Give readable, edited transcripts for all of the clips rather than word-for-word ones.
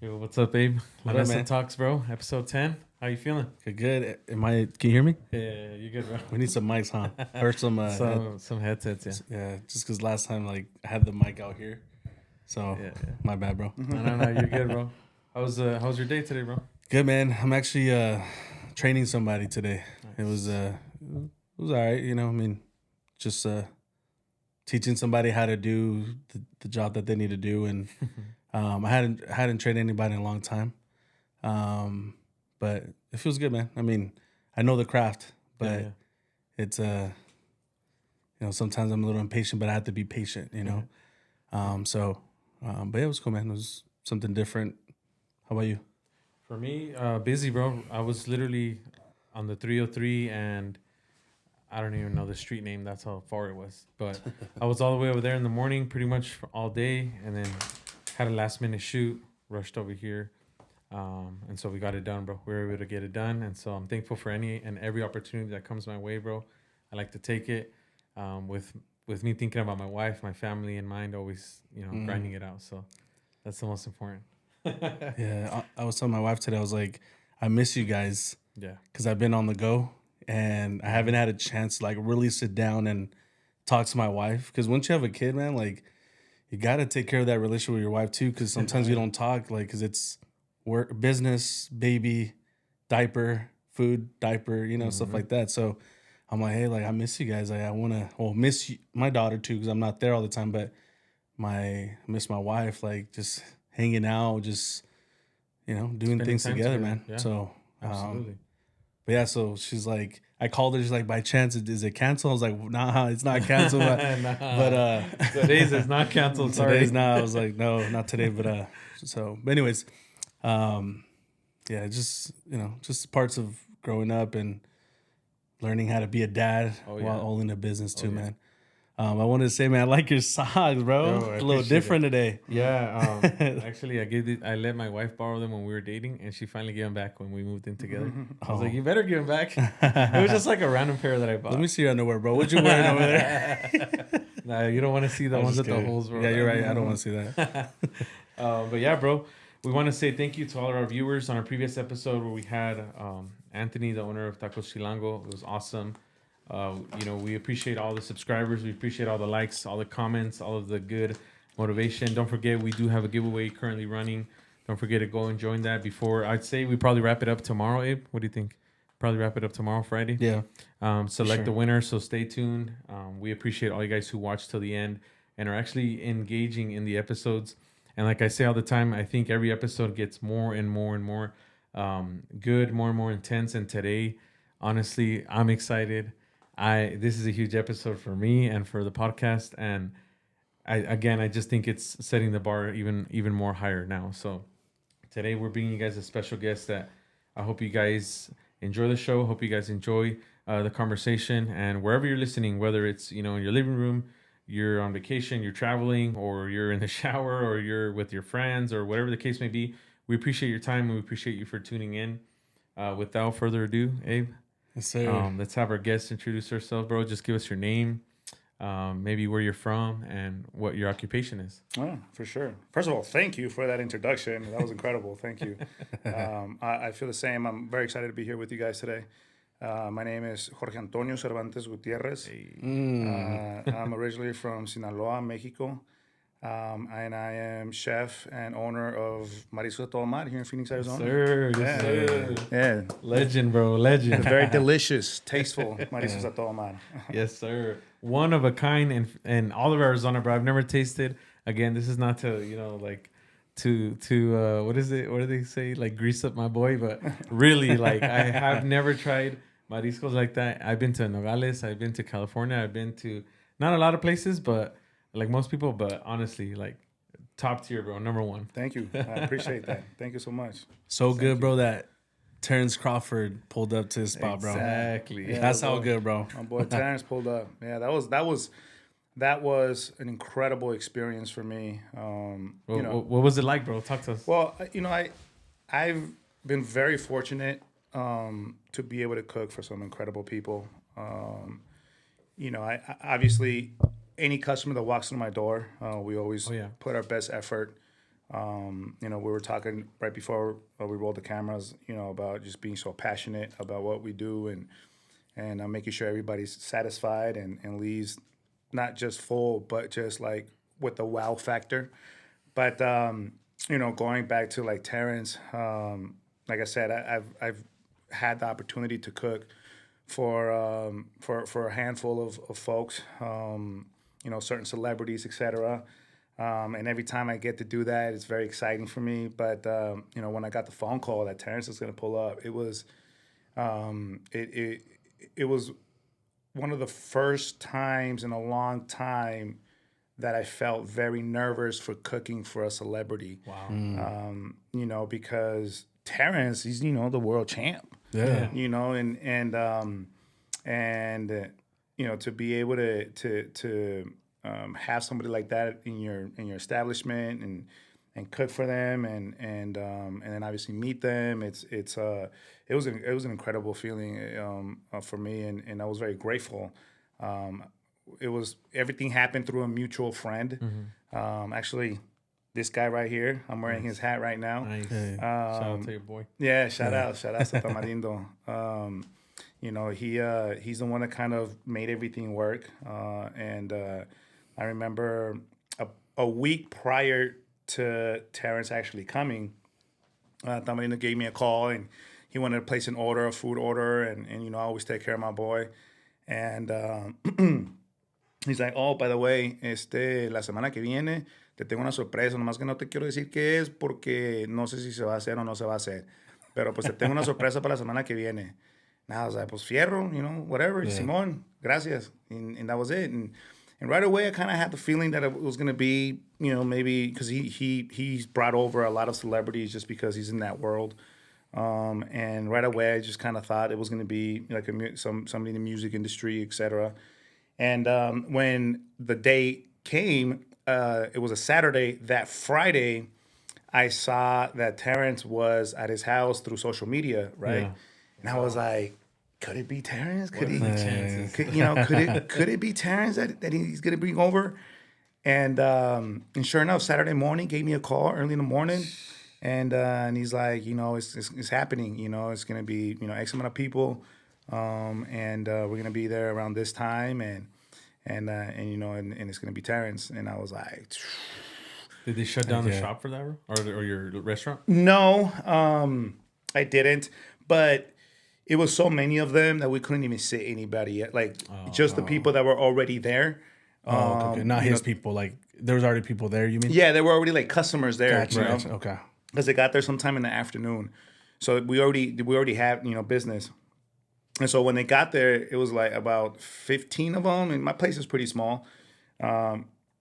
Yo, what's up, Abe? What up, Mesa man? Talks, bro. Episode 10. How you feeling? Good. Can you hear me? Yeah, you good, bro? We need some mics, huh? Or some Some headsets, yeah. yeah. Just because last time like I had the mic out here, so Yeah. my bad, bro. No, you're good, bro. How's your day today, bro? Good, man. I'm actually training somebody today. It was Nice. all right. I mean, just teaching somebody how to do the job that they need to do, and I hadn't trained anybody in a long time. But it feels good, man. I mean, I know the craft, but Yeah. it's sometimes I'm a little impatient, but I have to be patient, but yeah, it was cool, man. It was something different. How about you? For me, busy, bro. I was literally on the 303 and I don't even know the street name. That's how far it was. But I was all the way over there in the morning, pretty much for all day, and then had a last minute shoot, rushed over here. And so we got it done, bro. We were able to get it done. And so I'm thankful for any and every opportunity that comes my way, bro. I like to take it with me thinking about my wife, my family in mind, always, grinding it out. So that's the most important. Yeah, I was telling my wife today, I was like, I miss you guys Yeah. because I've been on the go and I haven't had a chance to like really sit down and talk to my wife. Because once you have a kid, man, like you got to take care of that relationship with your wife too. Because sometimes you don't talk, like, because it's work, business, baby, diaper, food, diaper, stuff like that. So I'm like, hey, like I miss you guys. Like I want to, miss you, my daughter too, because I'm not there all the time. But I miss my wife, like just hanging out, just doing Spending things time together, together. man. Yeah. So, Absolutely. but yeah, so she's like, I called her. She's like, by chance, is it canceled? I was like, nah, it's not canceled. But Today's is not canceled. Sorry. today's not. I was like, no, not today. But anyways, um, yeah, just parts of growing up and learning how to be a dad Oh, while yeah. owning a business too, Yeah. man. I wanted to say, man, I like your socks, bro. Bro, I A little appreciate different today. Yeah, actually, I let my wife borrow them when we were dating, and she finally gave them back when we moved in together. I was like, "You better give them back." It was just like a random pair that I bought. Let me see your underwear, bro. What you wearing over there? Nah, you don't want to see the I was ones just with the kidding. holes, bro. Yeah, you're right. I don't want to see that. But yeah, bro, we want to say thank you to all of our viewers on our previous episode where we had Anthony, the owner of Tacos Chilango. It was awesome. We appreciate all the subscribers. We appreciate all the likes, all the comments, all of the good motivation. Don't forget, we do have a giveaway currently running. Don't forget to go and join that before. I'd say we probably wrap it up tomorrow, Abe. What do you think? Probably wrap it up tomorrow, Friday. Yeah. Select sure. the winner, so stay tuned. We appreciate all you guys who watch till the end and are actually engaging in the episodes. And like I say all the time, I think every episode gets more and more and more good, more and more intense. And today, honestly, I'm excited. This is a huge episode for me and for the podcast, and I just think it's setting the bar even more higher now. So today we're bringing you guys a special guest that I hope you guys enjoy the show. Hope you guys enjoy the conversation, and wherever you're listening, whether it's in your living room, you're on vacation, you're traveling, or you're in the shower, or you're with your friends, or whatever the case may be, we appreciate your time and we appreciate you for tuning in. Without further ado, Abe. Yes, sir. Let's have our guest introduce herself, bro. Just give us your name, maybe where you're from, and what your occupation is. Oh, for sure. First of all, thank you for that introduction. That was incredible. Thank you. I feel the same. I'm very excited to be here with you guys today. My name is Jorge Antonio Cervantes Gutierrez. I'm originally from Sinaloa, Mexico. And I am chef and owner of Mariscos Todo here in Phoenix, Arizona. Sir, yes, sir. Yeah. Legend, bro. Legend. Very delicious, tasteful Mariscos Todo Yes, sir. One of a kind in all of Arizona, bro. I've never tasted. Again, this is not to, what is it? What do they say? Like grease up my boy, but really, like I have never tried mariscos like that. I've been to Nogales. I've been to California. I've been to not a lot of places, but like most people, but honestly, like top tier, bro. Number one. Thank you. I appreciate that. Thank you so much. So good, bro, that Terrence Crawford pulled up to his spot, bro. Exactly. Yeah, That's how good, bro. My boy Terrence pulled up. Yeah, that was an incredible experience for me. What was it like, bro? Talk to us. Well, I've been very fortunate to be able to cook for some incredible people. I obviously any customer that walks through my door, we always Oh, yeah. put our best effort You know, we were talking right before we rolled the cameras, you know, about just being so passionate about what we do and making sure everybody's satisfied and leaves not just full, but just like with the wow factor. But you know, going back to like Terrence, like I said, I've had the opportunity to cook for a handful of folks, you know, certain celebrities, etc. And every time I get to do that, it's very exciting for me. But you know, when I got the phone call that Terrence was going to pull up, it was it it was one of the first times in a long time that I felt very nervous for cooking for a celebrity. Wow. You know, because Terrence, he's, you know, the world champ. Yeah. You know, and you know, to be able to have somebody like that in your establishment and cook for them and then obviously meet them. It was an incredible feeling for me, and I was very grateful. It was everything happened through a mutual friend. Actually, this guy right here, I'm wearing his hat right now. Nice. Hey. Shout out to your boy. Yeah, shout out to Tamarindo. You know, he's the one that kind of made everything work. And I remember a week prior to Terrence actually coming, Tamarindo gave me a call and he wanted to place an order, a food order, and you know, I always take care of my boy. And he's like, oh, by the way, la semana que viene te tengo una sorpresa, nomás que no te quiero decir qué es porque no sé si se va a hacer o no se va a hacer. Pero pues te tengo una sorpresa para la semana que viene. And I was like, pues fierro, you know, whatever, Simón, gracias. And that was it. And right away, I kind of had the feeling that it was going to be, you know, maybe because he's brought over a lot of celebrities just because he's in that world. And right away, I just kind of thought it was going to be like somebody in the music industry, etc. And when the date came, it was a Saturday. That Friday, I saw that Terrence was at his house through social media, right? Yeah. And I was like, could it be Terrence? Could he? Chances. Could it be Terrence that he's gonna bring over? And sure enough, Saturday morning, gave me a call early in the morning, and he's like, you know, it's happening. You know, it's gonna be, you know, X amount of people, and we're gonna be there around this time, and you know, and it's gonna be Terrence. And I was like, Did they shut down the shop for that, bro? Or your restaurant? no, I didn't, but it was so many of them that we couldn't even sit anybody at, like just the people that were already there. Okay. Not his people. Like there was already people there. You mean? Yeah, there were already like customers there. Gotcha. You know? Gotcha. Okay. Because they got there sometime in the afternoon, so we already had, you know, business. And so when they got there, it was like about 15 of them, and my place is pretty small,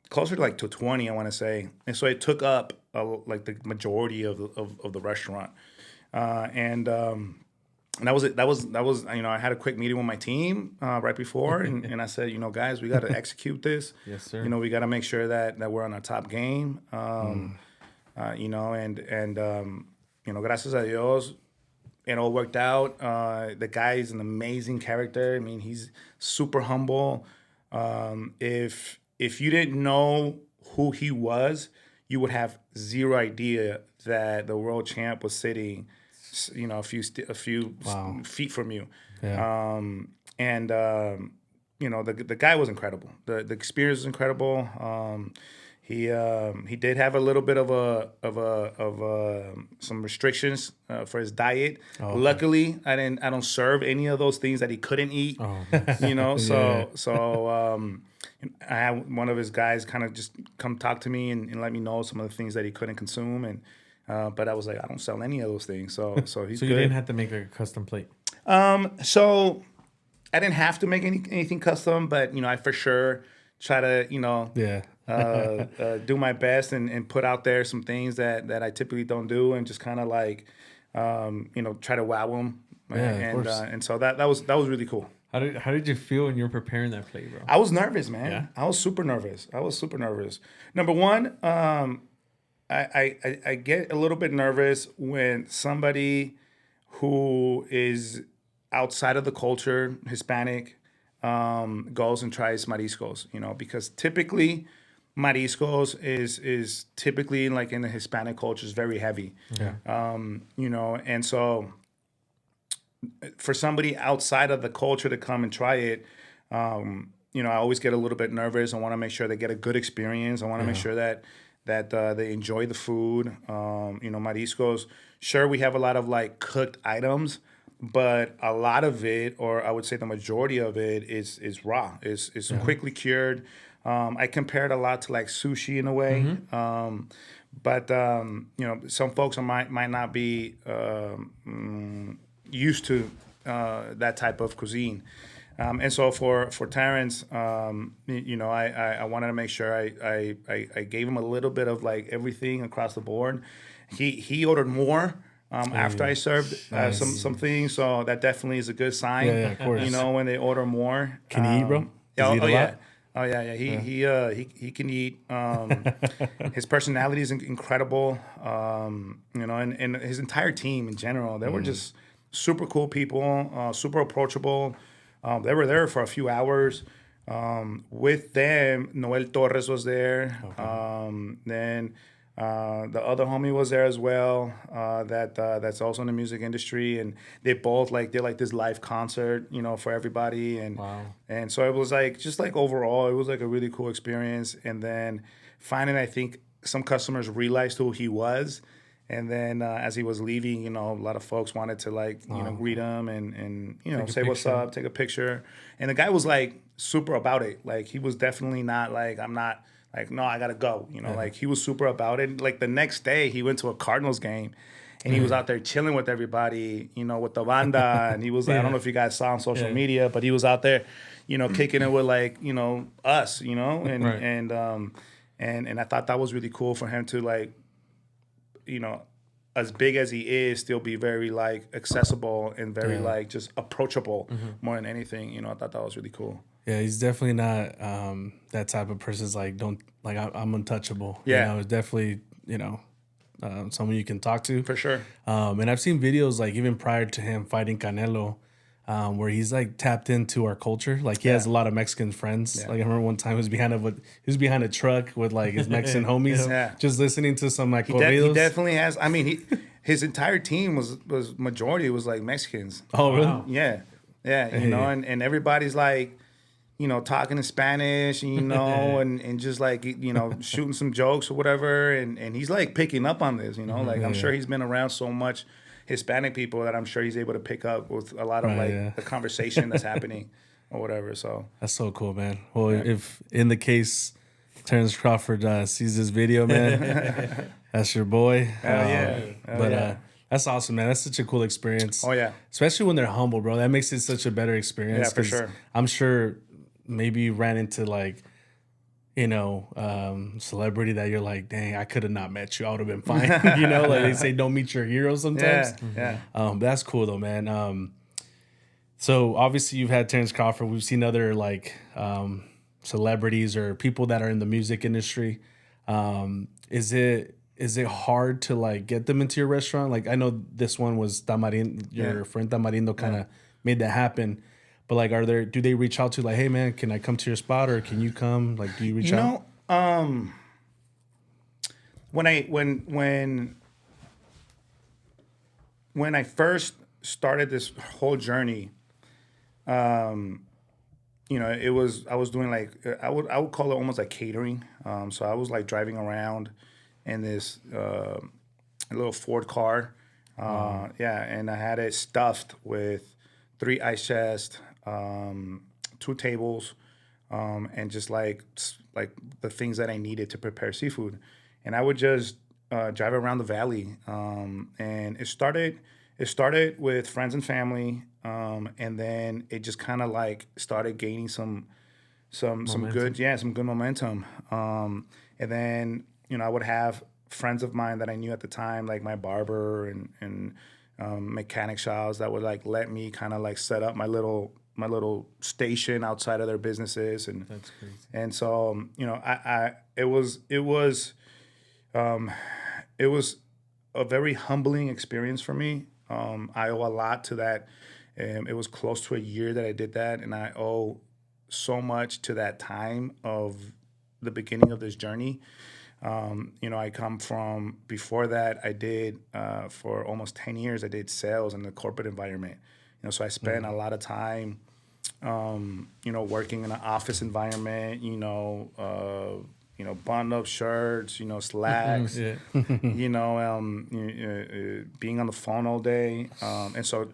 closer to like to 20, I want to say. And so it took up like the majority of the restaurant, and that was it. That was you know, I had a quick meeting with my team right before, and I said, you know, guys, we got to execute this. Yes, sir. You know, we got to make sure that we're on our top game. You know, and you know, gracias a Dios, it all worked out. The guy is an amazing character. I mean, he's super humble. If you didn't know who he was, you would have zero idea that the world champ was sitting, you know, a few feet from you. Yeah. And you know, the guy was incredible. The experience was incredible. He did have a little bit of some restrictions for his diet. Okay. Luckily, I don't serve any of those things that he couldn't eat. You know, so I had one of his guys kind of just come talk to me and let me know some of the things that he couldn't consume, and but I was like, I don't sell any of those things, so he's So good. you didn't have to make like a custom plate. So I didn't have to make anything custom, but you know, I for sure try to, you know, Yeah. do my best and put out there some things that I typically don't do, and just kind of like, you know, try to wow them. Yeah, of course. And so that was really cool. How did you feel when you were preparing that plate, bro? I was nervous, man. Yeah? I was super nervous. Number one, I get a little bit nervous when somebody who is outside of the culture, Hispanic, goes and tries Mariscos, you know, because typically Mariscos is typically like in the Hispanic culture is very heavy. Yeah. You know, and so for somebody outside of the culture to come and try it, you know, I always get a little bit nervous. I want to make sure they get a good experience. I want to make sure that they enjoy the food. You know, Mariscos. Sure, we have a lot of like cooked items, but a lot of it, or I would say the majority of it, is raw. Is quickly cured. I compare it a lot to like sushi in a way. But you know, some folks might not be used to that type of cuisine. And so for Terrence, you know, I wanted to make sure I gave him a little bit of like everything across the board. He ordered more after I served some things, so that definitely is a good sign. Yeah, of course. You know, when they order more. Can he eat, bro? Does Oh, he eat a yeah. lot? Oh yeah. He can eat. His personality is incredible. You know, and his entire team in general, they were just super cool people, super approachable. They were there for a few hours. With them, Noel Torres was there. Then the other homie was there as well. That's also in the music industry, and they both like did like this live concert, you know, for everybody, and so it was like just like overall, it was like a really cool experience. And then finally, I think some customers realized who he was. And then as he was leaving, you know, a lot of folks wanted to like, you know, greet him and you know, say what's up, take a picture. And the guy was like super about it. Like he was definitely not like, I'm not like, no, I gotta go. You know, like he was super about it. Like the next day he went to a Cardinals game and he was out there chilling with everybody, you know, with the banda. And he was like, I don't know if you guys saw on social media, but he was out there, you know, kicking it with like, you know, us, you know, and I thought that was really cool for him to like, you know, as big as he is, still be very like accessible and very like just approachable more than anything. You know, I thought that was really cool. Yeah, he's definitely not that type of person's like I'm untouchable. Yeah. You know, it's definitely, you know, someone you can talk to. For sure. And I've seen videos like even prior to him fighting Canelo, where he's like tapped into our culture. Like he has a lot of Mexican friends. Like I remember one time he was behind a truck with like his Mexican homies, just listening to some like corridos. He definitely has. I mean, his entire team was majority was like Mexicans. Oh, really? Wow. Yeah. You know, and everybody's like, you know, talking in Spanish, you know, and just like, you know, shooting some jokes or whatever. And he's like picking up on this, you know, like I'm sure he's been around so much Hispanic people that I'm sure he's able to pick up with a lot of the conversation that's happening or whatever. So that's so cool, man. Well, if in the case Terrence Crawford sees this video, man, that's your boy. That's awesome, man. That's such a cool experience. Oh yeah, especially when they're humble, bro. That makes it such a better experience. Yeah, for sure. I'm sure maybe you ran into like, you know, celebrity that you're like, dang, I could have not met you. I would have been fine. You know, like they say, don't meet your heroes sometimes. Yeah. But that's cool though, man. So obviously you've had Terrence Crawford. We've seen other like celebrities or people that are in the music industry. Is it hard to like get them into your restaurant? Like I know this one was Tamarindo, your friend Tamarindo kind of made that happen. But like, do they reach out to like, hey man, can I come to your spot or can you come? Like, do you reach out? When I first started this whole journey, you know, I was doing like, I would call it almost like catering. So I was like driving around in this little Ford car. And I had it stuffed with 3 ice chests, 2 tables, and just like the things that I needed to prepare seafood. And I would just drive around the valley. And it started with friends and family, and then it just kind of like started gaining some good momentum. And then, you know, I would have friends of mine that I knew at the time, like my barber and mechanic shops that would like let me kind of like set up my little station outside of their businesses. And That's crazy. And so, you know, it was a very humbling experience for me. I owe a lot to that. It was close to a year that I did that, and I owe so much to that time of the beginning of this journey. I come from, before that, I did, for almost 10 years, I did sales in the corporate environment. So I spent a lot of time, working in an office environment, button up shirts, slacks, Yeah. being on the phone all day. And so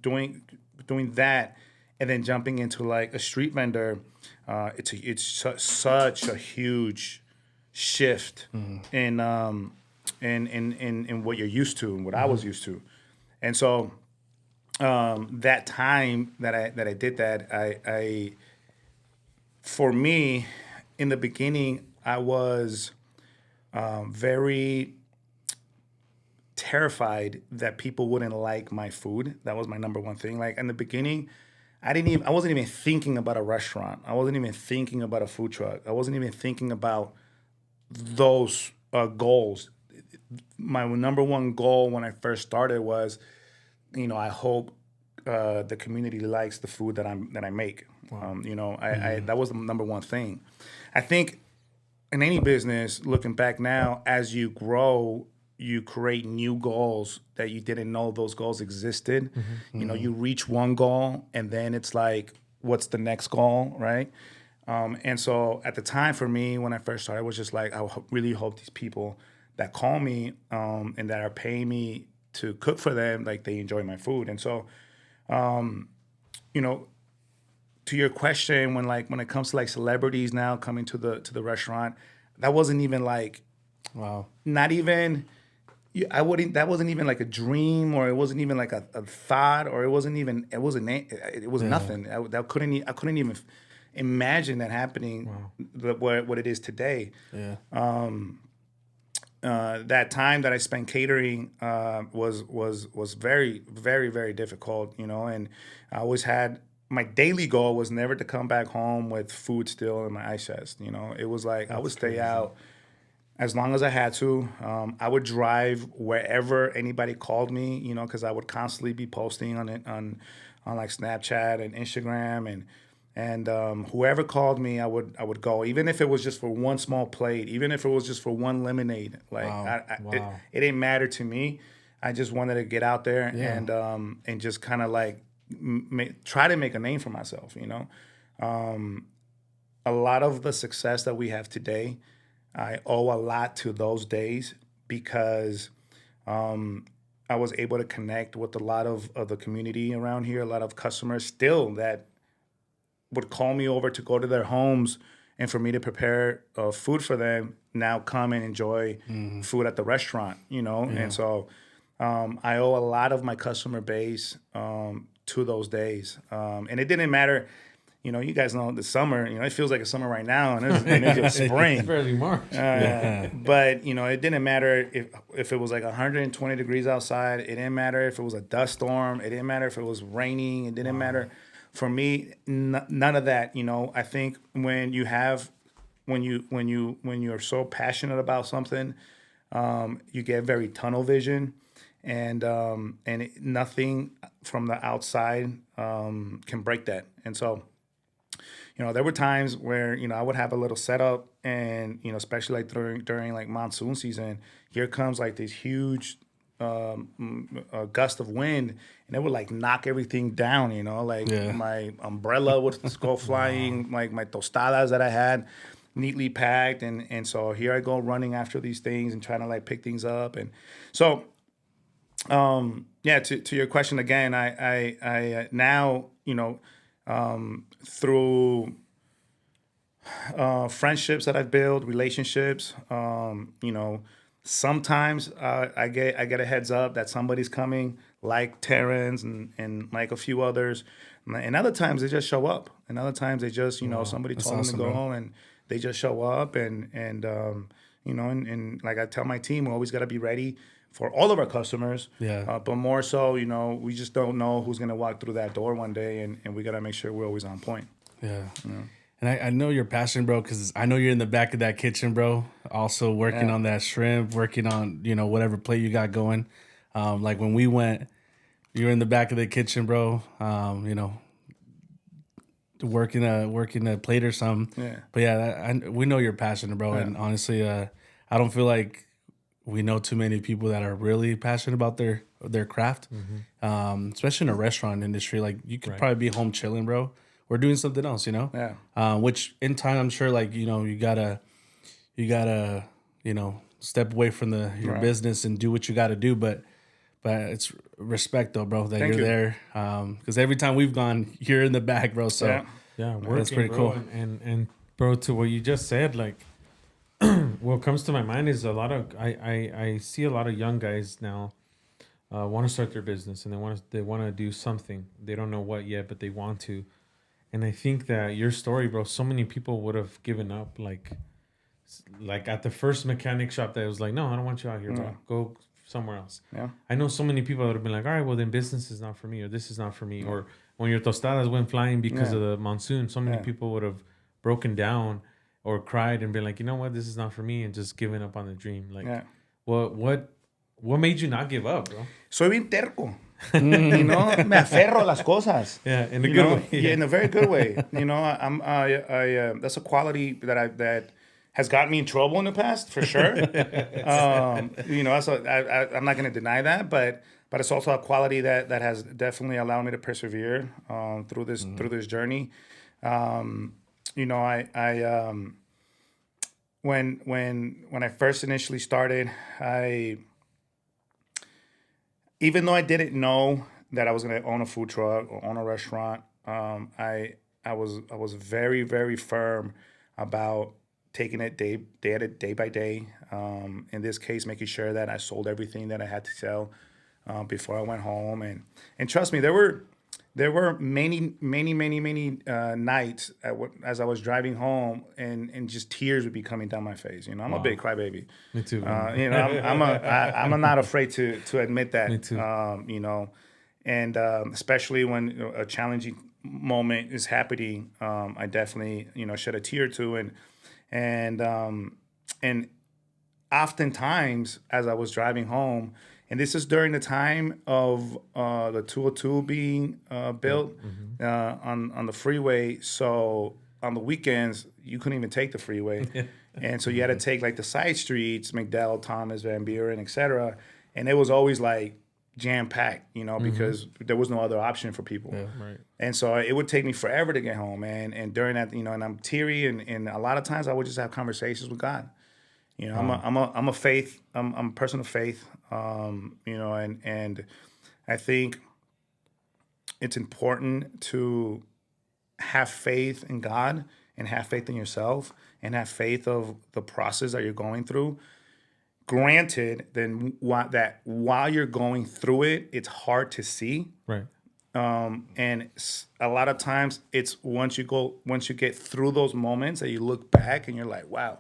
doing that and then jumping into like a street vendor, such a huge shift in what you're used to and what I was used to. And so that time that I did that, I for me, in the beginning, I was very terrified that people wouldn't like my food. That was my number one thing. Like in the beginning, I wasn't even thinking about a restaurant. I wasn't even thinking about a food truck. I wasn't even thinking about those goals. My number one goal when I first started was, I hope the community likes the food that I make. Wow. That was the number one thing. I think in any business, looking back now, as you grow, you create new goals that you didn't know those goals existed. You reach one goal and then it's like, what's the next goal, right? And so at the time for me, when I first started, I was just like, I really hope these people that call me and that are paying me to cook for them, like they enjoy my food. And so, to your question, when it comes to like celebrities now coming to the restaurant, that wasn't even like, wow, not even, that wasn't even like a dream, or it wasn't even like a thought, or it was nothing. I couldn't even imagine that happening. Wow. What it is today. Yeah. That time that I spent catering was very, very, very difficult, and I always had, my daily goal was never to come back home with food still in my ice chest. It was like I would stay out as long as I had to. I would drive wherever anybody called me, because I would constantly be posting on it on like Snapchat and Instagram, and whoever called me, I would go, even if it was just for one small plate, even if it was just for one lemonade. Like wow. It didn't matter to me. I just wanted to get out there and just kind of like try to make a name for myself. A lot of the success that we have today, I owe a lot to those days, because I was able to connect with a lot of the community around here, a lot of customers still that would call me over to go to their homes and for me to prepare food for them, now come and enjoy food at the restaurant, And so I owe a lot of my customer base to those days. And it didn't matter. You guys know the summer, it feels like a summer right now, and it's just spring. It's barely March. But, it didn't matter if it was like 120 degrees outside. It didn't matter if it was a dust storm. It didn't matter if it was raining. It didn't matter. For me, none of that. I think when you're so passionate about something, you get very tunnel vision, and nothing from the outside can break that. And so, there were times where, I would have a little setup, and, especially like during like monsoon season, here comes like this huge gust of wind, and it would like knock everything down, my umbrella would go flying, like my tostadas that I had neatly packed. And so here I go running after these things and trying to like pick things up. And so, to your question again, I now, through friendships that I've built, relationships, sometimes I get a heads up that somebody's coming, like Terrence and like a few others, and other times they just show up, and other times they just somebody told them to go home, and they just show up, and like I tell my team, we always got to be ready for all of our customers. Yeah. But more so, we just don't know who's gonna walk through that door one day, and we gotta make sure we're always on point. Yeah. And I know you're passionate, bro, because I know you're in the back of that kitchen, bro, also working on that shrimp, working on, whatever plate you got going. Like when we went, you were in the back of the kitchen, bro. working a plate or something. Yeah. But yeah, we know you're passionate, bro. And honestly, I don't feel like we know too many people that are really passionate about their craft, especially in a restaurant industry. Like you could probably be home chilling, bro, or doing something else, you know. Yeah. Which in time, I'm sure, like you gotta step away from your business and do what you gotta do, but it's respect though, bro, that Thank you're you. there. Because every time we've gone, you're in the back, bro. So Yeah. Yeah, working, that's pretty bro. cool. And bro, to what you just said, like, what comes to my mind is a lot of I see a lot of young guys now want to start their business, and they want to do something. They don't know what yet, but they want to. And I think that your story, bro, so many people would have given up, like at the first mechanic shop that was like, no, I don't want you out here, bro. Go somewhere else. Yeah. I know so many people that have been like, all right, well then business is not for me, or this is not for me, or when your tostadas went flying because of the monsoon, so many people would have broken down or cried and been like, you know what, this is not for me, and just given up on the dream. Like, what made you not give up, bro? Soy bien terco. You know, me aferro a las cosas. Yeah, in a You good know? way. Yeah, in a very good way. You know, that's a quality that has gotten me in trouble in the past, for sure. You know, I'm not going to deny that, but it's also a quality that has definitely allowed me to persevere through this journey. You know, when I first initially started, even though I didn't know that I was going to own a food truck or own a restaurant, I was very, very firm about taking it day by day. In this case, making sure that I sold everything that I had to sell before I went home. And trust me, there were many nights as I was driving home, and just tears would be coming down my face. You know, I'm a big crybaby. Me too. You know, I'm not afraid to admit that. Me too. You know, and especially when a challenging moment is happening, I definitely shed a tear or two, and oftentimes as I was driving home. And this is during the time of the 202 being built on the freeway. So on the weekends, you couldn't even take the freeway. And so you had to take like the side streets, McDowell, Thomas, Van Buren, et cetera. And it was always like jam-packed, because there was no other option for people. Yeah, right. And so it would take me forever to get home. And during that, and I'm teary. And a lot of times I would just have conversations with God. You know, I'm a person of faith, and I think it's important to have faith in God and have faith in yourself and have faith of the process that you're going through. Granted, then while you're going through it, it's hard to see. Right. And a lot of times it's once you get through those moments that you look back and you're like, wow.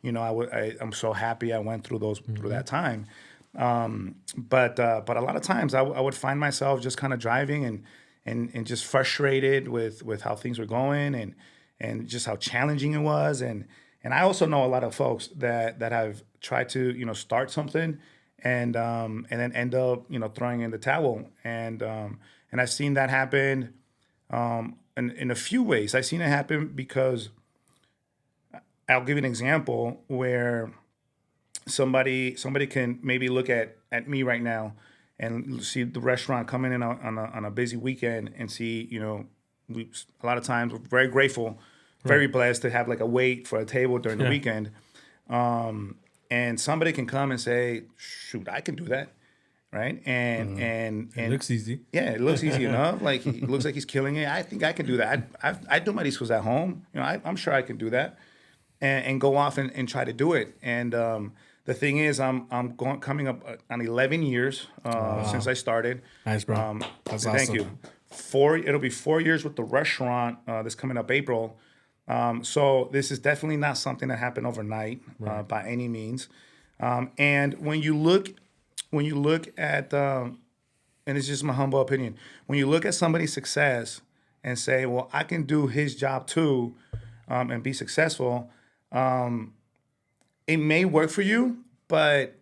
I'm so happy I went through through that time. But a lot of times I would find myself just kind of driving and just frustrated with how things were going and just how challenging it was. And I also know a lot of folks that have tried to, start something and then end up, throwing in the towel. And I've seen that happen in a few ways. I've seen it happen because I'll give you an example where somebody can maybe look at me right now and see the restaurant coming in on a busy weekend and see, a lot of times we're very grateful, very blessed to have like a wait for a table during the weekend. And somebody can come and say, shoot, I can do that. Right. And It looks easy. Yeah, it looks easy enough. Like it looks like he's killing it. I think I can do that. I do Mariscos at home. I'm sure I can do that. And go off and try to do it. And the thing is, I'm coming up on 11 years since I started. Nice, bro. That's awesome. Thank you. It'll be 4 years with the restaurant that's coming up April. So this is definitely not something that happened overnight by any means. And when you look at, and it's just my humble opinion, when you look at somebody's success and say, well, I can do his job too, and be successful. It may work for you, but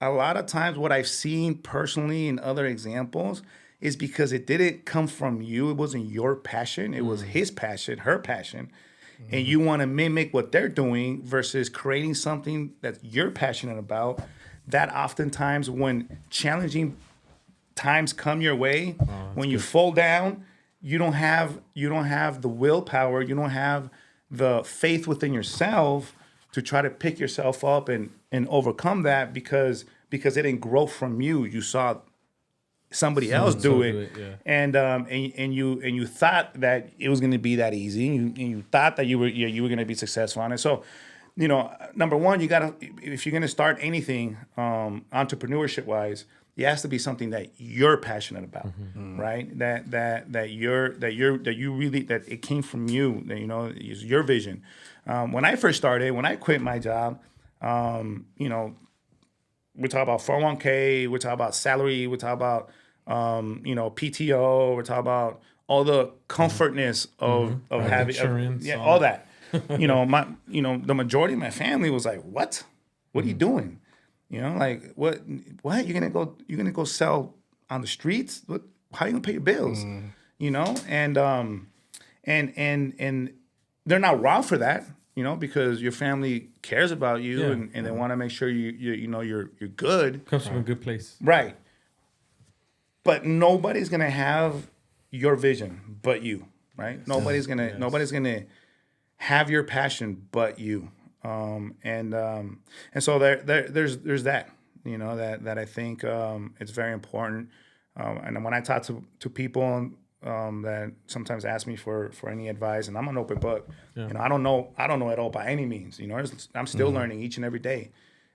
a lot of times what I've seen personally in other examples is because it didn't come from you. It wasn't your passion. It was his passion, her passion. And you want to mimic what they're doing versus creating something that you're passionate about. That oftentimes when challenging times come your way, when you fall down, you don't have the willpower, you don't have the faith within yourself to try to pick yourself up and overcome that because it didn't grow from you. You saw somebody else do it, yeah. and you thought that it was going to be that easy, and you thought that you were going to be successful on it. So, number one, you gotta, if you're going to start anything, entrepreneurship wise, it has to be something that you're passionate about, right? That it came from you. That it's your vision. When I first started, when I quit my job, we talk about 401k, we talk about salary, we talk about PTO, we talk about all the comfortness of having insurance, all that. The majority of my family was like, "What? What are you doing? Like what? You're gonna go sell on the streets? What? How are you gonna pay your bills? And they're not wrong for that, because your family cares about you and they want to make sure you're good. Comes from a good place. Right. But nobody's gonna have your vision but you, right? Nobody's gonna have your passion but you. And so there's that, that I think it's very important. And when I talk to people that sometimes ask me for any advice, and I'm an open book. I don't know it all by any means. I'm still learning each and every day.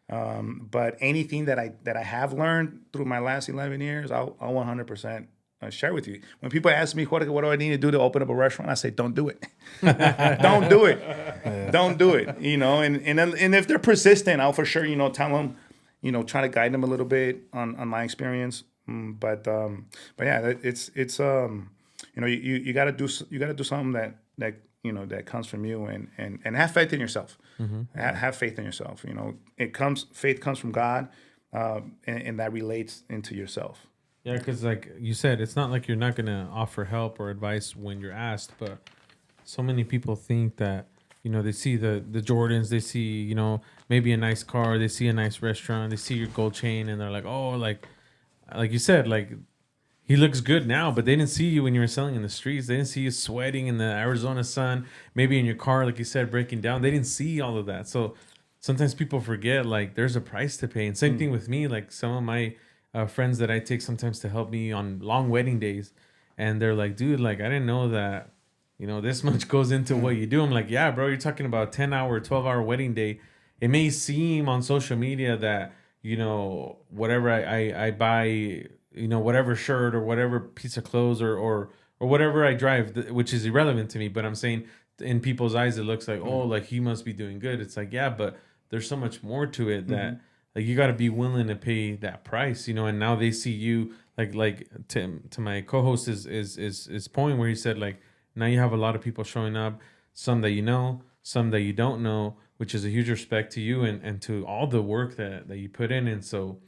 But anything that I have learned through my last 11 years, I'll 100% share with you. When people ask me, Jorge, what do I need to do to open up a restaurant? I say, don't do it. Don't do it. Don't do it. And if they're persistent, I'll for sure, tell them, try to guide them a little bit on my experience. But yeah, it's you gotta do something that comes from you and have faith in yourself. Have faith in yourself. Faith comes from God, and that relates into yourself. Yeah, because like you said, it's not like you're not gonna offer help or advice when you're asked, but so many people think that they see the Jordans, they see maybe a nice car, they see a nice restaurant, they see your gold chain, and they're like, oh, like you said, like he looks good now, but they didn't see you when you were selling in the streets. They didn't see you sweating in the Arizona sun, maybe in your car, like you said, breaking down. They didn't see all of that. So sometimes people forget, like, there's a price to pay. And same thing with me, like some of my friends that I take sometimes to help me on long wedding days. And they're like, dude, like, I didn't know that, this much goes into what you do. I'm like, yeah, bro, you're talking about 10-hour, 12-hour wedding day. It may seem on social media that, whatever I buy, whatever shirt or whatever piece of clothes or whatever I drive, which is irrelevant to me. But I'm saying in people's eyes, it looks like, oh, like he must be doing good. It's like, yeah, but there's so much more to it that like you got to be willing to pay that price, and now they see you like to my co-host is point where he said, like, now you have a lot of people showing up, some that some that you don't know, which is a huge respect to you and to all the work that you put in. And so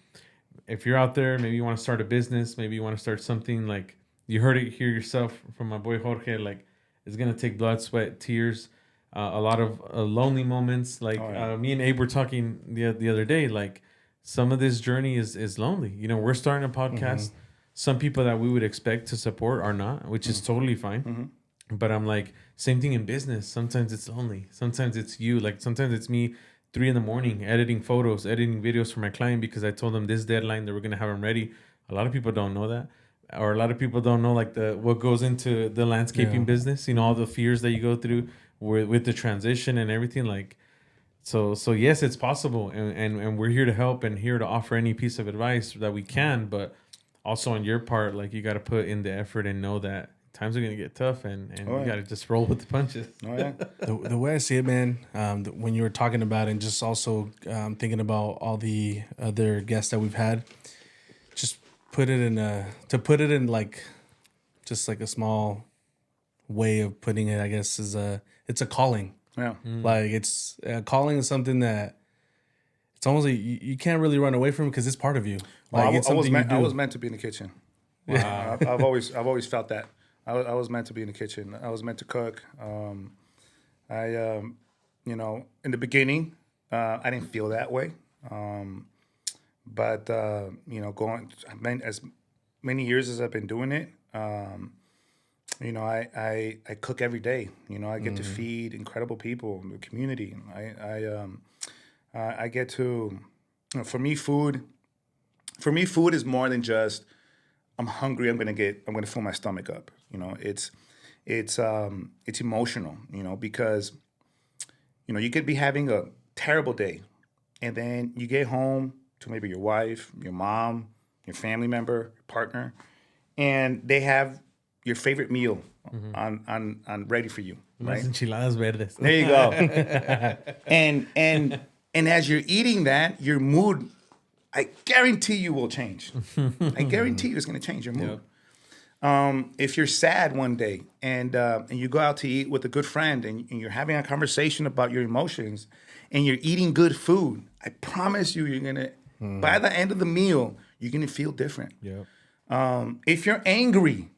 if you're out there, maybe you want to start a business, maybe you want to start something, like you heard it here yourself from my boy Jorge, like it's going to take blood, sweat, tears, a lot of lonely moments. Like me and Abe were talking the other day, like some of this journey is lonely. We're starting a podcast. Some people that we would expect to support are not, which is totally fine. But I'm like, same thing in business. Sometimes it's lonely. Sometimes it's you. Like sometimes it's me 3 a.m. editing photos, editing videos for my client because I told them this deadline that we're going to have them ready. A lot of people don't know that. Or a lot of people don't know like what goes into the landscaping business, all the fears that you go through with the transition and everything. Like, so yes, it's possible. And we're here to help and here to offer any piece of advice that we can. But also on your part, like you got to put in the effort and know that times are going to get tough and you got to just roll with the punches. The way I see it, man, when you were talking about it and just also thinking about all the other guests that we've had, just put it in like just like a small way of putting it, I guess, is it's a calling. Yeah. Like it's calling is something that it's almost like you can't really run away from because it's part of you. Like Well, it's something I was meant to be in the kitchen. I've always felt that. I was meant to be in the kitchen. I was meant to cook. In the beginning, I didn't feel that way. But as many years as I've been doing it, I cook every day. I get to feed incredible people in the community. I get to, for me, food is more than just I'm hungry. I'm gonna fill my stomach up. It's emotional. Because you could be having a terrible day, and then you get home to maybe your wife, your mom, your family member, your partner, and they have your favorite meal on ready for you. Right? Las enchiladas verdes. There you go. and as you're eating that, your mood, I guarantee you, will change. I guarantee you, it's going to change your mood. Yep. If you're sad one day and you go out to eat with a good friend and you're having a conversation about your emotions and you're eating good food, I promise you, you're gonna by the end of the meal, you're gonna feel different. Yep. If you're angry,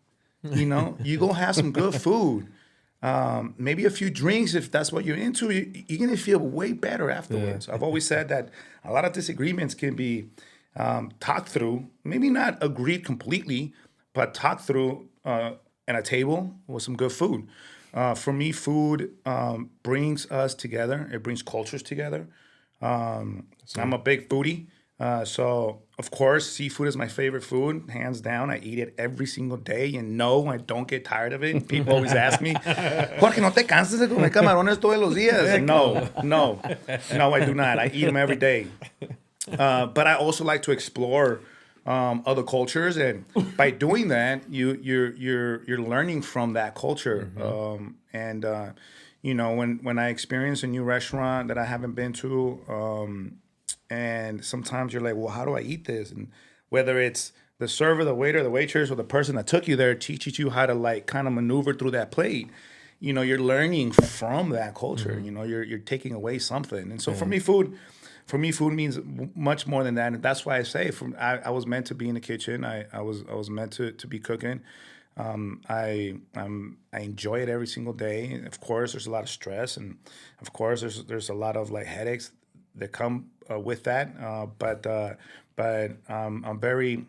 you go have some good food. Maybe a few drinks if that's what you're into. You're gonna feel way better afterwards. Yeah. I've always said that a lot of disagreements can be talked through, maybe not agreed completely, but talked through at a table with some good food. For me, food brings us together. It brings cultures together. I'm a big foodie. So, of course, seafood is my favorite food, hands down. I eat it every single day, and no, I don't get tired of it. People always ask me, Jorge, ¿no te cansas de comer camarones todos los días? No, I do not. I eat them every day. But I also like to explore other cultures, and by doing that, you're learning from that culture. When I experience a new restaurant that I haven't been to, and sometimes you're like, well, how do I eat this? And whether it's the server, the waiter, the waitress, or the person that took you there teaches you how to kind of maneuver through that plate. You're learning from that culture. You're taking away something. And so for me, food means much more than that. And that's why I say I was meant to be in the kitchen. I was meant to be cooking. I enjoy it every single day. And of course, there's a lot of stress, and of course, there's a lot of headaches that come with that. But I'm very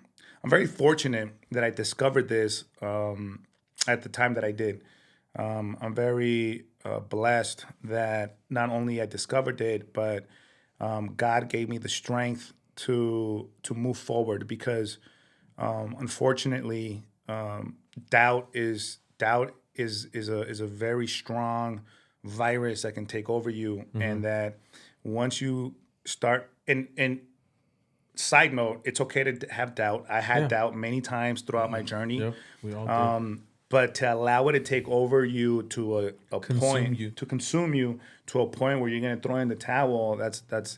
fortunate that I discovered this at the time that I did. I'm very blessed that not only I discovered it, but God gave me the strength to move forward, because unfortunately, doubt is a very strong virus that can take over you, and that once you start, and side note, it's okay to have doubt. I had doubt many times throughout my journey. Yep, we all did. But to allow it to take over you to a point, to consume you to a point where you're gonna throw in the towel, that's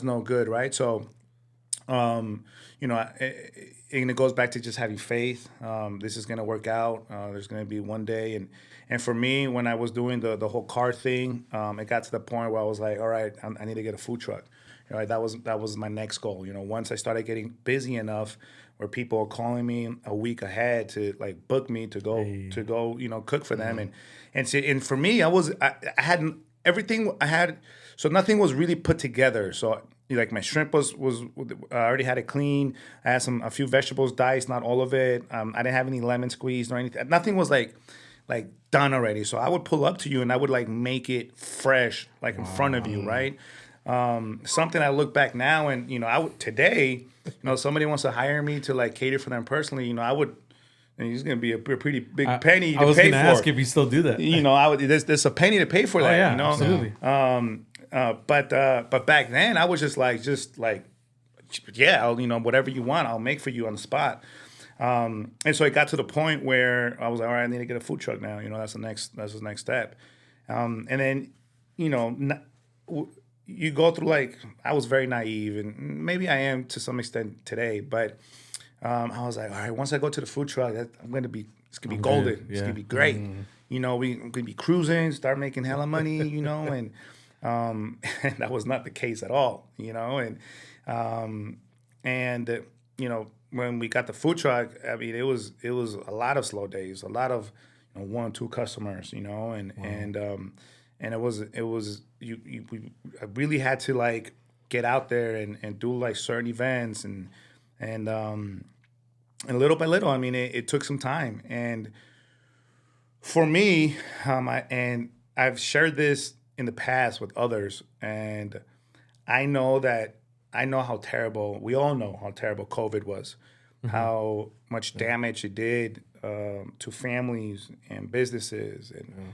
no good, right? So, and it goes back to just having faith. This is gonna work out. There's gonna be one day, and for me, when I was doing the whole car thing, it got to the point where I was like, all right, I need to get a food truck. Right, that was my next goal. Once I started getting busy enough, where people are calling me a week ahead to book me to go cook for them, and for me, I had everything I had, so nothing was really put together. So my shrimp was I already had it clean. I had a few vegetables diced, not all of it. I didn't have any lemon squeezed or anything. Nothing was like done already. So I would pull up to you and I would make it fresh, in front of you, right? Something I look back now and, I would today, somebody wants to hire me to cater for them personally, I would, and it's going to be a pretty big penny to pay for. I was going to ask if you still do that. There's a penny to pay for that, yeah, absolutely. But back then I was just whatever you want, I'll make for you on the spot. And so it got to the point where I was like, all right, I need to get a food truck now. That's the next step. And then, you go through I was very naive, and maybe I am to some extent today, but I was like, all right, once I go to the food truck, it's gonna be golden. Yeah. It's gonna be great. We're gonna be cruising, start making hella money, and that was not the case at all, and when we got the food truck, I mean, it was a lot of slow days, a lot of 1 or 2 customers, and it was I really had to like get out there and do like certain events and little by little, I mean, it took some time. And for me, I've shared this in the past with others, and I know how terrible, we all know how terrible COVID was, how much damage it did to families and businesses, and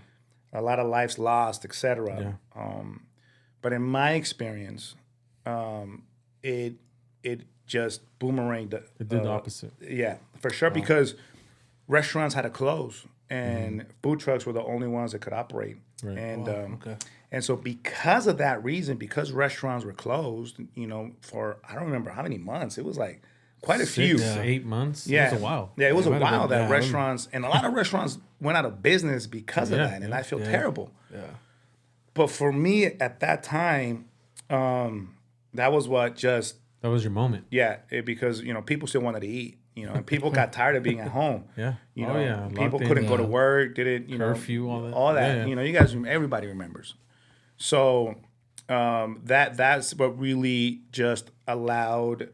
a lot of lives lost, etc. But in my experience, it just boomeranged. It did the opposite. Yeah, for sure, because restaurants had to close, and food trucks were the only ones that could operate. Right. And and so because of that reason, because restaurants were closed, for I don't remember how many months, it was like quite a few. 8 months. Yeah, It was a while. Yeah, it was a might have while been- that restaurants and a lot of restaurants went out of business because of Yeah, that, and yeah, I feel terrible. Yeah. But for me at that time, that was what just That was your moment. because people still wanted to eat, and people got tired of being at home. Yeah. People Locked in. couldn't go to work, didn't Curfew, all that. Yeah. You guys, everybody remembers. So that's what really just allowed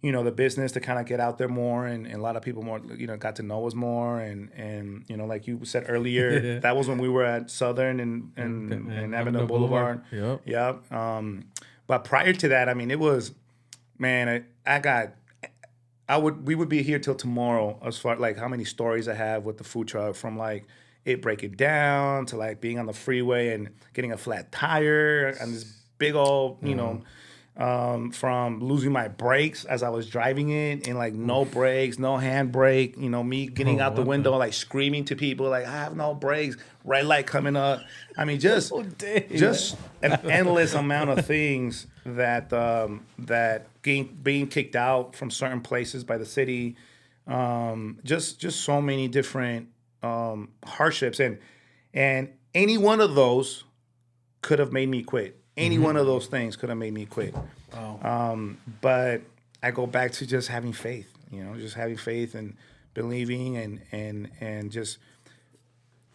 the business to kind of get out there more, and a lot of people more got to know us more, and like you said earlier, that was when we were at Southern and Avenue Boulevard. Yep. Yep. But prior to that, I mean, it was, man, we would be here till tomorrow as far like how many stories I have with the food truck, from like it breaking down to like being on the freeway and getting a flat tire and this big old, from losing my brakes as I was driving it, and like no brakes, no handbrake, me getting out the window, like screaming to people like, I have no brakes, red light coming up. I mean, just an endless amount of things that being kicked out from certain places by the city, just so many different hardships, and any one of those could have made me quit. Any one of those things could have made me quit. Wow. But I go back to just having faith, just having faith and believing, and just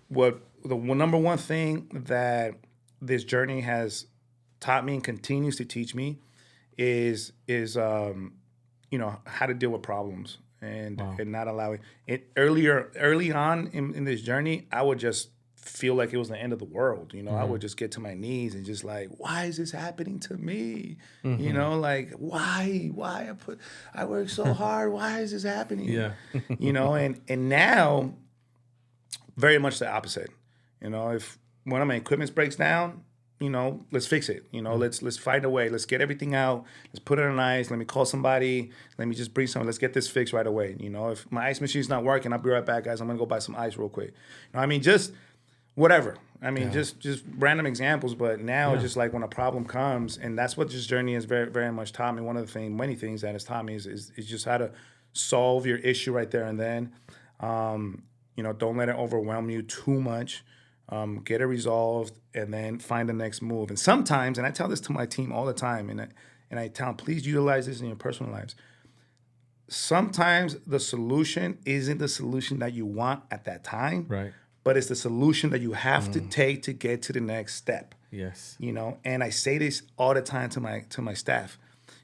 what the number one thing that this journey has taught me and continues to teach me is how to deal with problems, and not allowing it. Early on in this journey, I would just feel like it was the end of the world. I would just get to my knees and just like, why is this happening to me? Like why I work so hard. Why is this happening? Yeah. And now very much the opposite. If one of my equipment breaks down, let's fix it. Let's find a way. Let's get everything out. Let's put it on ice. Let me call somebody. Let me just bring someone. Let's get this fixed right away. If my ice machine's not working, I'll be right back, guys. I'm gonna go buy some ice real quick. Just whatever. Just random examples. But now, just like when a problem comes, and that's what this journey has very, very much taught me. One of the many things that it's taught me is just how to solve your issue right there and then. Don't let it overwhelm you too much. Get it resolved, and then find the next move. And sometimes, and I tell this to my team all the time, and I tell them, please utilize this in your personal lives. Sometimes the solution isn't the solution that you want at that time, Right. but it's the solution that you have to take to get to the next step. Yes. And I say this all the time to my staff,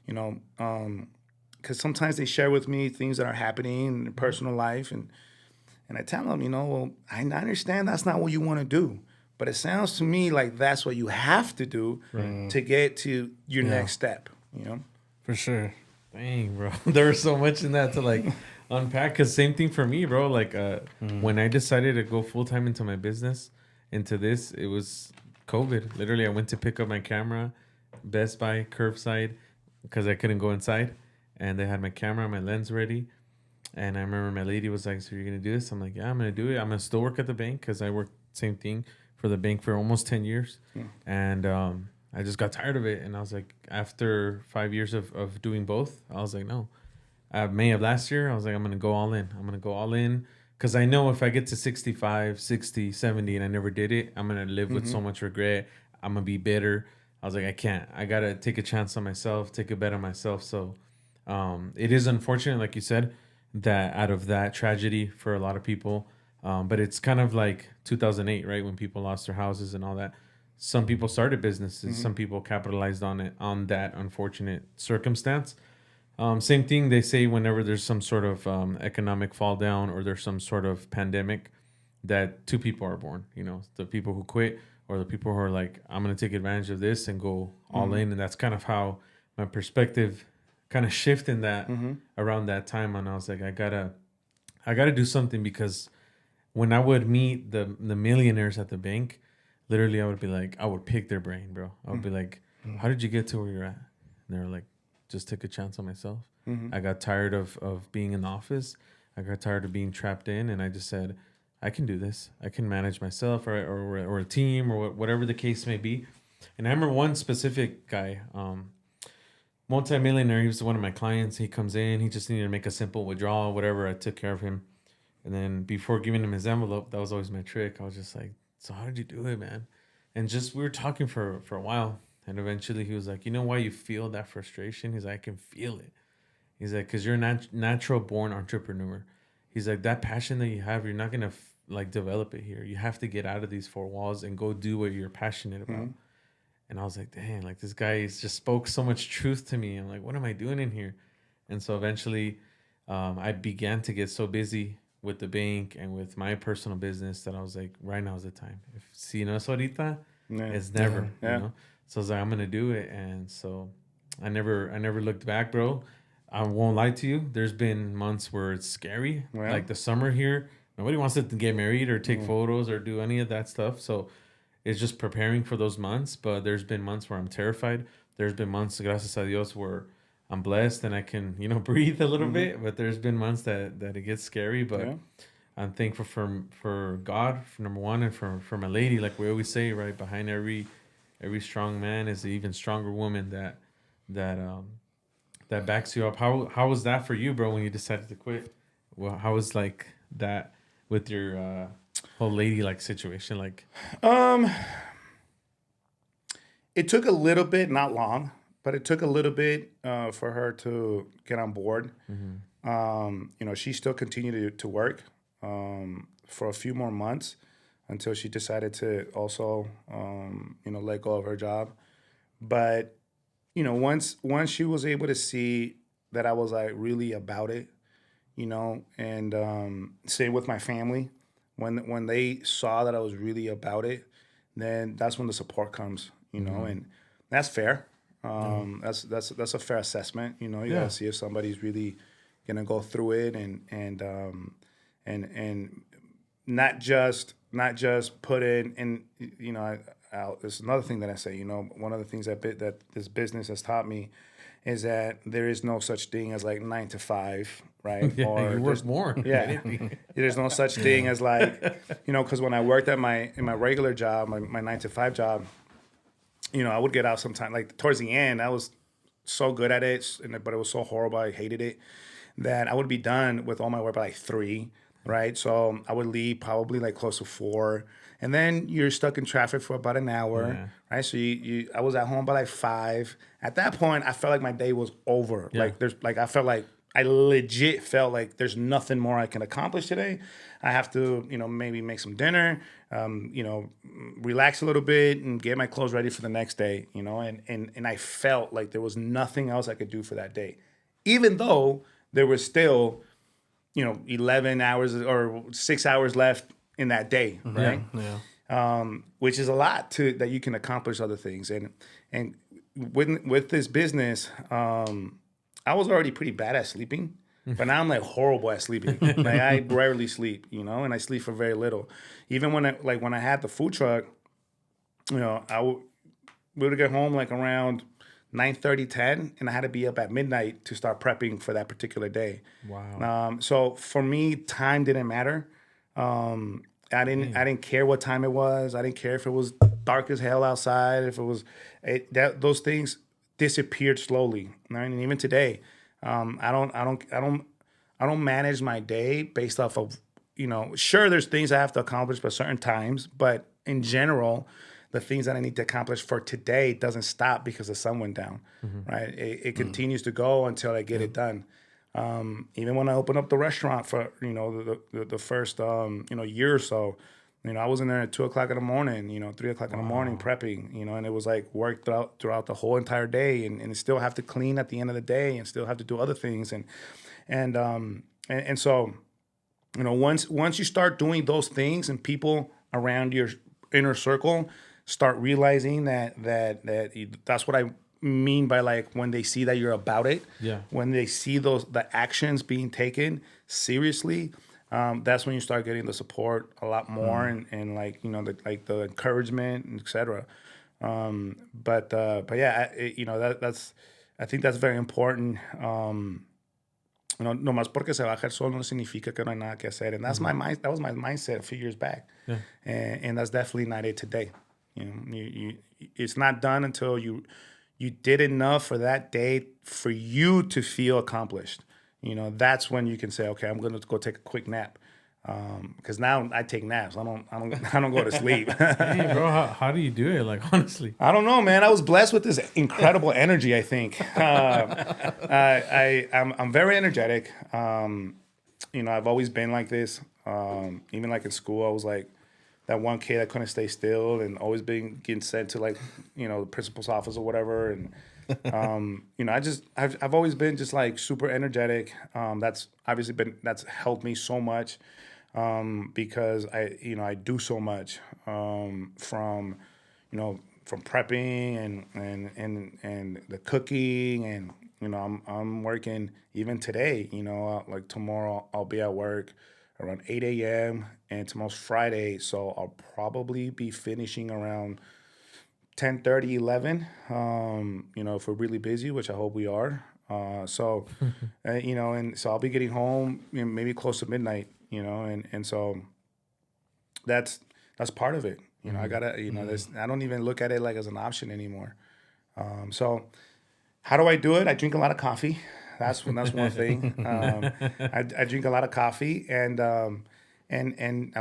because sometimes they share with me things that are happening in their personal life, and I tell them, well, I understand that's not what you want to do, but it sounds to me like that's what you have to do to get to your next step, For sure. Dang, bro. There's so much in that to like unpack. Cause same thing for me, bro. Like when I decided to go full time into my business, into this, it was COVID. Literally, I went to pick up my camera, Best Buy, curbside, because I couldn't go inside, and they had my camera, my lens ready. And I remember my lady was like, so you're going to do this? I'm like, yeah, I'm going to do it. I'm going to still work at the bank, because I worked same thing for the bank for almost 10 years. And I just got tired of it. And I was like, after 5 years of doing both, I was like, no. May of last year, I was like, I'm going to go all in. I'm going to go all in, because I know if I get to 65, 60, 70, and I never did it, I'm going to live with so much regret. I'm going to be bitter. I was like, I can't. I got to take a chance on myself, take a bet on myself. So It is unfortunate, like you said, that out of that tragedy for a lot of people, but it's kind of like 2008, right, when people lost their houses and all that. Some people started businesses, some people capitalized on it, on that unfortunate circumstance. Same thing they say whenever there's some sort of economic fall down or there's some sort of pandemic, that two people are born. You know, the people who quit or the people who are like, I'm gonna take advantage of this and go all in. And that's kind of how my perspective kind of shifted in that around that time. And I was like, I gotta do something, because when I would meet the millionaires at the bank, literally I would be like, I would pick their brain, bro. I would be like, how did you get to where you're at? And they were like, just took a chance on myself. I got tired of being in the office. I got tired of being trapped in, and I just said, I can do this. I can manage myself or a team or whatever the case may be. And I remember one specific guy, multi-millionaire. He was one of my clients. He comes in. He just needed to make a simple withdrawal, whatever. I took care of him. And then before giving him his envelope, that was always my trick. I was just like, so how did you do it, man? And just we were talking for a while. And eventually he was like, you know why you feel that frustration? He's like, I can feel it. He's like, because you're a natural born entrepreneur. He's like, that passion that you have, you're not going to like develop it here. You have to get out of these four walls and go do what you're passionate about. And I was like, dang, like this guy just spoke so much truth to me. I'm like, what am I doing in here? And so eventually I began to get so busy with the bank and with my personal business that I was like, right now is the time. If si no es ahorita, it's never, you know? So I was like, I'm going to do it. And so I never looked back, bro. I won't lie to you. There's been months where it's scary. Yeah. Like the summer here, nobody wants to get married or take photos or do any of that stuff. So it's just preparing for those months. But there's been months where I'm terrified. There's been months, gracias a Dios, where I'm blessed and I can, breathe a little bit. But there's been months that it gets scary. But I'm thankful for God, for number one, and for my lady. Like we always say, right, behind every strong man is an even stronger woman that backs you up. How was that for you, bro, when you decided to quit? Well, how was like that with your whole lady like situation? Like, it took a little bit, not long, but it took a little bit for her to get on board. She still continued to work for a few more months until she decided to also, let go of her job. But once she was able to see that I was like really about it, and same with my family, when they saw that I was really about it, then that's when the support comes, and that's fair. That's a fair assessment. You gotta see if somebody's really gonna go through it and not just put in and there's another thing that I say, one of the things that this business has taught me is that there is no such thing as like 9 to 5, right? Yeah, or you work more. Yeah, there's no such thing as like, because when I worked in my regular job, my 9 to 5 job, I would get out sometime. Like towards the end, I was so good at it, but it was so horrible. I hated it that I would be done with all my work by like 3. Right, so I would leave probably like close to 4, and then you're stuck in traffic for about an hour, right? So I was at home by like 5. At that point, I felt like my day was over. Yeah. I legit felt like there's nothing more I can accomplish today. I have to, maybe make some dinner, relax a little bit and get my clothes ready for the next day, and I felt like there was nothing else I could do for that day, even though there was still 11 hours or 6 hours left in that day, right? Which is a lot that you can accomplish other things. And with this business, I was already pretty bad at sleeping, but now I'm like horrible at sleeping. Like I rarely sleep, and I sleep for very little. Even when I had the food truck, we would get home like around 9:30, 10, and I had to be up at midnight to start prepping for that particular day. Wow. So for me, time didn't matter. I didn't care what time it was. I didn't care if it was dark as hell outside. If it was those things disappeared slowly. Right? And even today, I don't manage my day based off of sure there's things I have to accomplish by certain times, but in general, the things that I need to accomplish for today doesn't stop because the sun went down, right? It continues to go until I get it done. Even when I opened up the restaurant for, the first, year or so, I was in there at 2:00 in the morning, 3:00 in the morning prepping, and it was like work throughout the whole entire day, and still have to clean at the end of the day, and still have to do other things, and so, once you start doing those things, and people around your inner circle start realizing that's what I mean by like when they see that you're about it, when they see the actions being taken seriously. That's when you start getting the support a lot more, and like the encouragement, and etc. But yeah, that's I think that's very important. No más porque se baja el sol no significa que no hay nada que hacer, and that's my mind. That was my mindset a few years back, and that's definitely not it today. It's not done until you did enough for that day for you to feel accomplished. That's when you can say, okay, I'm gonna go take a quick nap. Because now I take naps. I don't go to sleep. Hey, bro, how do you do it? Like, honestly, I don't know, man. I was blessed with this incredible energy. I think I'm very energetic. I've always been like this. Even like in school, I was like that one kid that couldn't stay still, and always been getting sent to like the principal's office or whatever. And I've always been just like super energetic. That's helped me so much. Because I do so much from prepping and the cooking, and I'm working even today. Like tomorrow I'll be at work around 8 a.m. and tomorrow's Friday, so I'll probably be finishing around 10:30, 11. If we're really busy, which I hope we are. And so I'll be getting home maybe close to midnight. And so that's part of it. I gotta, I don't even look at it like as an option anymore. So how do I do it? I drink a lot of coffee. That's one thing. I drink a lot of coffee, and I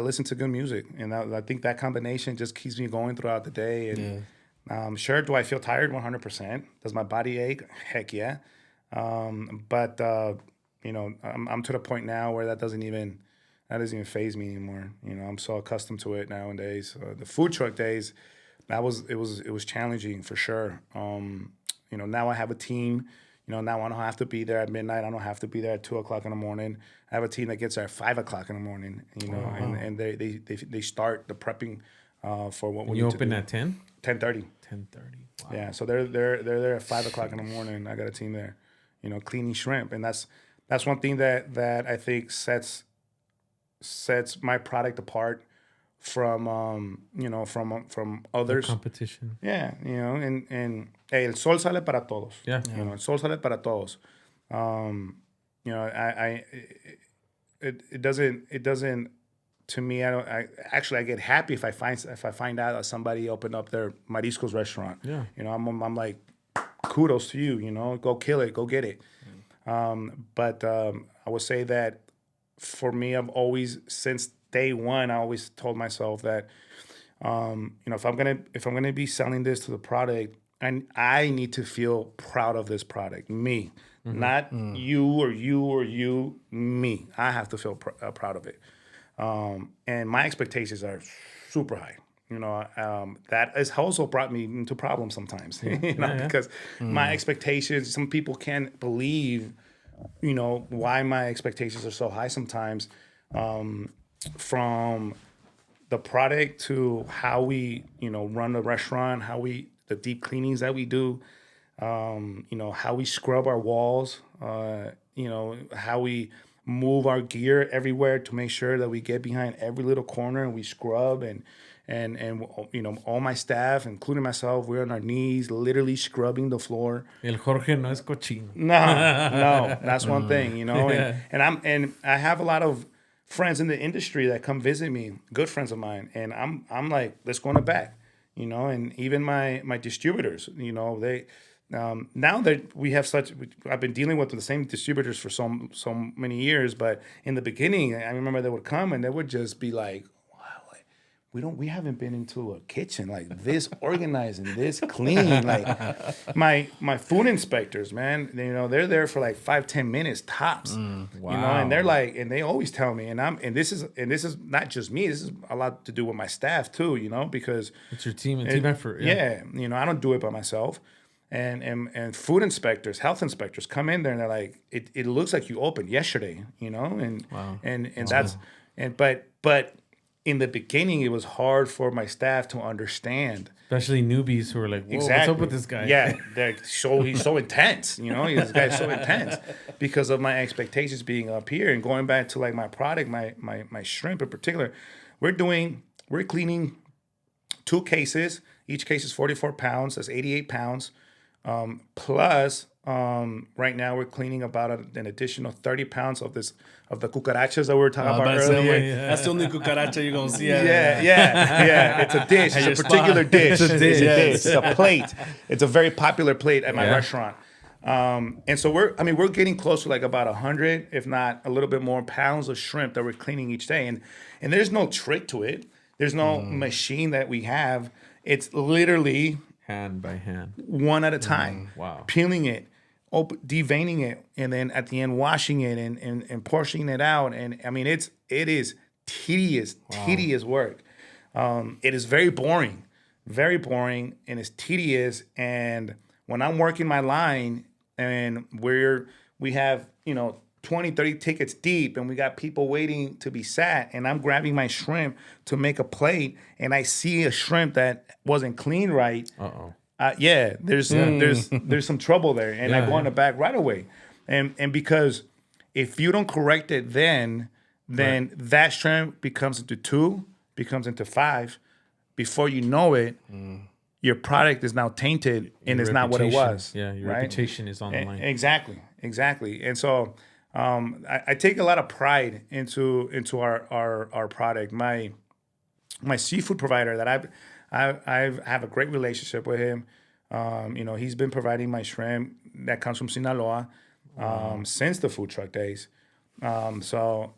listen to good music, and I think that combination just keeps me going throughout the day. And sure, do I feel tired? 100%. Does my body ache? Heck yeah. But I'm to the point now where that doesn't even faze me anymore. I'm so accustomed to it nowadays. The food truck days, it was challenging for sure. Now I have a team. Now I don't have to be there at midnight. I don't have to be there at 2:00 in the morning. I have a team that gets there at 5:00 in the morning. And they start the prepping for what we need to do. You open at 10? 10:30. 10:30. Wow. Yeah, so they're there at 5:00 in the morning. I got a team there, cleaning shrimp, and that's one thing that I think sets my product apart from from others. The competition. Yeah, and hey, el sol sale para todos. Yeah. El sol sale para todos. It doesn't. To me, I get happy if I find out that somebody opened up their Mariscos restaurant. Yeah. I'm like, kudos to you. Go kill it, go get it. But I would say that for me, I've always, since day one, I always told myself that if I'm gonna be selling this to the product, and I need to feel proud of this product, me, not you or you, me. I have to feel proud of it. And my expectations are super high. That has also brought me into problems sometimes, because my expectations, some people can't believe, why my expectations are so high sometimes, from the product to how we, run the restaurant, the deep cleanings that we do, how we scrub our walls, how we move our gear everywhere to make sure that we get behind every little corner and we scrub, and all my staff, including myself, we're on our knees, literally scrubbing the floor. El Jorge no es cochino. No, that's one thing, and I have a lot of friends in the industry that come visit me, good friends of mine, and I'm like, let's go in the back, and even my distributors, they. Now that we have I've been dealing with the same distributors for so many years, but in the beginning, I remember they would come and they would just be like, wow, we haven't been into a kitchen like this organized and this clean. Like my food inspectors, man, they're there for like 5-10 minutes tops. Wow. And they're like, and they always tell me, and this is not just me, this is a lot to do with my staff too, because it's your team and team effort. Yeah, I don't do it by myself. And food inspectors, health inspectors come in there and they're like, it looks like you opened yesterday, and Wow. and that's but in the beginning it was hard for my staff to understand. Especially newbies who are like, whoa, what's up with this guy? Yeah, he's so intense, this guy's so intense because of my expectations being up here. And going back to like my product, my shrimp in particular, we're cleaning 2 cases. Each case is 44 pounds. That's 88 pounds. Plus, right now we're cleaning about an additional 30 pounds of the cucarachas that we were talking about earlier. Yeah. That's the only cucaracha you're gonna see. Yeah. It's a dish. It's a particular dish. It's a dish. It's a plate. It's a very popular plate at my restaurant. And so we're getting close to like about 100, if not a little bit more, pounds of shrimp that we're cleaning each day. And there's no trick to it. There's no machine that we have. It's literally hand by hand, one at a time. Wow. Peeling it, deveining it, and then at the end washing it and portioning it out. And I mean, it is tedious work. It is very boring, and it's tedious. And when I'm working my line and we have 20, 30 tickets deep, and we got people waiting to be sat, and I'm grabbing my shrimp to make a plate, and I see a shrimp that wasn't cleaned right. There's some trouble there, and I go in the back right away, and because if you don't correct it, then that shrimp becomes into 2, becomes into 5. Before you know it, your product is now tainted, and it's not what it was. Yeah, your reputation is on the line. Exactly, and so. I take a lot of pride into our product. My seafood provider that I have a great relationship with him. He's been providing my shrimp that comes from Sinaloa since the food truck days. So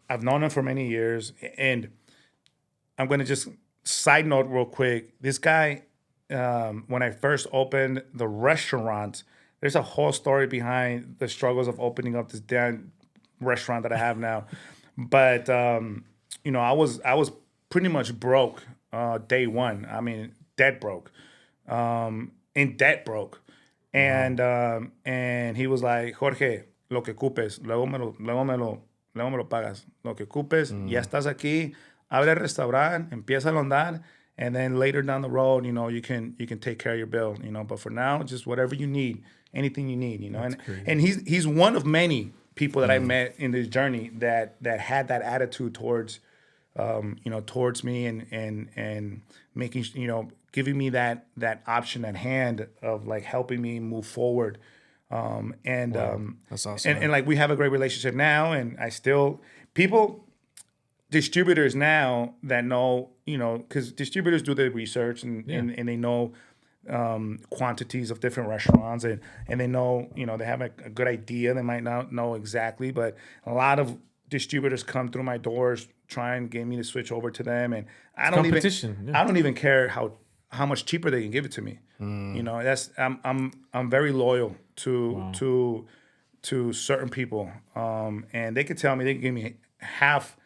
I've known him for many years, and I'm gonna just side note real quick. This guy, when I first opened the restaurant. There's a whole story behind the struggles of opening up this damn restaurant that I have now. But I was pretty much broke day one. I mean, dead broke, in debt broke, and he was like, Jorge, lo que ocupes, luego me lo pagas. Lo que ocupes, ya estás aquí, abre el restaurante, empieza a andar. And then later down the road, you can take care of your bill, But for now, just whatever you need, anything you need, And he's one of many people that I met in this journey that had that attitude towards, towards me and making, giving me that option at hand of like helping me move forward. That's awesome. And like we have a great relationship now, and distributors now that know, because distributors do their research and they know quantities of different restaurants and they know, they have a good idea. They might not know exactly, but a lot of distributors come through my doors, try and get me to switch over to them. And I don't even care how much cheaper they can give it to me. That's I'm very loyal to certain people. And they could tell me, they can give me half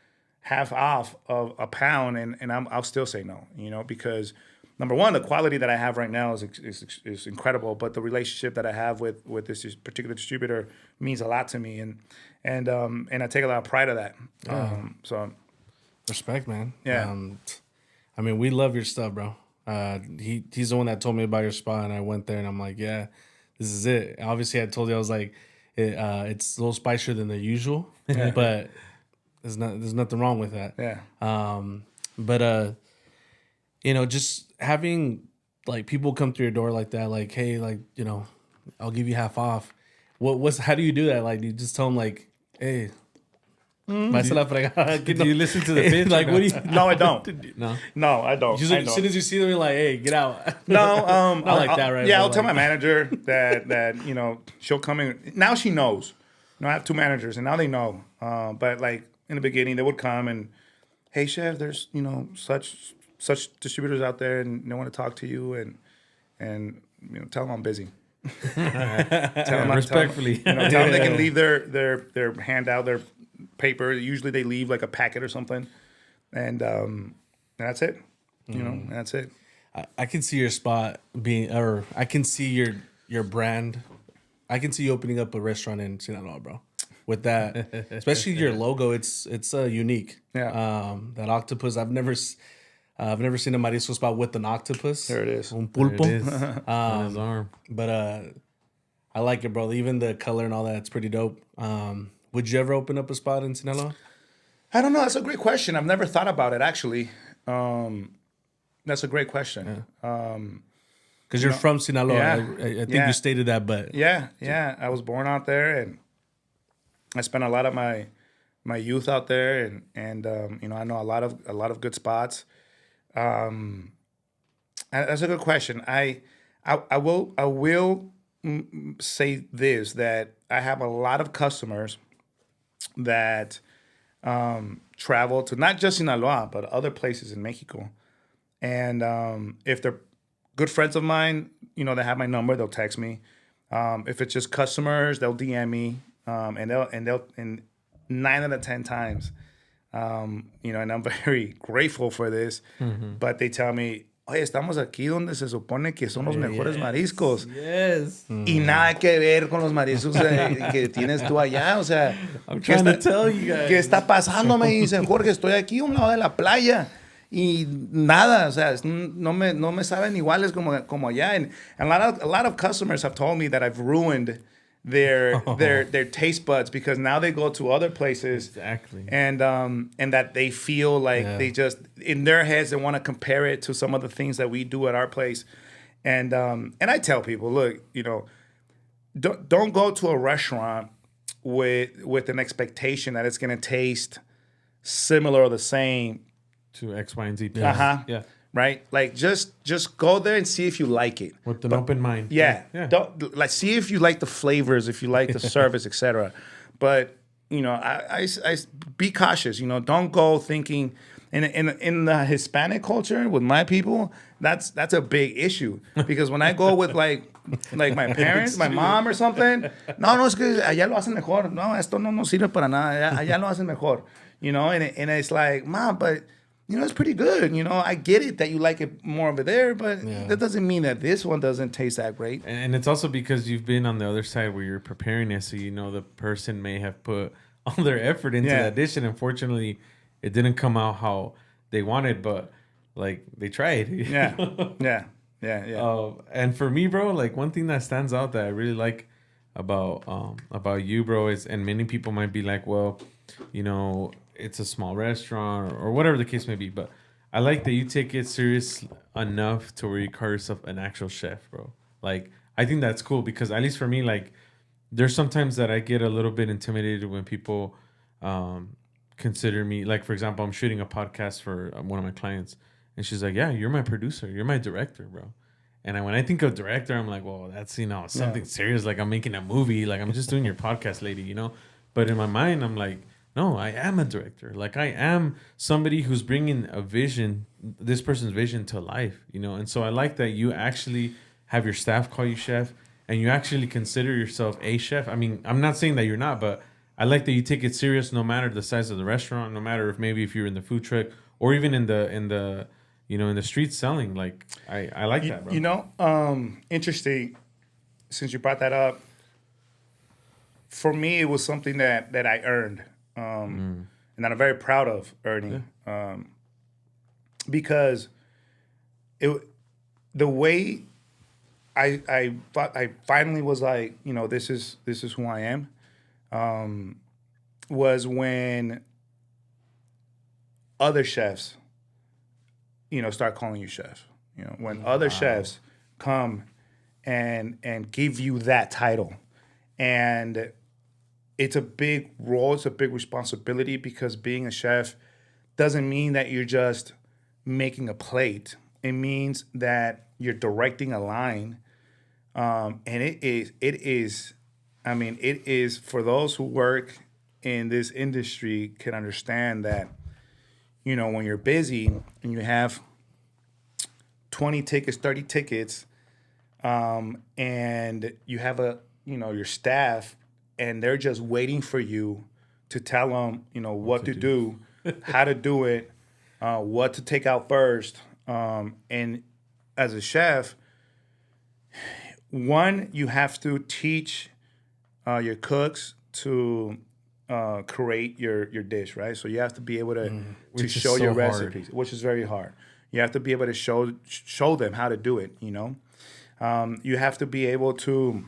off of a pound, and I'll still say no, because number one, the quality that I have right now is incredible, but the relationship that I have with this particular distributor means a lot to me, and I take a lot of pride of that. So respect, man. Yeah. I mean, we love your stuff, bro. He's the one that told me about your spot, and I went there, and I'm like, yeah, this is it. Obviously, I told you, I was like, it's a little spicier than the usual, but there's nothing wrong with that. Yeah. But just having like people come through your door like that, like, hey, like, I'll give you half off. How do you do that? Like, do you just tell them like, hey, do you listen to the pitch? Like, what do you? No, I don't. No, I don't. As soon as you see them, you're like, hey, get out. No, not like that, right? Yeah, I'll tell my manager that she'll come in. Now she knows. I have 2 managers, and now they know. But like in the beginning, they would come and hey chef, there's such distributors out there, and they want to talk to you, and tell them I'm busy. Tell them, respectfully. tell them they can leave their handout, their paper. Usually they leave like a packet or something, and that's it. That's it. I can see your spot being, or I can see your brand. I can see you opening up a restaurant in Sinaloa, bro. With that, especially your logo, it's unique. Yeah. That octopus. I've never seen a Mariscos spot with an octopus. There it is. Un pulpo. There it is, on his arm. But I like it, bro. Even the color and all that, it's pretty dope. Would you ever open up a spot in Sinaloa? I don't know. That's a great question. I've never thought about it actually. That's a great question. Because you're from Sinaloa. Yeah. I think you stated that, but Yeah. I was born out there, and I spent a lot of my youth out there, and I know a lot of good spots. That's a good question. I will say this, that I have a lot of customers that travel to not just Sinaloa but other places in Mexico, and if they're good friends of mine, they have my number, they'll text me. If it's just customers, they'll DM me, and they'll 9 out of 10 times, and I'm very grateful for this. But they tell me, oye, estamos aquí donde se supone que son los mejores mariscos. Yes. Y nada que ver con los mariscos que tienes tú allá. O sea, I'm trying to tell you guys. ¿qué está pasando? Me dicen, Jorge, estoy aquí a un lado de la playa. Y nada, o sea, no me saben iguales como allá. And a lot of customers have told me that I've ruined their taste buds, because now they go to other places, Exactly. and that they feel like they just, in their heads, they want to compare it to some of the things that we do at our place. And I tell people, look, don't go to a restaurant with an expectation that it's going to taste similar or the same To X, Y, and Z. Yeah. Right? Like just go there and see if you like it. With an open mind. Yeah. Don't see if you like the flavors, if you like the service, etc. But I be cautious. Don't go thinking. In the Hispanic culture with my people, that's a big issue, because when I go with like my parents, my mom or something, no, es que allá lo hacen mejor. No, esto no sirve para nada. Allá lo hacen mejor. And it's like, Mom, but it's pretty good. I get it that you like it more over there, but that doesn't mean that this one doesn't taste that great. And it's also because you've been on the other side where you're preparing it, so the person may have put all their effort into that dish, and unfortunately, it didn't come out how they wanted, but like they tried. Yeah. And for me, bro, like one thing that stands out that I really like about you, bro, is, and many people might be like, well, it's a small restaurant or whatever the case may be, but I like that you take it serious enough to where you call yourself an actual chef, bro. Like, I think that's cool, because at least for me, like, there's sometimes that I get a little bit intimidated when people consider me, like, for example, I'm shooting a podcast for one of my clients, and she's like, yeah, you're my producer, you're my director, bro. And when I think of director, I'm like, well, that's something serious, like I'm making a movie, like I'm just doing your podcast, lady, But in my mind, I'm like, no, I am a director. Like, I am somebody who's bringing a vision, this person's vision, to life, And so I like that you actually have your staff call you chef, and you actually consider yourself a chef. I mean, I'm not saying that you're not, but I like that you take it serious, no matter the size of the restaurant, no matter if you're in the food truck or even in the street selling. Like, I like that, bro. Interesting. Since you brought that up, for me, it was something that I earned. And that I'm very proud of earning, because the way I finally was like, this is who I am, was when other chefs, start calling you chef. When other chefs come and give you that title, and it's a big role, it's a big responsibility, because being a chef doesn't mean that you're just making a plate. It means that you're directing a line. And it is for those who work in this industry can understand that, when you're busy and you have 20 tickets, 30 tickets, and you have your staff, and they're just waiting for you to tell them, what to do, how to do it, what to take out first. And as a chef, one, you have to teach your cooks to create your dish, right? So you have to be able to Which is show so your hard. recipes, which is very hard. You have to be able to show them how to do it. You have to be able to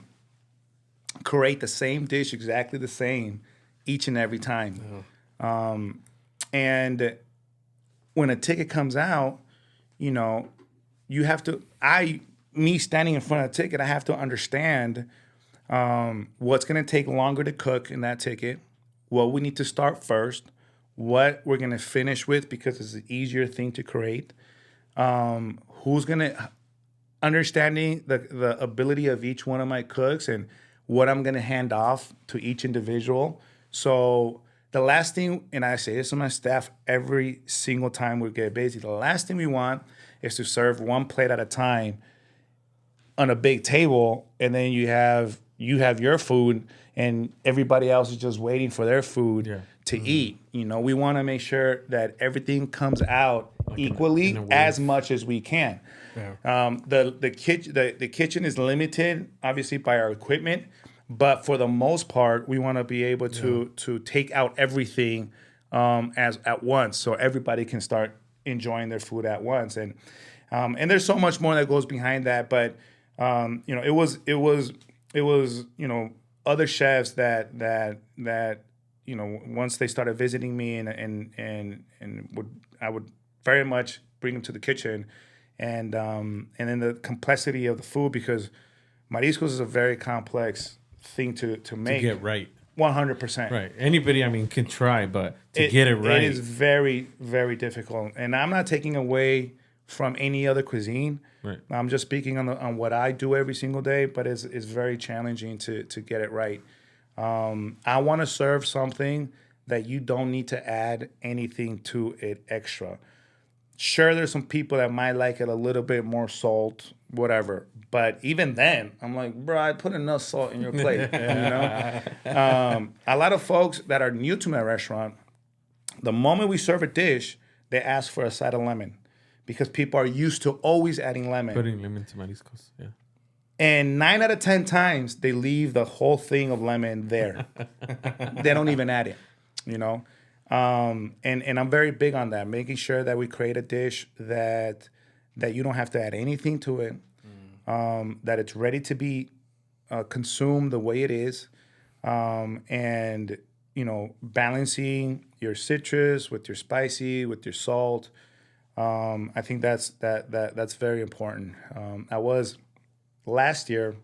create the same dish exactly the same each and every time. And when a ticket comes out, you have to. Me standing in front of the ticket, I have to understand what's going to take longer to cook in that ticket, what we need to start first, what we're going to finish with because it's an easier thing to create. Who's going to understanding the ability of each one of my cooks and what I'm going to hand off to each individual. So the last thing, and I say this to my staff every single time we get busy, the last thing we want is to serve one plate at a time on a big table, and then you have your food and everybody else is just waiting for their food to eat. We want to make sure that everything comes out equally as much as we can. The kitchen is limited, obviously, by our equipment, but for the most part, we want to be able to take out everything as at once, so everybody can start enjoying their food at once. And there's so much more that goes behind that, but it was other chefs that once they started visiting me and I would very much bring them to the kitchen, and then the complexity of the food, because Mariscos is a very complex thing to make. To get right. 100%. Right. Anybody, can try, but to get it right. It is very, very difficult. And I'm not taking away from any other cuisine. Right. I'm just speaking on what I do every single day, but it's very challenging to get it right. I want to serve something that you don't need to add anything to it extra. Sure, there's some people that might like it a little bit more salt, whatever. But even then, I'm like, bro, I put enough salt in your plate. A lot of folks that are new to my restaurant, the moment we serve a dish, they ask for a side of lemon, because people are used to always adding lemon. Putting lemon to Mariscos, yeah. And 9 out of 10 times, they leave the whole thing of lemon there. They don't even add it, And I'm very big on that, making sure that we create a dish that you don't have to add anything to it, that it's ready to be consumed the way it is, and balancing your citrus with your spicy, with your salt. I think that's very important. I was last year.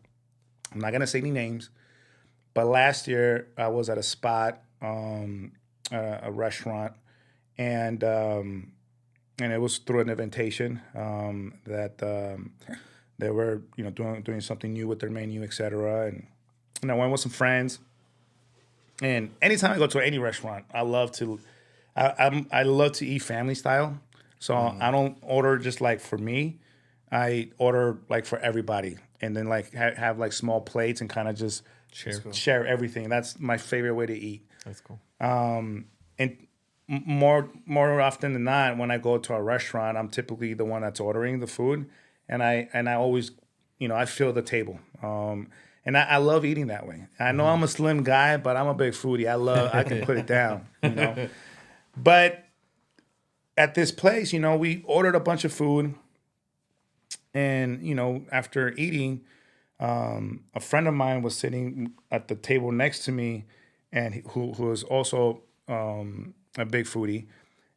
I'm not gonna say any names, but last year I was at a spot, a restaurant, and it was through an invitation that they were doing something new with their menu, etc. And I went with some friends. And anytime I go to any restaurant, I love to eat family style. So I don't order just like for me. I order like for everybody, and then like have like small plates and kind of just share everything. That's my favorite way to eat. That's cool. And more often than not, when I go to a restaurant, I'm typically the one that's ordering the food, and I always, I fill the table. And I love eating that way. I know I'm a slim guy, but I'm a big foodie. I can put it down, But at this place, we ordered a bunch of food, and after eating, a friend of mine was sitting at the table next to me, and who is also a big foodie,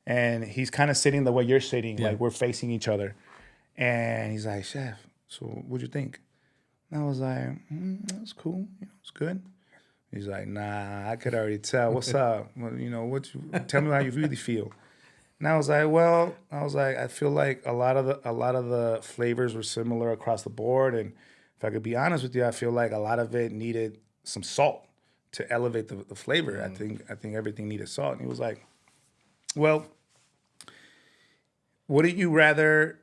and he's kind of sitting the way you're sitting, like we're facing each other, and he's like, "Chef, so what'd you think?" And I was like, "That's cool, it's good." He's like, "Nah, I could already tell. What's up? Well, tell me how you really feel." And I was like, I feel like a lot of the flavors were similar across the board, and if I could be honest with you, I feel like a lot of it needed some salt to elevate the flavor. I think everything needed salt. And he was like, "Well, Wouldn't you rather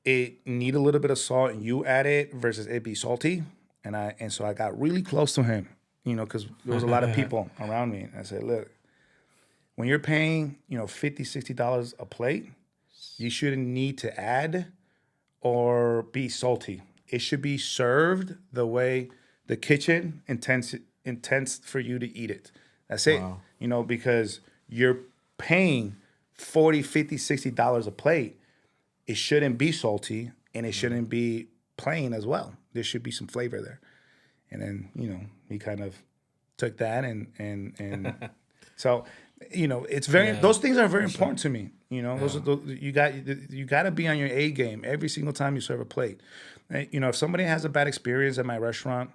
it need a little bit of salt and you add it versus it be salty? And so I got really close to him, because there was a lot of people around me. And I said, look, when you're paying, $50, $60 a plate, you shouldn't need to add or be salty. It should be served the way the kitchen intends for you to eat it. That's it. Wow. Because you're paying $40, $50, $60 a plate. It shouldn't be salty and it shouldn't be plain as well. There should be some flavor there. And then, he kind of took that and so, it's very, those things are very important to me. Those are you got to be on your A game every single time you serve a plate. If somebody has a bad experience at my restaurant,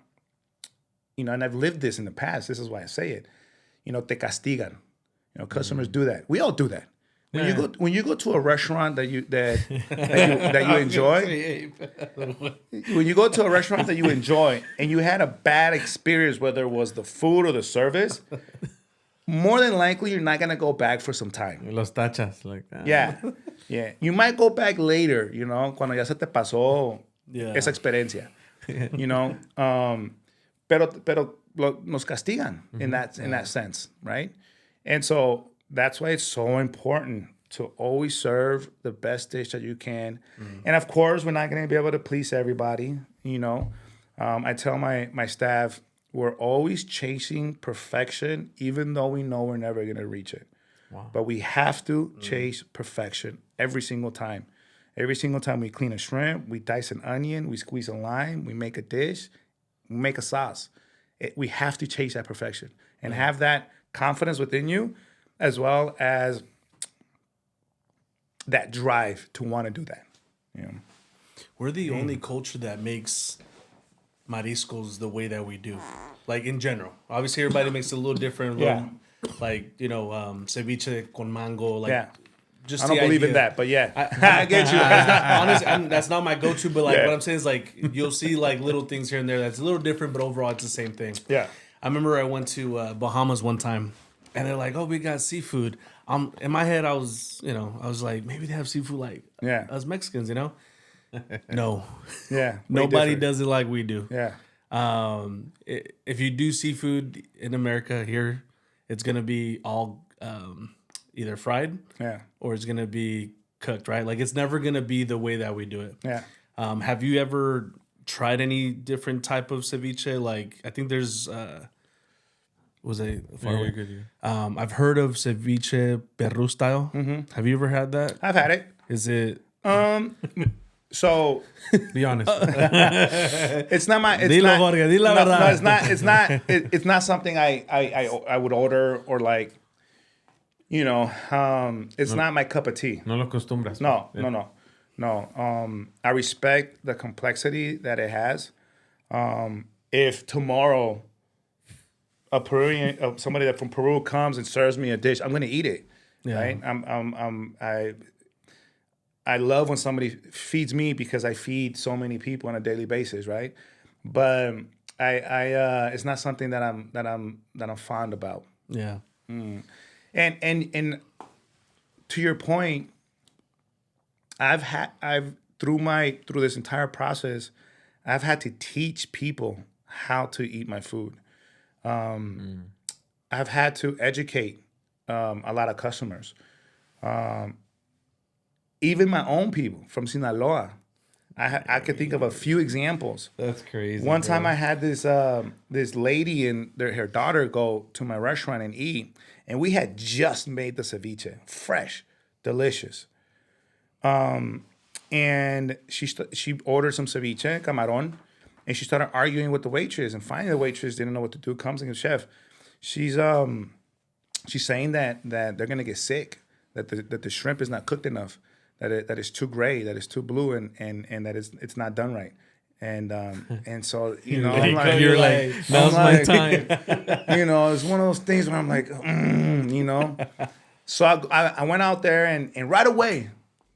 and I've lived this in the past, this is why I say it, te castigan. Customers do that. We all do that. When you go to a restaurant that you enjoy, when you go to a restaurant that you enjoy and you had a bad experience, whether it was the food or the service, more than likely you're not gonna go back for some time. Los tachas, like Yeah. You might go back later, cuando ya se te pasó esa experiencia, pero nos castigan in that sense, right? And so that's why it's so important to always serve the best dish that you can. And of course, we're not going to be able to please everybody. I tell my staff, we're always chasing perfection, even though we know we're never going to reach it. Wow. But we have to chase perfection every single time. Every single time we clean a shrimp, we dice an onion, we squeeze a lime, we make a dish, we make a sauce. We have to chase that perfection and have that confidence within you, as well as that drive to want to do that. We're the only culture that makes mariscos the way that we do. Like in general. Obviously everybody makes it a little different. Ceviche con mango. Like just I don't believe in that, but I get you. That's not my go-to, but what I'm saying is you'll see little things here and there that's a little different, but overall it's the same thing. Yeah. I remember I went to Bahamas one time. And they're like, oh, we got seafood. In my head, I was like, maybe they have seafood like us Mexicans, No. Yeah. Nobody does it like we do. Yeah. If you do seafood in America here, it's going to be all either fried or it's going to be cooked, right? Like it's never going to be the way that we do it. Yeah. Have you ever tried any different type of ceviche? Like I think there's... was a far away. Good. I've heard of ceviche Peru style. Mm-hmm. Have you ever had that? I've had it. Is it? So be honest. It's not my. It's Dilo, not, Jorge, di la verdad. No, it's not. It's not. It's not something I would order or like. It's not my cup of tea. No lo acostumbras. No. I respect the complexity that it has. If tomorrow a Peruvian, somebody that from Peru comes and serves me a dish, I'm going to eat it. Right? I love when somebody feeds me because I feed so many people on a daily basis, right? But I it's not something that I'm fond about. Yeah. And to your point, I've through this entire process, I've had to teach people how to eat my food. I've had to educate a lot of customers. Even my own people from Sinaloa. I could think of a few examples. That's crazy. One time I had this lady and her daughter go to my restaurant and eat, and we had just made the ceviche, fresh, delicious. And she ordered some ceviche, camarón, and she started arguing with the waitress. And finally, the waitress didn't know what to do. Comes in the chef. She's saying that they're gonna get sick, that the shrimp is not cooked enough, that it's too gray, that it's too blue, and that it's not done right. And so I'm like, you're like, now's my time. It's one of those things where I'm like, So I went out there and right away.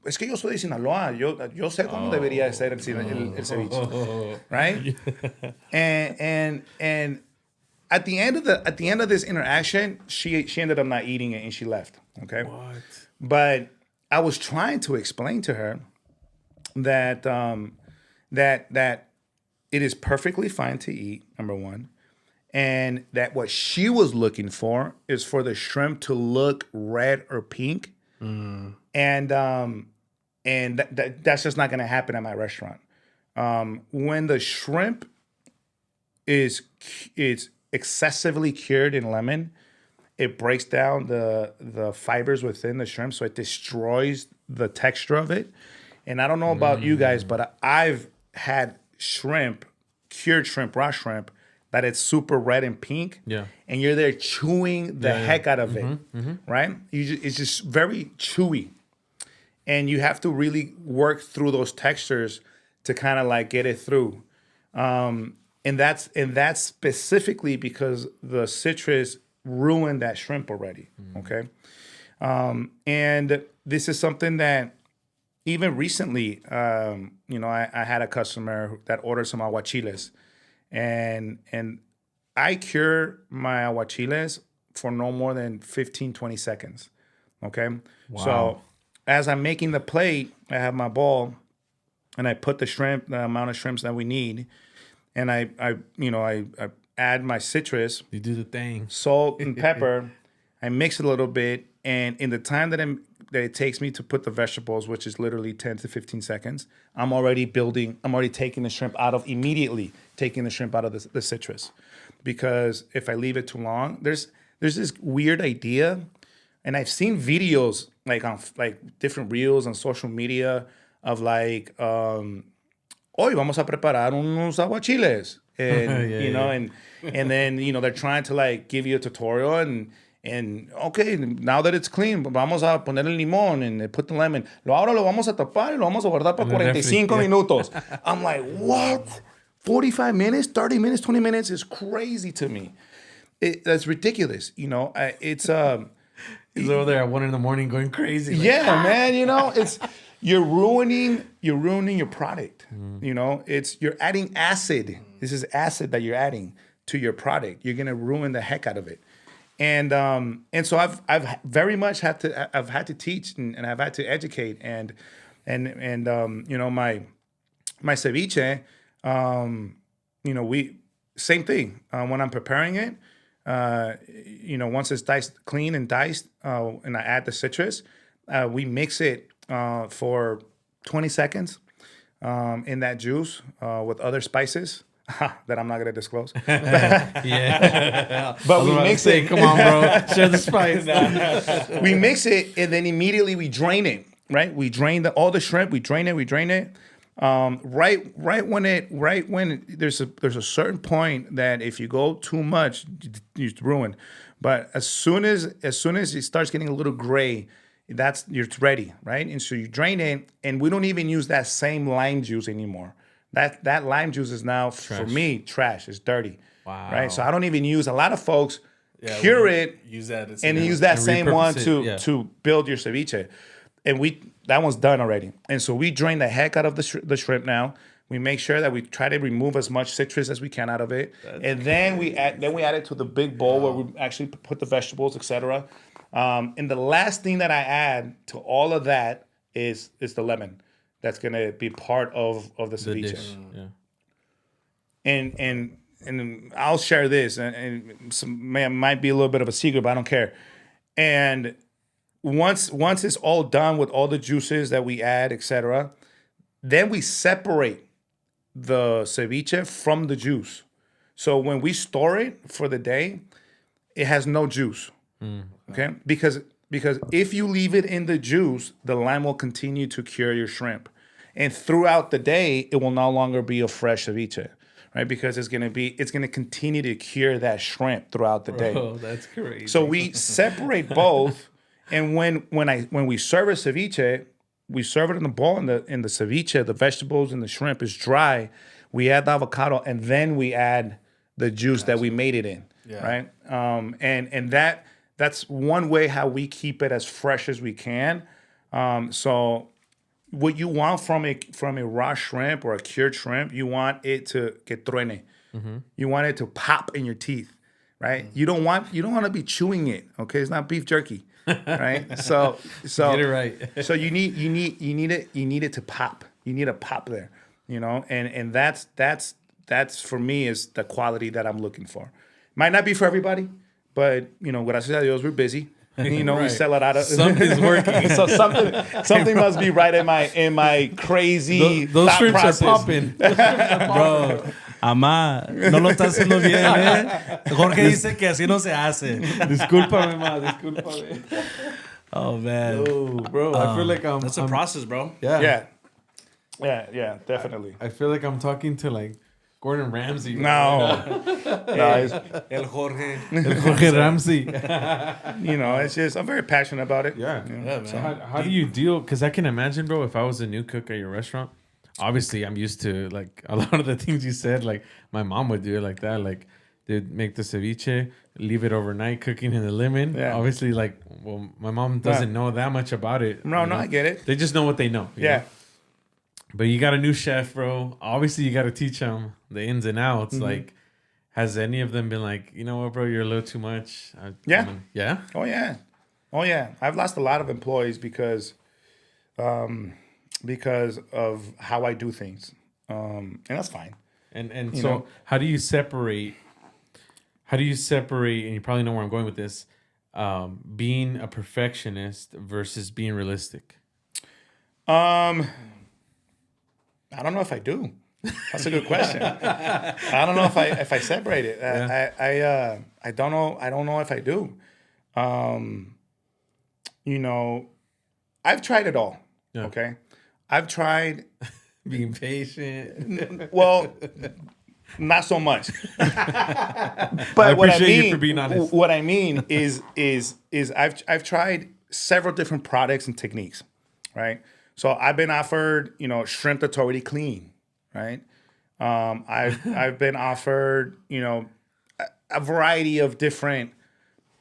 Es que yo soy de Sinaloa. Yo sé cómo debería ser el ceviche, right? And at the end of this interaction, she ended up not eating it and she left. Okay. What? But I was trying to explain to her that that it is perfectly fine to eat, number one, and that what she was looking for is for the shrimp to look red or pink, and that's just not going to happen at my restaurant. When the shrimp is excessively cured in lemon, it breaks down the fibers within the shrimp, so it destroys the texture of it. And I don't know about you guys, but I've had shrimp, cured shrimp, raw shrimp, that it's super red and pink. Yeah. And you're there chewing the heck out of it, right? It's just very chewy. And you have to really work through those textures to kind of like get it through. And that's specifically because the citrus ruined that shrimp already. Okay. And this is something that even recently, I had a customer that ordered some aguachiles, and I cure my aguachiles for no more than 15, 20 seconds. Okay. Wow. So as I'm making the plate, I have my bowl and I put the shrimp, the amount of shrimps that we need. And I add my citrus, You do the thing. salt and pepper. I mix it a little bit, and in the time that it takes me to put the vegetables, which is literally 10 to 15 seconds, I'm already taking the shrimp out of the citrus. Because if I leave it too long, there's this weird idea, and I've seen videos like on like different reels on social media of like, hoy vamos a preparar unos aguachiles. And and then they're trying to like give you a tutorial and okay, now that it's clean, vamos a poner el limón and they put the lemon. Ahora lo vamos a tapar y lo vamos a guardar para 45 minutos. I'm like, what? 45 minutes, 30 minutes, 20 minutes is crazy to me. That's ridiculous. It's He's over there at 1 a.m. going crazy. Like, yeah, man. It's you're ruining your product. You're adding acid. This is acid that you're adding to your product. You're gonna ruin the heck out of it. And so I've very much had to teach and I've had to educate and my ceviche, we same thing when I'm preparing it. Once it's diced, clean and diced, and I add the citrus, we mix it for 20 seconds in that juice with other spices that I'm not going to disclose. Yeah. But we mix it. Come on, bro. Share the spice. We mix it, and then immediately we drain it, right? We drain all the shrimp. We drain it. Right when there's a certain point that if you go too much, it's ruined. But as soon as it starts getting a little gray, it's ready, right? And so you drain it, and we don't even use that same lime juice anymore. That lime juice is now for me trash. It's dirty. Wow. Right? So I don't even use. A lot of folks cure it use that and use that same one repurpose it, to build your ceviche, and that one's done already. And so we drain the heck out of the shrimp now. We make sure that we try to remove as much citrus as we can out of it, and then we add it to the big bowl where we actually put the vegetables, etc. And the last thing that I add to all of that is the lemon. That's gonna be part of the ceviche. Dish. Yeah. And I'll share this, and might be a little bit of a secret, but I don't care. And once it's all done with all the juices that we add, etc., then we separate the ceviche from the juice. So when we store it for the day, it has no juice. Okay, because if you leave it in the juice, the lime will continue to cure your shrimp, and throughout the day, it will no longer be a fresh ceviche, right? Because it's gonna continue to cure that shrimp throughout the day. Oh, that's crazy. So we separate both, and when we serve a ceviche, we serve it in the bowl, in the ceviche, the vegetables and the shrimp is dry. We add the avocado, and then we add the juice that we made it in, right? And that's one way how we keep it as fresh as we can. So what you want from a raw shrimp or a cured shrimp, you want it to get truene. You want it to pop in your teeth, right? You don't want to be chewing it. Okay, it's not beef jerky, right? So Get it right. so you need it to pop. You need a pop there, and that's for me is the quality that I'm looking for. Might not be for everybody, but gracias a Dios, we're busy. We Right. sell it out of Something's working. so something must be right in my crazy Those thought shrimps process. are popping. Bro, Amá, no lo está haciendo bien, ¿eh? Jorge dice que así no se hace. Discúlpame, ma. Discúlpame. Oh, man. Oh, bro. I feel like That's a process, bro. Yeah. Yeah, definitely. I feel like I'm talking to like Gordon Ramsay. No, it's, El Jorge. Jorge Ramsay. it's just I'm very passionate about it. Yeah. man. So how do you deal? Because I can imagine, bro, if I was a new cook at your restaurant, obviously I'm used to like a lot of the things you said. Like my mom would do it like that. Like they'd make the ceviche, leave it overnight, cooking in the lemon. Yeah. Obviously, like, well, my mom doesn't know that much about it. No, you know? I get it. They just know what they know. you Yeah. know? But you got a new chef, bro. Obviously, you got to teach them the ins and outs. Mm-hmm. Like, has any of them been like, you know what, bro, you're a little too much? Yeah. Yeah? Oh yeah. I've lost a lot of employees because of how I do things, and that's fine. And You so know? how do you separate, and you probably know where I'm going with this, being a perfectionist versus being realistic? I don't know if I do. That's a good question. I don't know if I separate it. I don't know. I don't know if I do. I've tried it all. Yeah. Okay, I've tried. Being patient. Well, not so much. But I what I appreciate you mean, for being honest. what I mean is I've tried several different products and techniques, right? So I've been offered, shrimp that's already clean, right? I've been offered, a variety of different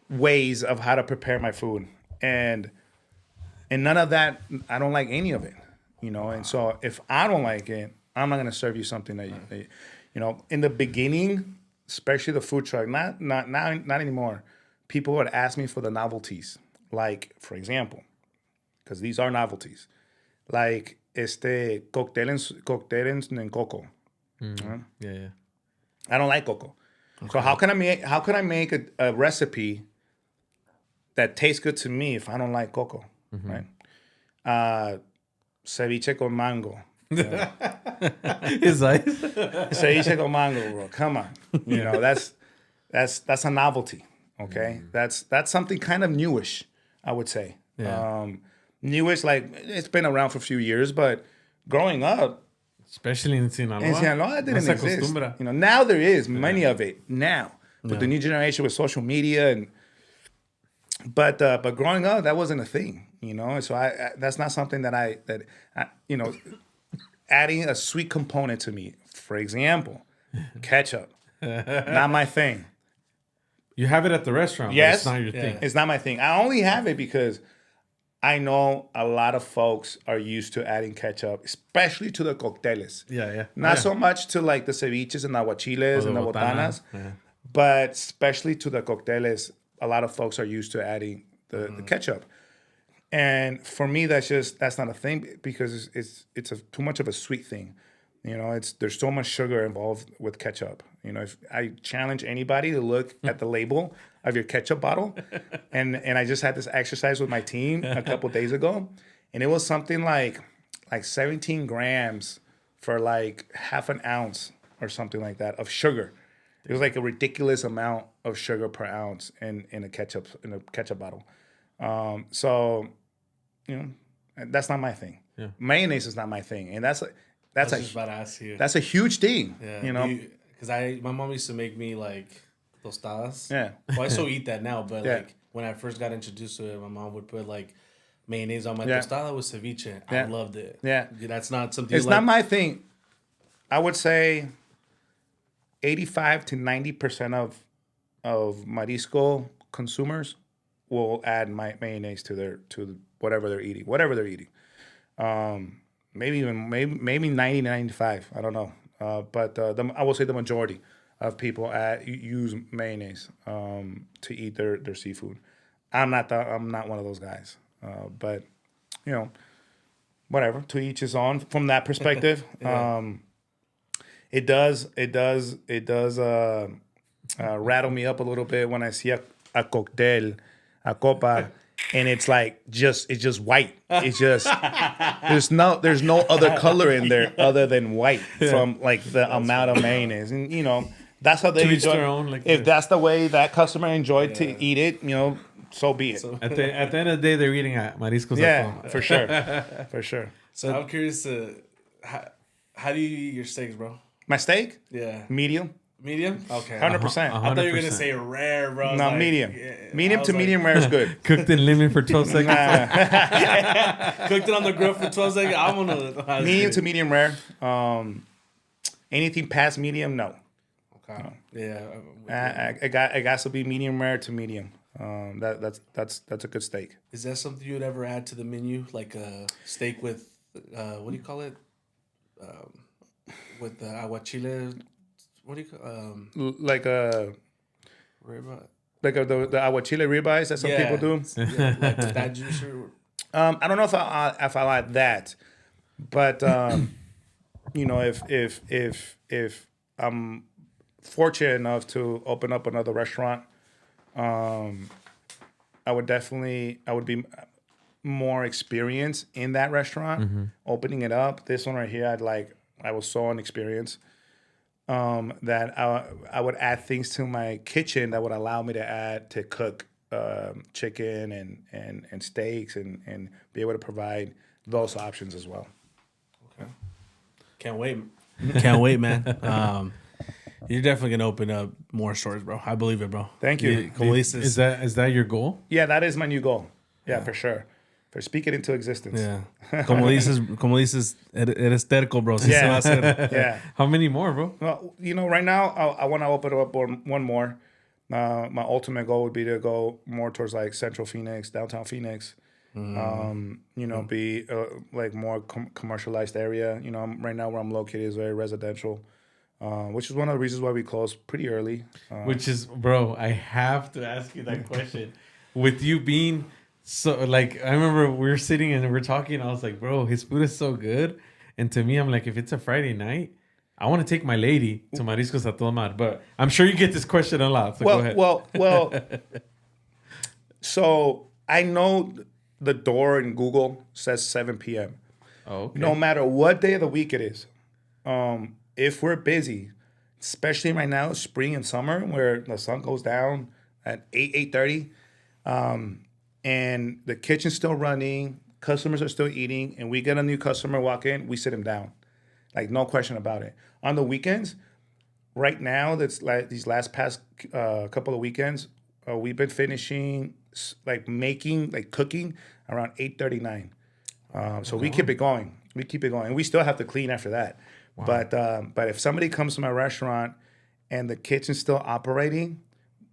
ways of how to prepare my food, and none of that, I don't like any of it, And so if I don't like it, I'm not gonna serve you something that in the beginning, especially the food truck, not anymore. People would ask me for the novelties, like for example, because these are novelties. Like cocktail en coco. Yeah. I don't like coco. Okay. So how can I make a recipe that tastes good to me if I don't like coco, right? Ceviche con mango. His eyes. Ceviche con mango, bro. Come on. That's a novelty. Okay? That's something kind of newish, I would say. Yeah. Newish, like it's been around for a few years, but growing up Especially in Sinaloa. it didn't No se exist. acostumbra. Now there is many of it now with the new generation with social media but growing up that wasn't a thing, So I that's not something that I adding a sweet component to me. For example, ketchup, not my thing. You have it at the restaurant, Yes. but it's not your thing. It's not my thing. I only have it because I know a lot of folks are used to adding ketchup, especially to the cocteles. Yeah. Not so much to like the ceviches and aguachiles and the botanas, but especially to the cocteles. A lot of folks are used to adding the ketchup. And for me, that's not a thing because it's too much of a sweet thing. There's so much sugar involved with ketchup. If I challenge anybody to look at the label of your ketchup bottle, and I just had this exercise with my team a couple days ago, and it was something like 17 grams for like half an ounce or something like that of sugar. It was like a ridiculous amount of sugar per ounce in a ketchup bottle. So that's not my thing. Yeah. Mayonnaise is not my thing, and that's just about to ask you. that's a huge thing. Yeah. Because my mom used to make me like tostadas. Yeah. Well, I still eat that now, but Yeah. like when I first got introduced to it, my mom would put like mayonnaise on my Yeah. tostada with ceviche. Yeah. I loved it. Yeah. That's not something. It's not my thing. I would say 85 to 90% of Marisco consumers will add mayonnaise to whatever they're eating. Maybe 90 to 95. I don't know. But I will say the majority of people use mayonnaise to eat their seafood. I'm not one of those guys. But you know, whatever. To each his own. From that perspective, it does rattle me up a little bit when I see a cocktail, a copa, and it's just white. It's just there's no other color in there other than white from like the amount of mayonnaise, and that's how they To each enjoy. their own, like If that's the way that customer enjoyed to eat it, so be it. At the end of the day, they're eating at Mariscos. Yeah, for sure, for sure. So I'm curious to how do you eat your steaks, bro? My steak, Yeah, medium, medium. Okay, 100%. I thought you were gonna 100%. say rare, bro. I was No, like, medium. yeah. Medium I to was medium rare is good. Cooked in lemon for 12 seconds. Cooked it on the grill for 12 seconds. I'm gonna Medium to medium rare. Anything past medium, no. Okay. Yeah. It got to be medium rare to medium. That's a good steak. Is that something you would ever add to the menu, like a steak with what do you call it? With the aguachile. What do you call Like the aguachile ribeyes that some people do. Yeah, like that juice or I don't know if I like that, but if I'm fortunate enough to open up another restaurant, I would be more experienced in that restaurant. Opening it up, this one right here, I was so inexperienced that I would add things to my kitchen that would allow me to cook chicken and steaks and be able to provide those options as well. okay. Can't wait. Can't wait, man. You're definitely gonna open up more stores, bro. I believe it, bro. Thank you. Como dices, Is that your goal? Yeah, that is my new goal. Yeah, for sure. For speak it into existence. yeah. Como dices, eres terco, bro. Sí se va a hacer. Yeah. How many more, bro? Well, right now I want to open up one more. My ultimate goal would be to go more towards like Central Phoenix, downtown Phoenix. Be like more commercialized area. Right now where I'm located is very residential, which is one of the reasons why we closed pretty early. Which is, bro, I have to ask you that question. With you being so, like, I remember we were sitting and we're talking. I was like, bro, his food is so good. And to me, I'm like, if it's a Friday night, I want to take my lady to Mariscos a Todo Mar. But I'm sure you get this question a lot. So go ahead. Well. So I know the door in Google says 7 p.m. Oh, okay. No matter what day of the week it is, if we're busy, especially right now, spring and summer, where the sun goes down at 8:30, and the kitchen's still running, customers are still eating, and we get a new customer walk in, we sit him down, like no question about it. On the weekends, right now, that's like these past couple of weekends, we've been finishing cooking around 8:39. So we keep it going. And we still have to clean after that. Wow. But if somebody comes to my restaurant and the kitchen's still operating,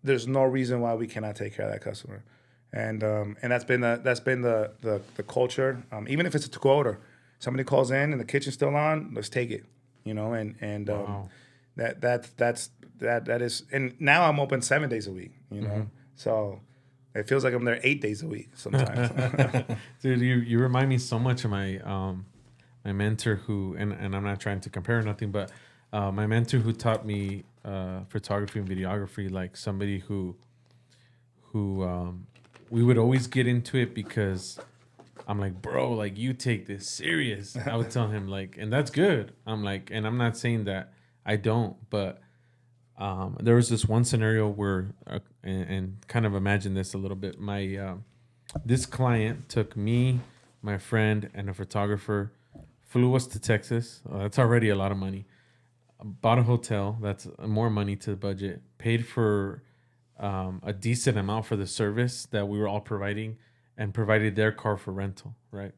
there's no reason why we cannot take care of that customer. And that's been the culture. Even if it's a to-go order, somebody calls in and the kitchen's still on, let's take it. Wow. That is. And now I'm open 7 days a week. So it feels like I'm there 8 days a week sometimes. Dude, you remind me so much of my my mentor who, and I'm not trying to compare nothing, but my mentor who taught me photography and videography, like somebody who we would always get into it because I'm like, bro, like you take this serious. I would tell him like, and that's good. I'm like, and I'm not saying that I don't, but there was this one scenario where, and kind of imagine this a little bit. My this client took me, my friend, and a photographer, flew us to Texas. That's already a lot of money. Bought a hotel. That's more money to the budget. Paid for a decent amount for the service that we were all providing, and provided their car for rental, right?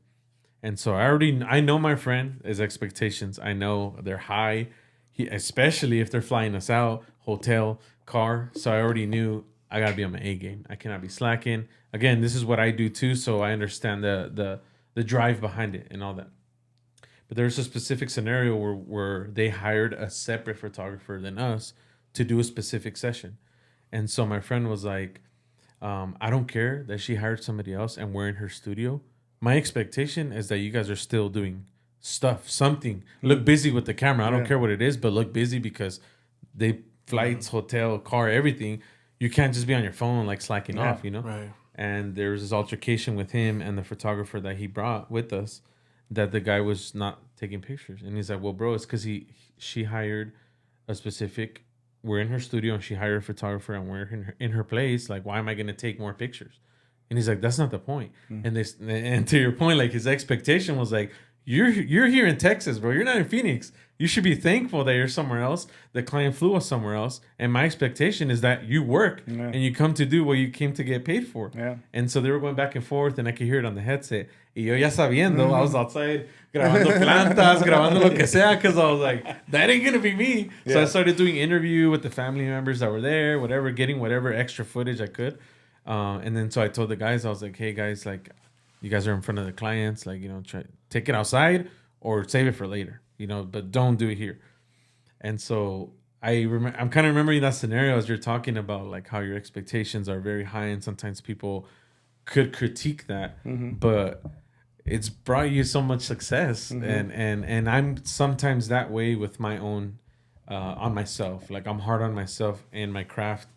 And so I know my friend, his expectations. I know they're high. Especially if they're flying us out, hotel, car. So I already knew I gotta be on my A game. I cannot be slacking. Again, this is what I do too, so I understand the drive behind it and all that. But there's a specific scenario where they hired a separate photographer than us to do a specific session. And so my friend was like, I don't care that she hired somebody else and we're in her studio. My expectation is that you guys are still doing something. Look busy with the camera. I don't care what it is, but look busy because they flights, hotel, car, everything. You can't just be on your phone like slacking off, you know? Right. And there was this altercation with him and the photographer that he brought with us that the guy was not taking pictures. And he's like, well, bro, it's because she hired a specific, we're in her studio and she hired a photographer and we're in her place. Like, why am I going to take more pictures? And he's like, that's not the point. And to your point, like his expectation was like, you're here in Texas, bro. You're not in Phoenix. You should be thankful that you're somewhere else. The client flew us somewhere else. And my expectation is that you work and you come to do what you came to get paid for. Yeah. And so they were going back and forth and I could hear it on the headset. Y yo ya sabiendo, I was outside grabando plantas, grabando lo que sea, because I was like, that ain't going to be me. Yeah. So I started doing interview with the family members that were there, whatever, getting whatever extra footage I could. And then so I told the guys, I was like, hey guys, like, you guys are in front of the clients, like, you know, try take it outside or save it for later, you know, but don't do it here. And so I'm kind of remembering that scenario as you're talking about like how your expectations are very high and sometimes people could critique that, but it's brought you so much success. And I'm sometimes that way with my own, on myself. Like I'm hard on myself and my craft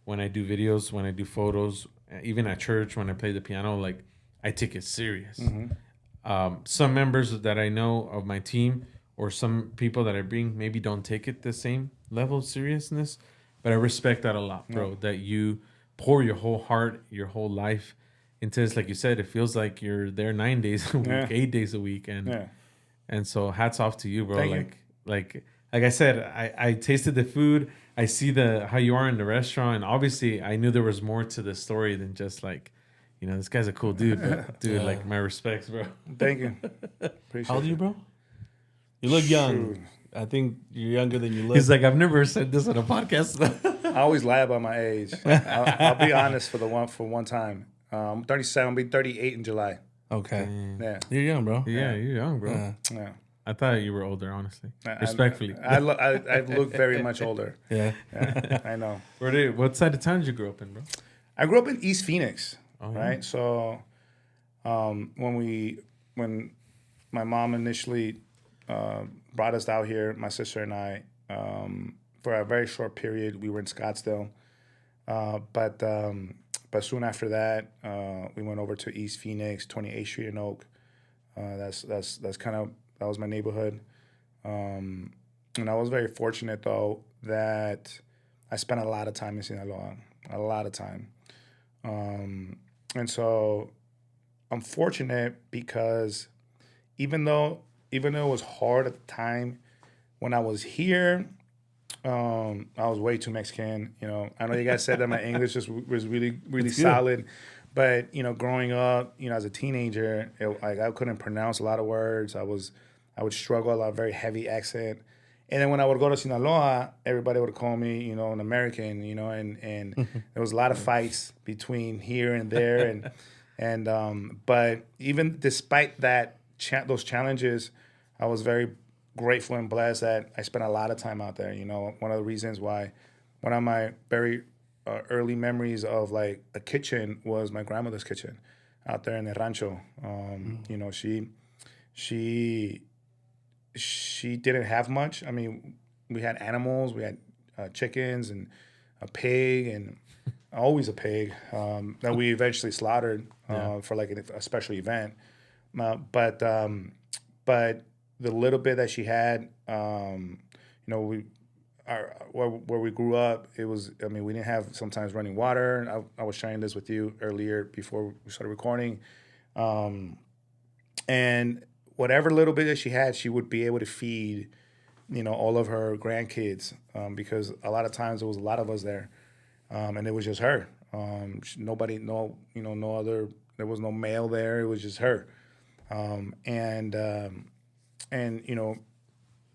when I do videos, when I do photos, even at church, when I play the piano, like I take it serious. Some members that I know of my team or some people that I bring maybe don't take it the same level of seriousness, but I respect that a lot, bro, that you pour your whole heart, your whole life into this. Like you said, it feels like you're there 9 days a week, 8 days a week. And so hats off to you, bro. Like I said, I tasted the food. I see how you are in the restaurant. And obviously I knew there was more to the story than just like, you know, this guy's a cool dude, but dude, like my respects, bro. Thank you. Appreciate How old are you, bro? You look young. I think you're younger than you look. He's like, I've never said this on a podcast. I always lie about my age. I'll be honest for one time. I'm 37. I'll be 38 in July. Okay. Yeah. You're young, bro. Yeah, you're young, bro. Yeah. I thought you were older, honestly. Respectfully. I look very much older. Yeah. I know. What side of town did you grow up in, bro? I grew up in East Phoenix, right? So when my mom initially brought us out here, my sister and I, for a very short period, we were in Scottsdale. But soon after that, we went over to East Phoenix, 28th Street in Oak. That's kind of, that was my neighborhood. And I was very fortunate, though, that I spent a lot of time in Sinaloa, a lot of time. And so I'm fortunate because even though it was hard at the time, when I was here, I was way too Mexican. You know, I know you guys said that my English was really, really solid. But, you know, growing up, you know, as a teenager, I couldn't pronounce a lot of words. I would struggle a lot, very heavy accent. And then when I would go to Sinaloa, everybody would call me, you know, an American, you know, and there was a lot of fights between here and there. But even despite that, those challenges, I was very grateful and blessed that I spent a lot of time out there. You know, one of the reasons why, one of my very early memories of like a kitchen was my grandmother's kitchen out there in the rancho. You know, she didn't have much. I mean, we had animals, we had chickens and a pig, and always a pig that we eventually slaughtered for like a special event. But the little bit that she had, you know, where we grew up, it was, I mean, we didn't have sometimes running water. I was sharing this with you earlier before we started recording. And whatever little bit that she had, she would be able to feed, you know, all of her grandkids, because a lot of times there was a lot of us there, and it was just her. Nobody, no other, there was no male there. It was just her. And you know,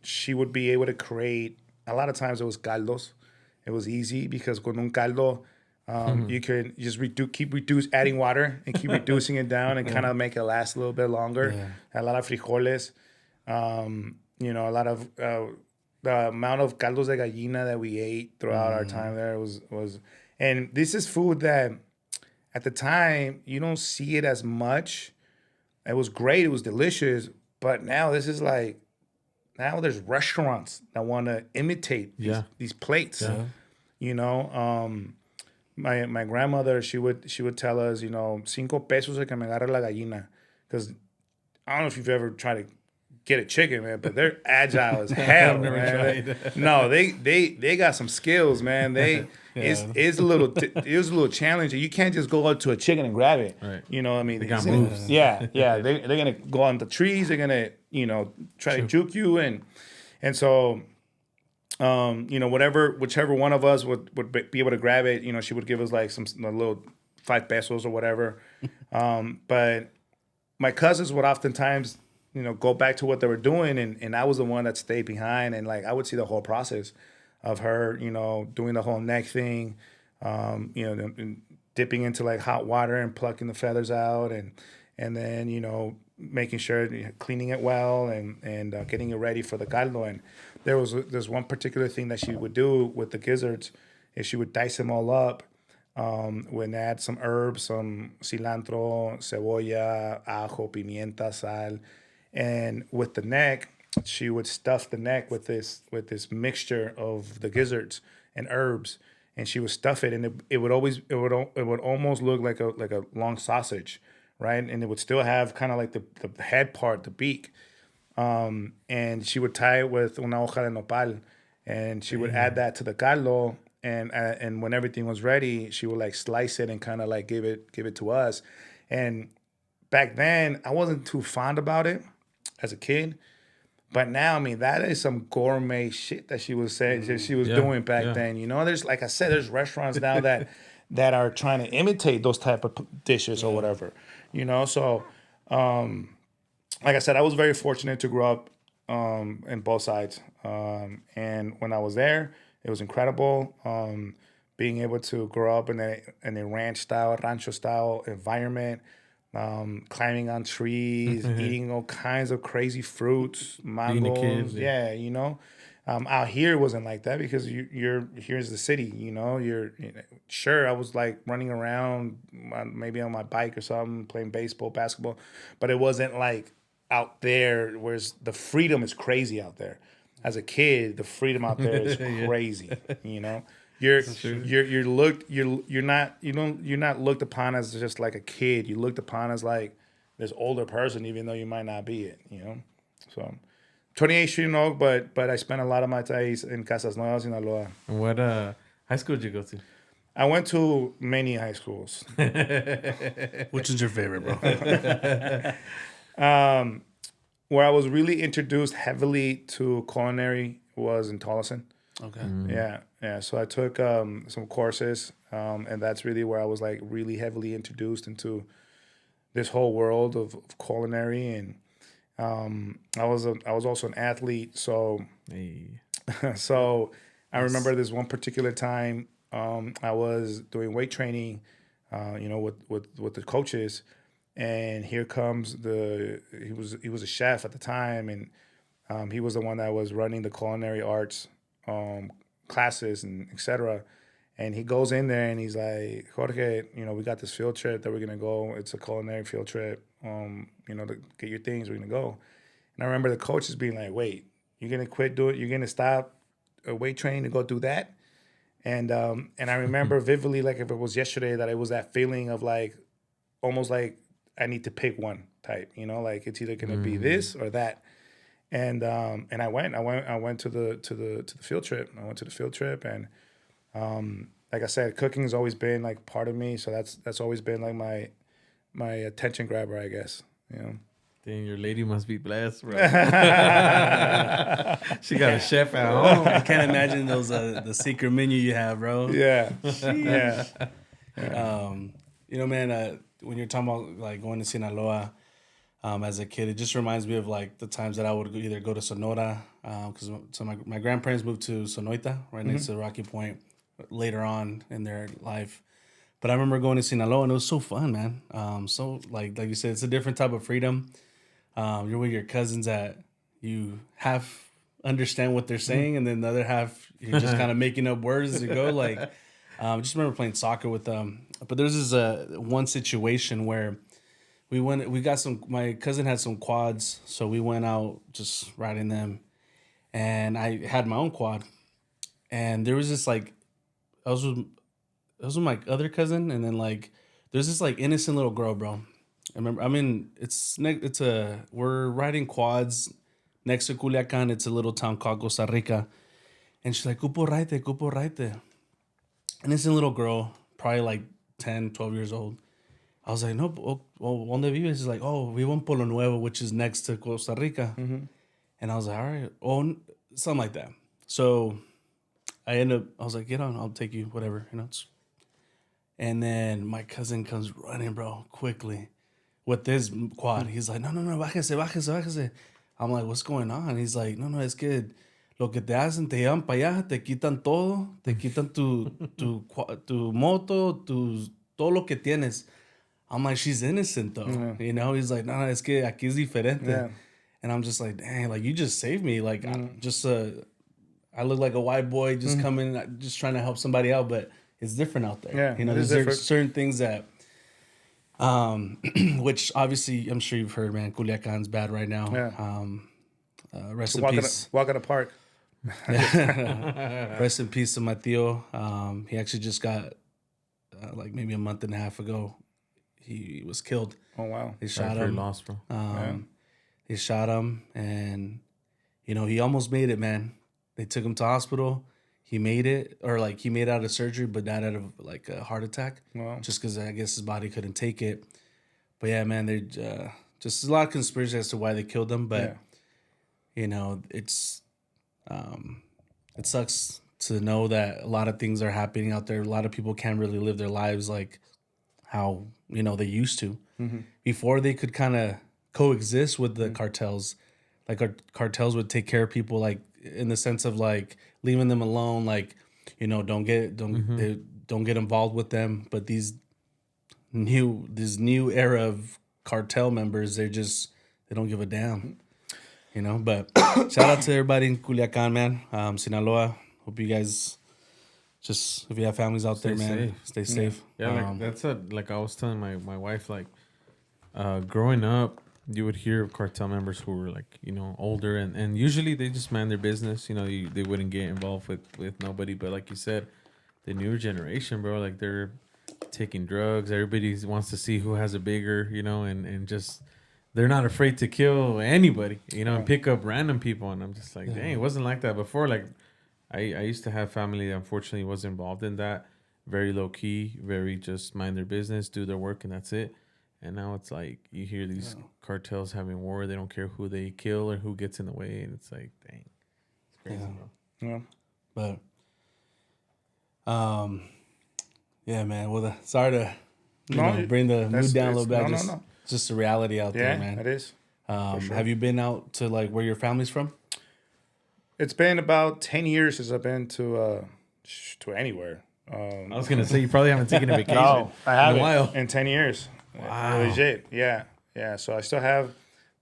she would be able to create, a lot of times it was caldos. It was easy because con un caldo, you can just adding water and keep reducing it down and kind of make it last a little bit longer. A lot of frijoles, you know, a lot of the amount of caldos de gallina that we ate throughout our time there was, and this is food that at the time you don't see it as much. It was great. It was delicious. But now this is like, now there's restaurants that want to imitate these plates. Yeah. You know, my grandmother, she would tell us, you know, 5 pesos de que me agarre la gallina. Because I don't know if you've ever tried to get a chicken, man, but they're agile as hell. I've never man. tried. No, they got some skills, man. It's a little challenging. You can't just go up to a chicken and grab it. Right. You know what I mean? They got moves. Yeah. They're gonna go on the trees. They're gonna, you know, try to juke you and so. You know, whichever one of us would be able to grab it, you know, she would give us like a little 5 pesos or whatever. But my cousins would oftentimes, you know, go back to what they were doing, and I was the one that stayed behind, and like I would see the whole process of her, you know, doing the whole neck thing, you know, and dipping into like hot water and plucking the feathers out, and then, you know, making sure cleaning it well and getting it ready for the caldo. And there's one particular thing that she would do with the gizzards is she would dice them all up, when add some herbs, some cilantro, cebolla, ajo, pimienta, sal, and with the neck she would stuff the neck with this mixture of the gizzards and herbs, and she would stuff it, and it would almost look like a long sausage, right? And it would still have kind of like the head part, the beak. And she would tie it with una hoja de nopal, and she would add that to the caldo. And when everything was ready, she would like slice it and kind of like give it to us. And back then, I wasn't too fond about it as a kid, but now, I mean, that is some gourmet shit that she was saying that she was doing back then. You know, there's, like I said, there's restaurants now that are trying to imitate those type of dishes or whatever. You know, so. Like I said, I was very fortunate to grow up in both sides. And when I was there, it was incredible being able to grow up in a rancho style environment, climbing on trees, eating all kinds of crazy fruits, mangoes. Kids, yeah, you know. Out here it wasn't like that because you're here's the city, you know. Sure, I was like running around, maybe on my bike or something, playing baseball, basketball, but it wasn't like out there, whereas the freedom is crazy out there. As a kid, the freedom out there is crazy. You know, you're not looked upon as just like a kid. You're looked upon as like this older person, even though you might not be it. You know, so 28th Street in Oak, but I spent a lot of my days in Casas Nuevas, Sinaloa. And what high school did you go to? I went to many high schools. Which is your favorite, bro? Where I was really introduced heavily to culinary was in Tolleson. Okay. Yeah. So I took some courses, and that's really where I was like really heavily introduced into this whole world of culinary. And I was also an athlete, so so I remember this one particular time I was doing weight training, you know, with the coaches. And here comes he was a chef at the time, and he was the one that was running the culinary arts classes and etc. And he goes in there and he's like, Jorge, you know, we got this field trip that we're gonna go. It's a culinary field trip. You know, to get your things, we're gonna go. And I remember the coaches being like, wait, you're gonna quit doing? You're gonna stop weight training to go do that? And I remember vividly, like if it was yesterday, that it was that feeling of like almost like I need to pick one type, you know, like it's either gonna be this or that. And I went to the field trip. I went to the field trip, and like I said, cooking has always been like part of me. So that's always been like my attention grabber, I guess. You know. Dang, your lady must be blessed, bro. She got a chef at home. I can't imagine those the secret menu you have, bro. Yeah. Yeah. You know, man, when you're talking about like going to Sinaloa as a kid, it just reminds me of like the times that I would either go to Sonora, because my grandparents moved to Sonoita, right next to Rocky Point, later on in their life. But I remember going to Sinaloa, and it was so fun, man. So like you said, it's a different type of freedom. You're with your cousins that you have understand what they're saying, and then the other half you're just kind of making up words as you go. Like, I just remember playing soccer with them. But there's this one situation where we got some. My cousin had some quads, so we went out just riding them, and I had my own quad, and there was this like, I was with my other cousin, and then like there's this like innocent little girl, bro. I remember. I mean, we're riding quads next to Culiacan. It's a little town called Costa Rica, and she's like, cupo raite. Innocent little girl, probably like 10, 12 years old. I was like, no, well, ¿dónde vives? She's like, oh, vivo en Polo Nuevo, which is next to Costa Rica. And I was like, all right, oh, something like that. So I was like, get on, I'll take you, whatever, And then my cousin comes running, bro, quickly with this quad. He's like, no, bájese. I'm like, what's going on? He's like, no, es que lo que te hacen, te llevan para allá, te quitan todo, te quitan tu moto, todo lo que tienes. I'm like, she's innocent though. He's like, no, es que aquí es diferente. Yeah. And I'm just like, dang, like you just saved me. Like I look like a white boy just coming, just trying to help somebody out, but it's different out there. Yeah, there's certain things that, which obviously I'm sure you've heard, man. Culiacan's bad right now. Yeah. Rest in peace. Walk in the park. Rest in peace to my tío. He actually just got like maybe a month and a half ago. He was killed. Oh wow! They shot him. Lost, bro. They shot him, and he almost made it, man. They took him to hospital. He made it, or like he made it out of surgery, but died out of like a heart attack. Wow. Just because I guess his body couldn't take it. But yeah, man, they just a lot of conspiracy as to why they killed him. But it's it sucks to know that a lot of things are happening out there. A lot of people can't really live their lives like how they used to. Before they could kind of coexist with the cartels. Like our cartels would take care of people, like in the sense of like leaving them alone, like don't get involved with them. But this new era of cartel members, they don't give a damn, But shout out to everybody in Culiacan, man, Sinaloa. Hope you guys if you have families out there, man, stay safe. Yeah, like I was telling my wife, like growing up, you would hear of cartel members who were like, older and usually they just man their business. They wouldn't get involved with nobody. But like you said, the newer generation, bro, like they're taking drugs. Everybody wants to see who has a bigger, and just they're not afraid to kill anybody, and pick up random people. And I'm just like, dang, it wasn't like that before. Like I used to have family that unfortunately was involved in that. Very low key, very just mind their business, do their work, and that's it. And now it's like you hear these cartels having war. They don't care who they kill or who gets in the way. And it's like, dang, it's crazy, bro. Yeah. But, yeah, man. Well, sorry to bring the mood down a little bit. Just the reality out there, man. It is. Sure. Have you been out to like where your family's from? It's been about 10 years since I've been to anywhere. I was gonna say you probably haven't taken a vacation. No, I haven't in a while. In 10 years. Wow. Legit. Yeah. So I still have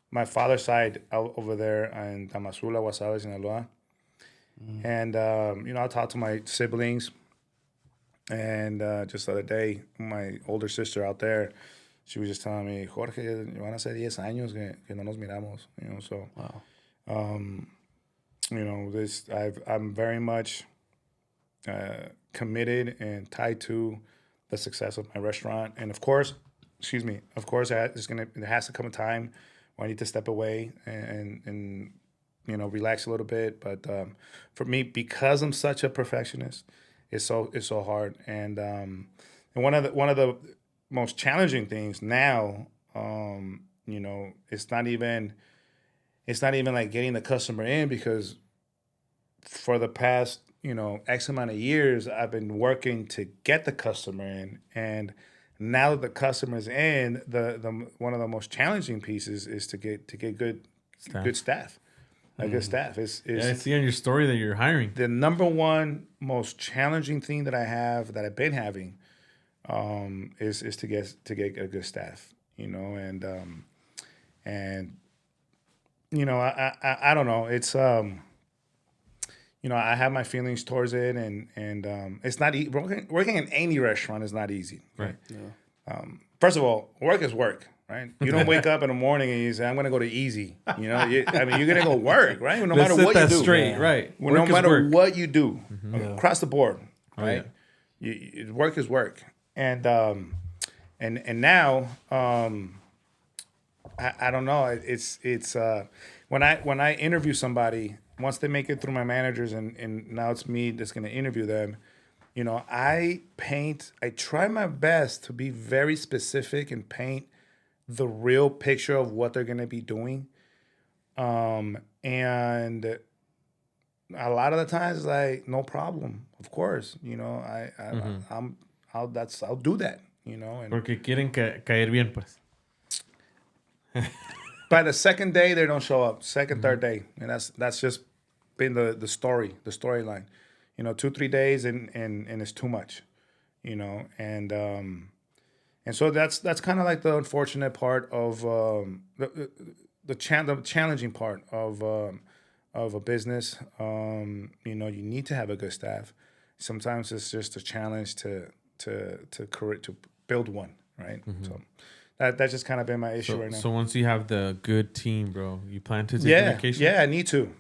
my father's side out over there in Tamazula, Guasave, Sinaloa. And I talk to my siblings. And just the other day, my older sister out there, she was just telling me, Jorge, van a ser 10 años que no nos miramos. So wow. I'm very much committed and tied to the success of my restaurant. And of course, there has to come a time where I need to step away and relax a little bit. But for me, because I'm such a perfectionist, it's so hard. And one of the most challenging things now, it's not even like getting the customer in, because for the past X amount of years, I've been working to get the customer in. And now that the customer's in, the one of the most challenging pieces is to get good staff. Good staff is I see on your story that you're hiring. The number one most challenging thing that I've been having is to get a good staff. I don't know. It's I have my feelings towards it, and it's not working in any restaurant is not easy. Right. First of all, work is work, right? You don't wake up in the morning and you say, "I'm going to go to easy." You're going to go work, right? No Let's matter set what that you do, straight, right? Well, no Work is matter work. what you do, Yeah. across the board, Oh, right? Work is work, and now I don't know. It's when I interview somebody, once they make it through my managers, and now it's me that's going to interview them. I try my best to be very specific and paint the real picture of what they're going to be doing. And a lot of the times, like, no problem, of course. I'll do that. And Porque quieren caer bien, pues. by the second day, they don't show up. Second, third day, and that's just been the storyline. 2-3 days, and it's too much. And so that's kind of like the unfortunate part of the challenging part of a business. You need to have a good staff. Sometimes it's just a challenge to build one, right? So that's just kind of been my issue right now. So once you have the good team, bro, you plan to take a vacation? Yeah, I need to.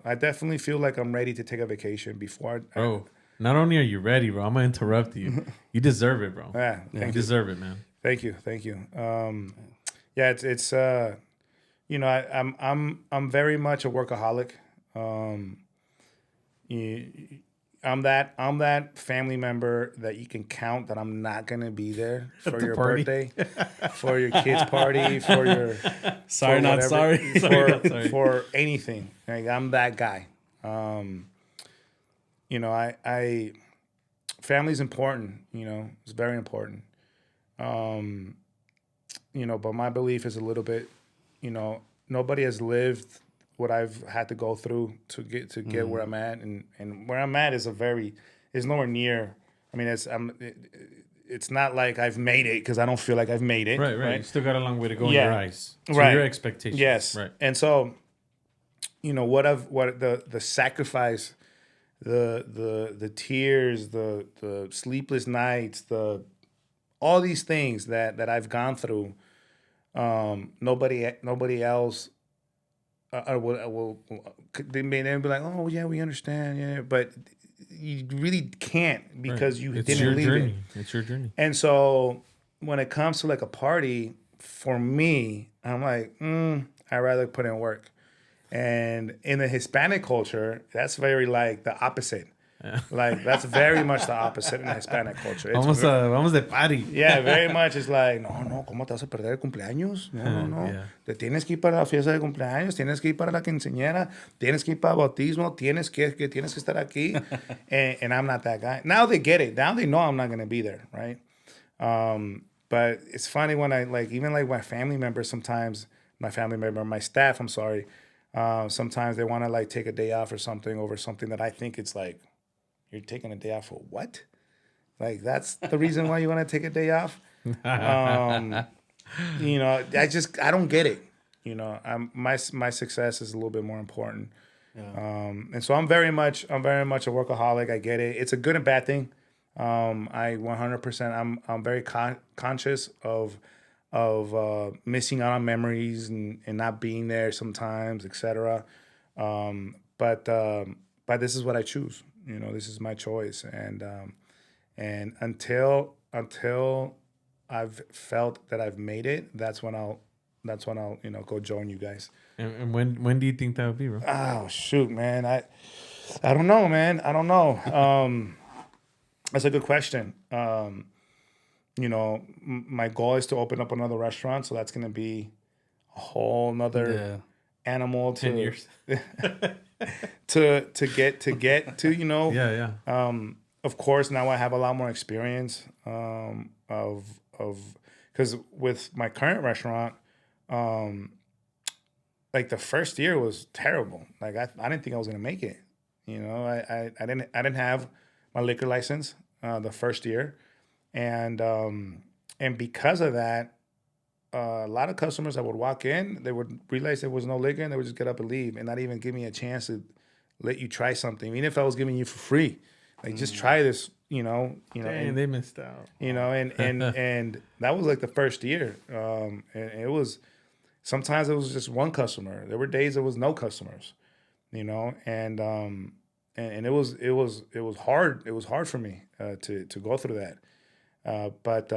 I definitely feel like I'm ready to take a vacation before. Bro, not only are you ready, bro, I'm gonna interrupt you. You deserve it, bro. Yeah, You deserve it, man. Thank you. Yeah, it's I'm very much a workaholic. I'm that family member that you can count that I'm not gonna be there for your party. birthday, for your kid's party, for your Sorry, for not whatever- sorry. for for anything. Like, I'm that guy. I family's important. It's very important. But my belief is a little bit. Nobody has lived what I've had to go through to get where I'm at, and where I'm at is nowhere near. I mean, it's not like I've made it, because I don't feel like I've made it. Right. You still got a long way to go in Yeah. your eyes. So Right. your expectations. Yes. Right. And so, what the sacrifice, the tears, the sleepless nights, all these things that I've gone through, nobody else they may then be like, oh yeah, we understand, yeah, but you really can't, because you It's didn't your leave journey. it. It's your journey. And so when it comes to like a party, for me, I'm like, I'd rather put in work. And in the Hispanic culture, that's very like the opposite. Like, that's very much the opposite in the Hispanic culture. It's Vamos de party. yeah, very much. It's like, no, ¿cómo te vas a perder el cumpleaños? No. Yeah. Te tienes que ir para la fiesta de cumpleaños, tienes que ir para la quinceañera, tienes que ir para el bautismo, tienes que estar aquí. And I'm not that guy. Now they get it. Now they know I'm not going to be there, right? But it's funny when I, like, even like my family members sometimes, my staff, I'm sorry, sometimes they want to like take a day off or something over something that I think it's like, you're taking a day off for what? Like, that's the reason why you want to take a day off? I don't get it. My success is a little bit more important. Yeah. And so I'm very much a workaholic. I get it. It's a good and bad thing. I 100%, I'm very conscious of missing out on memories and not being there sometimes, etc. But this is what I choose. This is my choice, and until I've felt that I've made it, that's when I'll go join you guys. And when do you think that would be, bro? Oh shoot, man, I don't know, man. I don't know. That's a good question. My goal is to open up another restaurant, so that's gonna be a whole nother animal 10 years. to get to Yeah. Of course, now I have a lot more experience of because with my current restaurant, like, the first year was terrible. Like, I didn't think I was gonna make it. I didn't have my liquor license the first year, and because of that, a lot of customers that would walk in, they would realize there was no liquor, and they would just get up and leave, and not even give me a chance to let you try something, even if I was giving you for free. Like, just try this, Dang, and, they missed out. and that was like the first year. And it was, sometimes it was just one customer. There were days there was no customers, and it was hard. It was hard for me to go through that. But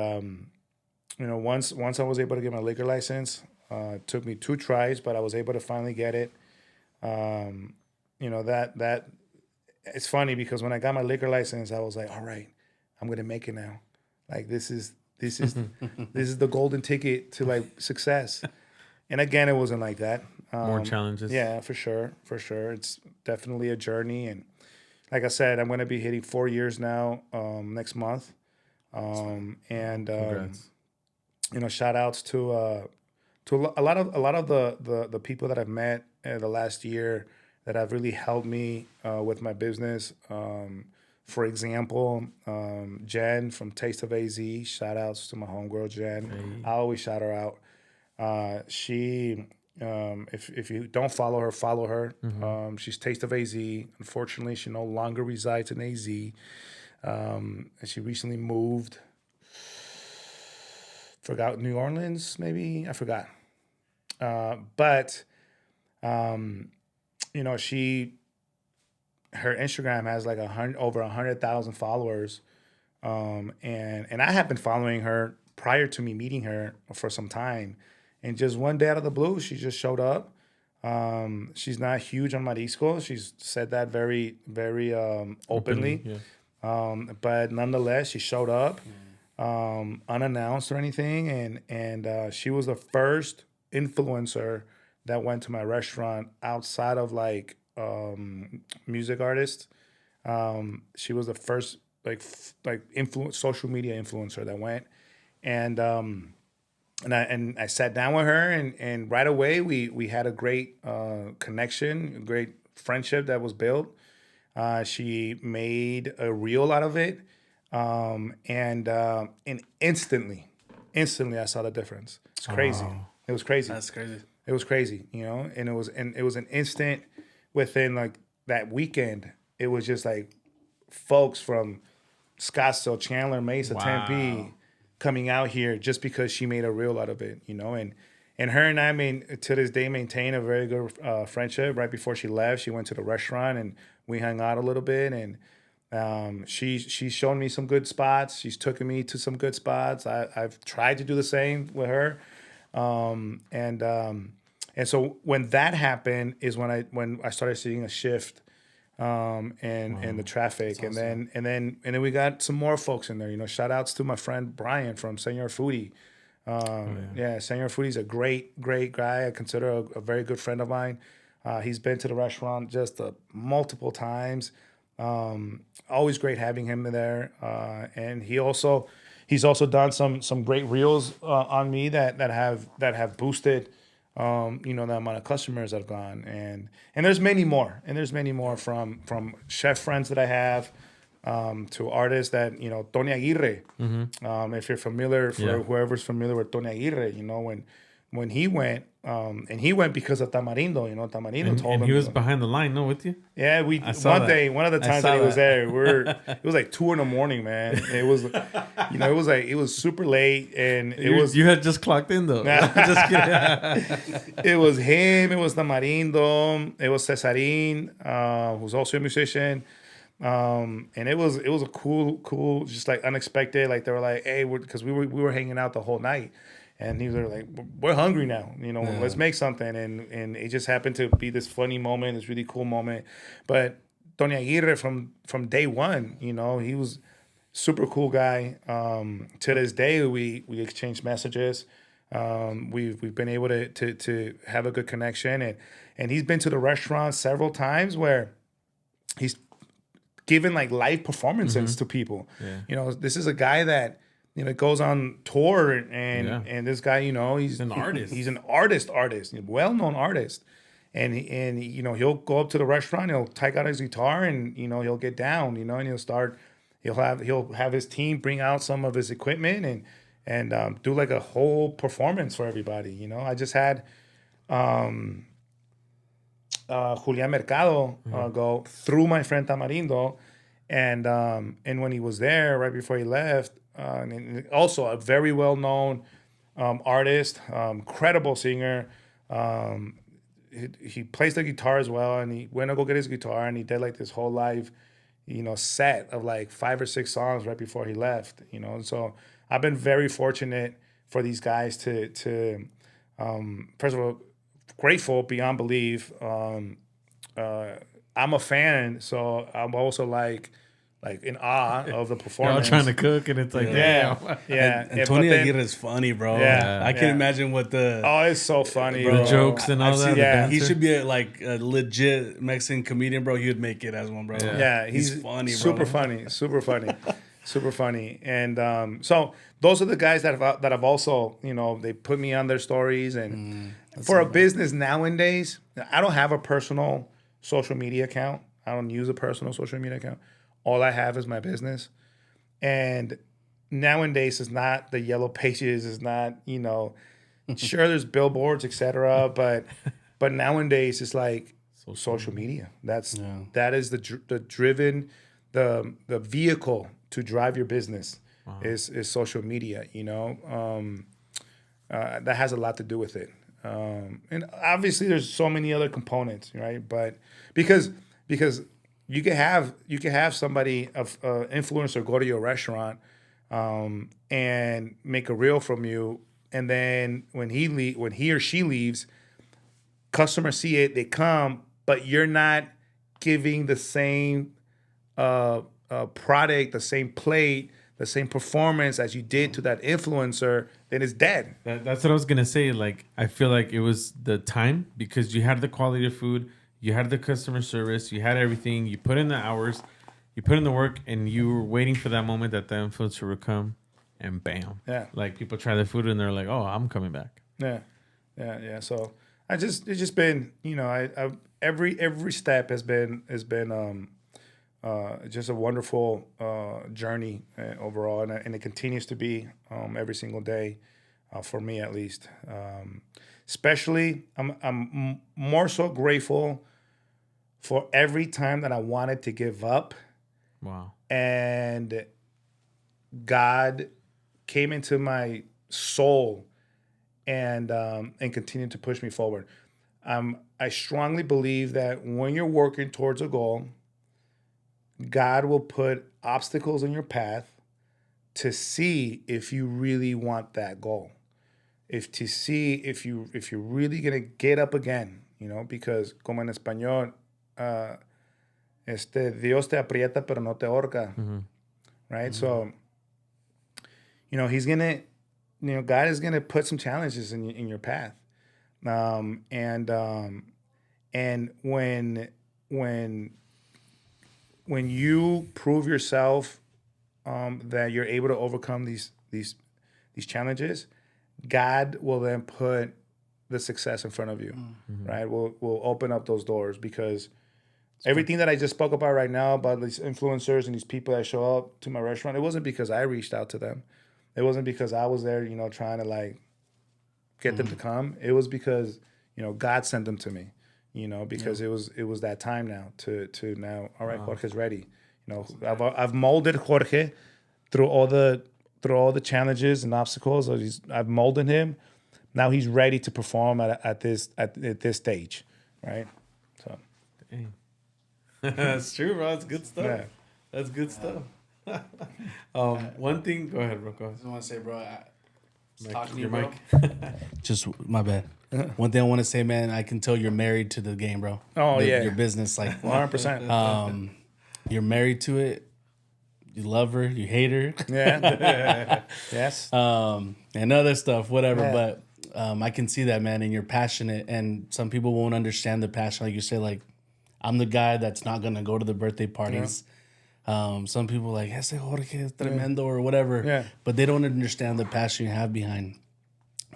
once I was able to get my liquor license, it took me 2 tries, but I was able to finally get it. That it's funny because when I got my liquor license, I was like, all right, I'm gonna make it now. Like, this is this is the golden ticket to like success. And again, it wasn't like that. More challenges. Yeah, for sure. It's definitely a journey. And like I said, I'm going to be hitting 4 years now next month. Congrats. Shout outs to a lot of the people that I've met the last year that have really helped me with my business. For example, Jen from Taste of AZ. Shout outs to my homegirl Jen. Hey. I always shout her out. She, if you don't follow her, follow her. She's Taste of AZ. Unfortunately, she no longer resides in AZ. And she recently moved. Forgot New Orleans, maybe, I forgot. But she, her Instagram has like over 100,000 followers. And I have been following her prior to me meeting her for some time. And just one day out of the blue, she just showed up. She's not huge on Mariscos. She's said that very, very openly. Yeah. But nonetheless, she showed up unannounced or anything. And she was the first influencer that went to my restaurant outside of like music artists. She was the first social media influencer that went. And I sat down with her, and right away we had a great connection, a great friendship that was built. She made a reel out of it, and instantly I saw the difference. It's crazy. Wow. It was crazy. That's crazy. It was crazy, and it was an instant within like that weekend. It was just like folks from Scottsdale, Chandler, Mesa, Wow. Tempe coming out here just because she made a reel out of it, and her and I to this day maintain a very good friendship. Right before she left, she went to the restaurant and we hung out a little bit, and she's shown me some good spots. She's taken me to some good spots. I've tried to do the same with her, and so when that happened is when I started seeing a shift and the traffic. That's and then we got some more folks in there. Shout outs to my friend Brian from Senor Foodie. Senor Foodie's a great guy. I consider a very good friend of mine. He's been to the restaurant just multiple times. Always great having him there. And he's also done some great reels on me that have boosted the amount of customers that have gone, and there's many more, from chef friends that I have, to artists that, Tony Aguirre, if you're familiar, whoever's familiar with Tony Aguirre, when he went, and he went because of Tamarindo, Tamarindo told him. And he was behind the line, no, with you? Yeah, one of the times that he was there, it was like 2 a.m, man. It was, it was super late, and You had just clocked in though. Just kidding. it was him, it was Tamarindo, it was Cesarin, who's also a musician. And it was a cool, just like unexpected. Like they were like, hey, because we were hanging out the whole night. And he was like, we're hungry now, let's make something. And it just happened to be this funny moment, this really cool moment. But Tony Aguirre from day one, he was super cool guy. To this day, we exchange messages. We've been able to have a good connection. And he's been to the restaurant several times where he's given like live performances to people. Yeah. This is a guy that goes on tour, and this guy, he's an artist. He's an artist, well-known artist, and he'll go up to the restaurant, he'll take out his guitar, and he'll get down, and he'll have his team bring out some of his equipment and do like a whole performance for everybody. I just had Julian Mercado go through my friend Tamarindo, and when he was there right before he left, and also a very well known artist, credible singer. He plays the guitar as well, and he went to go get his guitar, and he did like this whole live, set of like 5 or 6 songs right before he left. And so I've been very fortunate for these guys to first of all, grateful beyond belief. I'm a fan, so I'm also like in awe of the You're all performance. trying to cook, and it's like, Yeah, damn. yeah. Antonio But then- Aguirre is funny, bro. Yeah, I can yeah. imagine what the Oh, it's so funny, Bro, bro. The jokes and all I've that. seen- the yeah, banter. he should be a legit Mexican comedian, bro. He would make it as one, bro. Yeah, he's funny, bro. super funny, super funny, super funny. And so those are the guys that have also, they put me on their stories. And for a business nowadays, I don't have a personal social media account. I don't use a personal social media account. All I have is my business. And nowadays, it's not the yellow pages. It's not, sure, there's billboards, etc. But nowadays, it's like social media. That is the driven, the vehicle to drive your business is social media. That has a lot to do with it. And obviously, there's so many other components, right? But because you can have somebody influencer go to your restaurant and make a reel from you, and then when he or she leaves, customers see it, they come, but you're not giving the same product, the same plate, the same performance as you did to that influencer, then it's dead. That's what I was gonna say. Like, I feel like it was the time, because you had the quality of food, you had the customer service, you had everything. You put in the hours, you put in the work, and you were waiting for that moment that the influencer would come, and bam, Yeah. like people try the food and they're like, oh, I'm coming back. Yeah. So it's just been, I every step has been just a wonderful journey overall, and it continues to be every single day for me, at least. Especially, I'm more so grateful for every time that I wanted to give up, Wow. and God came into my soul and continued to push me forward. I strongly believe that when you're working towards a goal, God will put obstacles in your path to see if you really want that goal. To see if you're really gonna get up again, because como en español, Dios te aprieta pero no te ahorca, right? So, He's gonna, God is gonna put some challenges in your path, and when you prove yourself that you're able to overcome these challenges, God will then put the success in front of you, right? We'll open up those doors, because everything that I just spoke about right now, about these influencers and these people that show up to my restaurant, it wasn't because I reached out to them. It wasn't because I was there, trying to like get them to come. It was because, God sent them to me, because it was that time now to now, all right, Jorge's ready. I've molded Jorge through all the challenges and obstacles. I've molded him. Now he's ready to perform at this stage, right? So Dang. That's true, bro. That's good stuff. Yeah. That's good stuff. One thing. Go ahead, bro. Go ahead. I just want to say, bro, Mic, to your you, bro. mic. Just my bad. One thing I want to say, man, I can tell you're married to the game, bro. Oh, yeah. Your business, like 100%. You're married to it. You love her, you hate her, Yeah. Yes. and other stuff, whatever. Yeah. But I can see that, man, and you're passionate. And some people won't understand the passion, like you say. Like, I'm the guy that's not gonna go to the birthday parties. Some people like, ese Jorge es tremendo or whatever. Yeah. But they don't understand the passion you have behind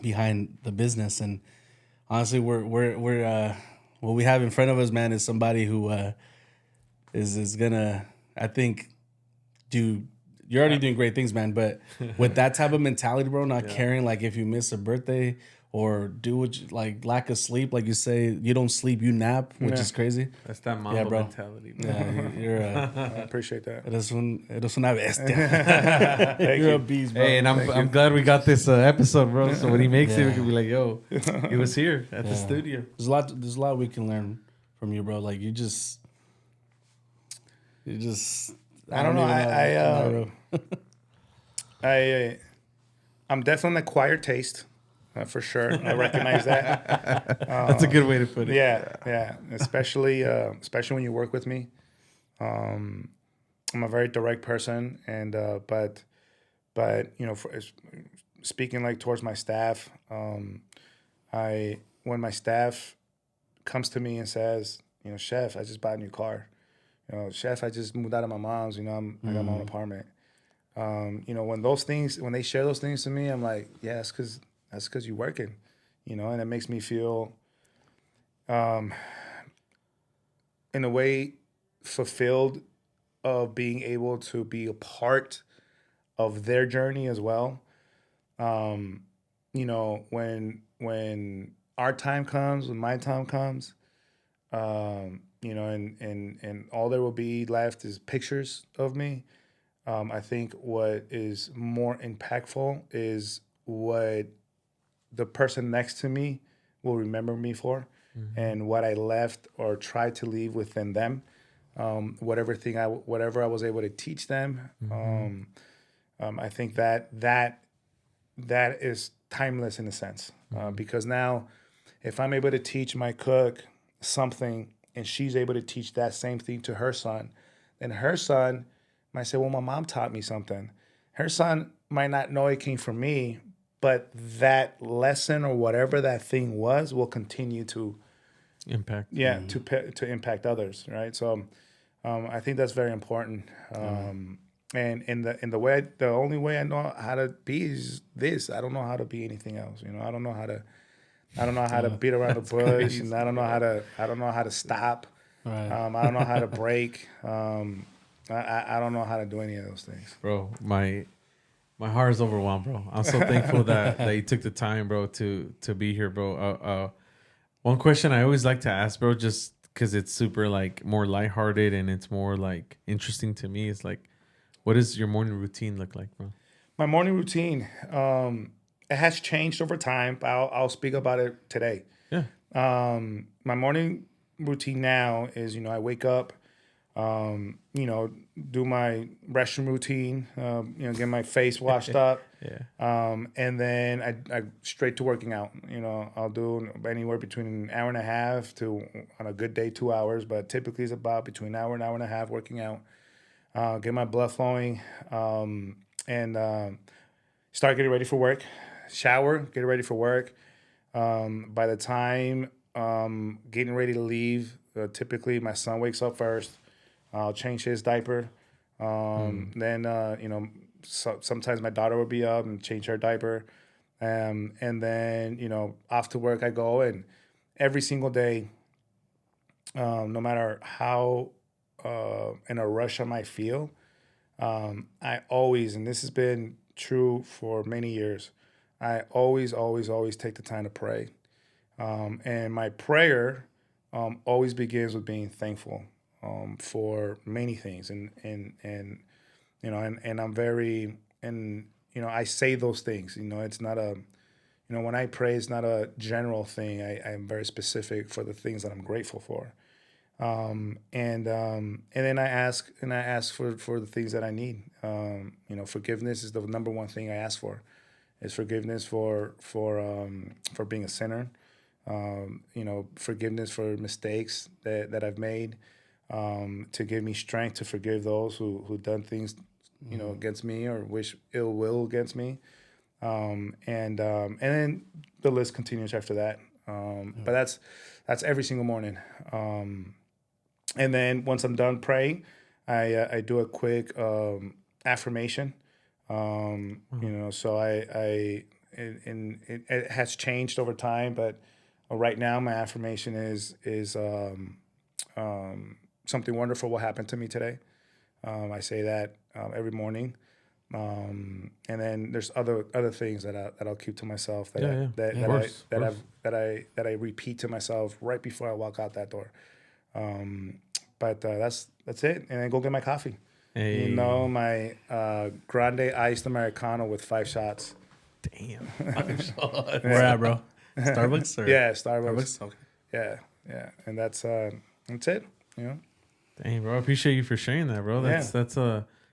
the business. And honestly, we're what we have in front of us, man, is somebody who is gonna, I think, you're already doing great things, man. But with that type of mentality, bro, not caring, like if you miss a birthday or do what you, like lack of sleep. Like you say, you don't sleep, you nap, which Yeah. is crazy. That's that Mamba bro. mentality, bro. Yeah, you're I appreciate that. eres una bestia. Thank You're you. a beast, bro. Hey, and I'm glad we got this episode, bro. So when he makes it, we can be like, yo, he was here at the studio. There's a lot we can learn from you, bro. Like you just I don't know. even I'm definitely an acquired taste, for sure. I recognize that. That's a good way to put it. Yeah. Especially when you work with me. I'm a very direct person, and but speaking like towards my staff, when my staff comes to me and says, chef, I just bought a new car. Chef, I just moved out of my mom's. I got my own apartment. When they share those things to me, I'm like, yeah, that's because you're working, and it makes me feel, in a way, fulfilled of being able to be a part of their journey as well. When our time comes, when my time comes, and all there will be left is pictures of me. I think what is more impactful is what the person next to me will remember me for, and what I left or tried to leave within them. Whatever I was able to teach them. I think that is timeless in a sense, because now, if I'm able to teach my cook something, and she's able to teach that same thing to her son, then her son might say, well, my mom taught me something. Her son might not know it came from me, but that lesson or whatever that thing was will continue to Impact. to impact others, right? So I think that's very important. And the only way I know how to be is this. I don't know how to be anything else. I don't know how to beat around the bush, crazy, and I don't know how to stop. Right. I don't know how to break. I don't know how to do any of those things. Bro, my heart is overwhelmed, bro. I'm so thankful that you took the time, bro, to be here, bro. One question I always like to ask, bro, just because it's super like more lighthearted and it's more like interesting to me, is like, what does your morning routine look like, bro? My morning routine, it has changed over time. But I'll speak about it today. Yeah. My morning routine now is, I wake up, do my restroom routine, get my face washed up. Yeah. And then I straight to working out. I'll do anywhere between an hour and a half to, on a good day, 2 hours, but typically it's about between an hour and a half working out. Get my blood flowing, and start getting ready for work. Shower, get ready for work. By the time getting ready to leave, typically my son wakes up first. I'll change his diaper. Then, sometimes my daughter will be up and change her diaper. And then, off to work I go. And every single day, no matter how in a rush I might feel, I always, and this has been true for many years, I always take the time to pray. And my prayer always begins with being thankful for many things, and I'm very, and I say those things. It's not a, when I pray, it's not a general thing. I'm very specific for the things that I'm grateful for. And then I ask for the things that I need. Forgiveness is the number one thing I ask for. Is forgiveness for being a sinner. Forgiveness for mistakes that I've made. To give me strength to forgive those who done things, against me or wish ill will against me. And then the list continues after that. But that's every single morning. And then once I'm done praying, I do a quick affirmation. So it has changed over time, but right now my affirmation is something wonderful will happen to me today. I say that every morning. And then there's other things that I'll keep to myself that I repeat to myself right before I walk out that door. But that's it. And then go get my coffee. Hey. You know, my grande iced Americano with 5 shots. Damn. 5 shots. Where at, bro? Starbucks? Or? Yeah, Starbucks. Okay. Yeah. And that's it, you know. Dang, bro. I appreciate you for sharing that, bro. That's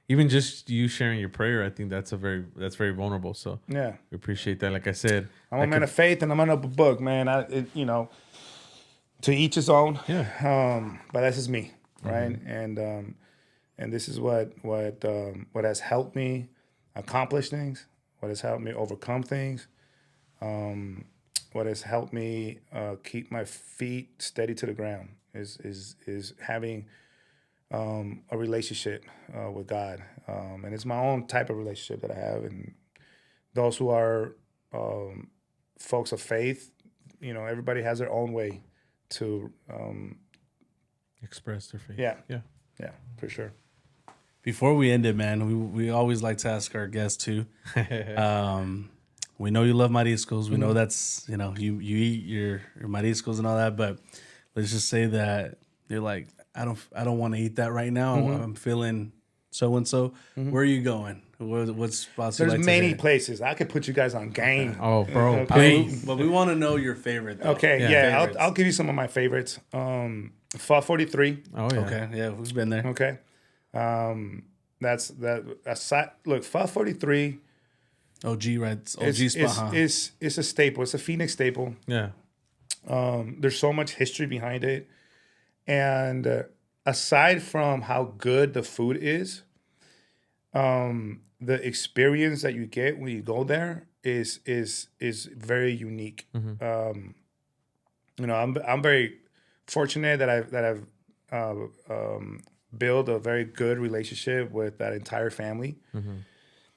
even just you sharing your prayer, I think that's very vulnerable. So yeah, we appreciate that. Like I said, I'm a man of faith and I'm an open book, man. You know, to each his own. Yeah. But that's just me, right? And this is what has helped me accomplish things, what has helped me overcome things, what has helped me keep my feet steady to the ground is having a relationship with God, and it's my own type of relationship that I have. And those who are folks of faith, you know, everybody has their own way to express their faith. Yeah, for sure. Before we end it, man, we always like to ask our guests too. We know you love mariscos. We know that's, you know, you eat your mariscos and all that, but let's just say that you're like, I don't want to eat that right now. I'm feeling so and so. Where are you going? What spots? There's you like many to hit? places I could put you guys on game. Oh, bro, Okay. please. But we want to know your favorite. Though. Okay, Yeah. yeah, I'll give you some of my favorites. Pho 43. Oh yeah. Okay, yeah, who's been there? Okay, that's that. Aside, look, Pho 43 OG, right? OG is spot, huh? is a staple. It's a Phoenix staple. Yeah. There's so much history behind it, and aside from how good the food is, the experience that you get when you go there is very unique. You know, I'm very fortunate that I've built a very good relationship with that entire family.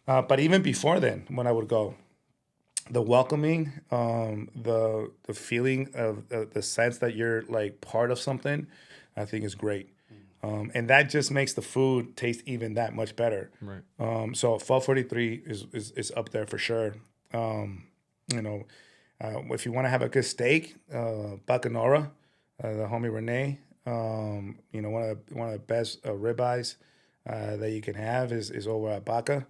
But even before then, when I would go, the welcoming, the feeling of the sense that you're like part of something, I think is great. And that just makes the food taste even that much better. Right. So Pho 43 is up there for sure. You know, if you want to have a good steak, Bacanora, the homie Renee, you know, one of the best ribeyes that you can have is over at Baca.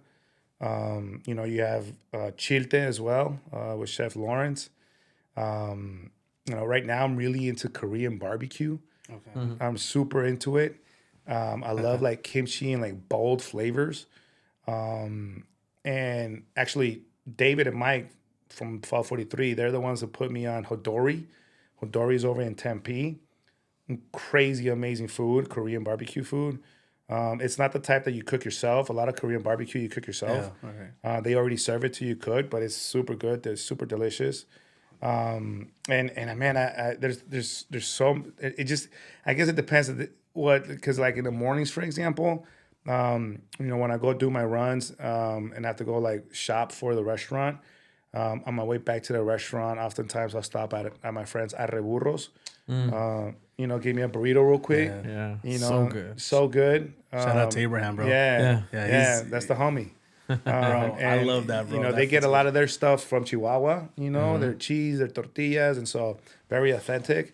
You know, you have Chilte as well with Chef Lawrence. You know, right now I'm really into Korean barbecue. Okay. I'm super into it. I love like kimchi and like bold flavors. And actually, David and Mike from Pho 43, they're the ones that put me on Hodori. Hodori's over in Tempe. Crazy, amazing food, Korean barbecue food. It's not the type that you cook yourself. A lot of Korean barbecue you cook yourself. Yeah, okay. They already serve it to you cooked, but it's super good. They're super delicious. And man, there's so it just, I guess it depends on because like in the mornings, for example, you know, when I go do my runs and I have to go like shop for the restaurant, on my way back to the restaurant, oftentimes I'll stop at my friend's Arreburros. You know, give me a burrito real quick. Yeah. You know, So good. so good. Shout out to Abraham, bro. Yeah, Yeah, that's the homie. I love that, bro. You know, they get a lot of their stuff from Chihuahua. You know, their cheese, their tortillas, and so very authentic.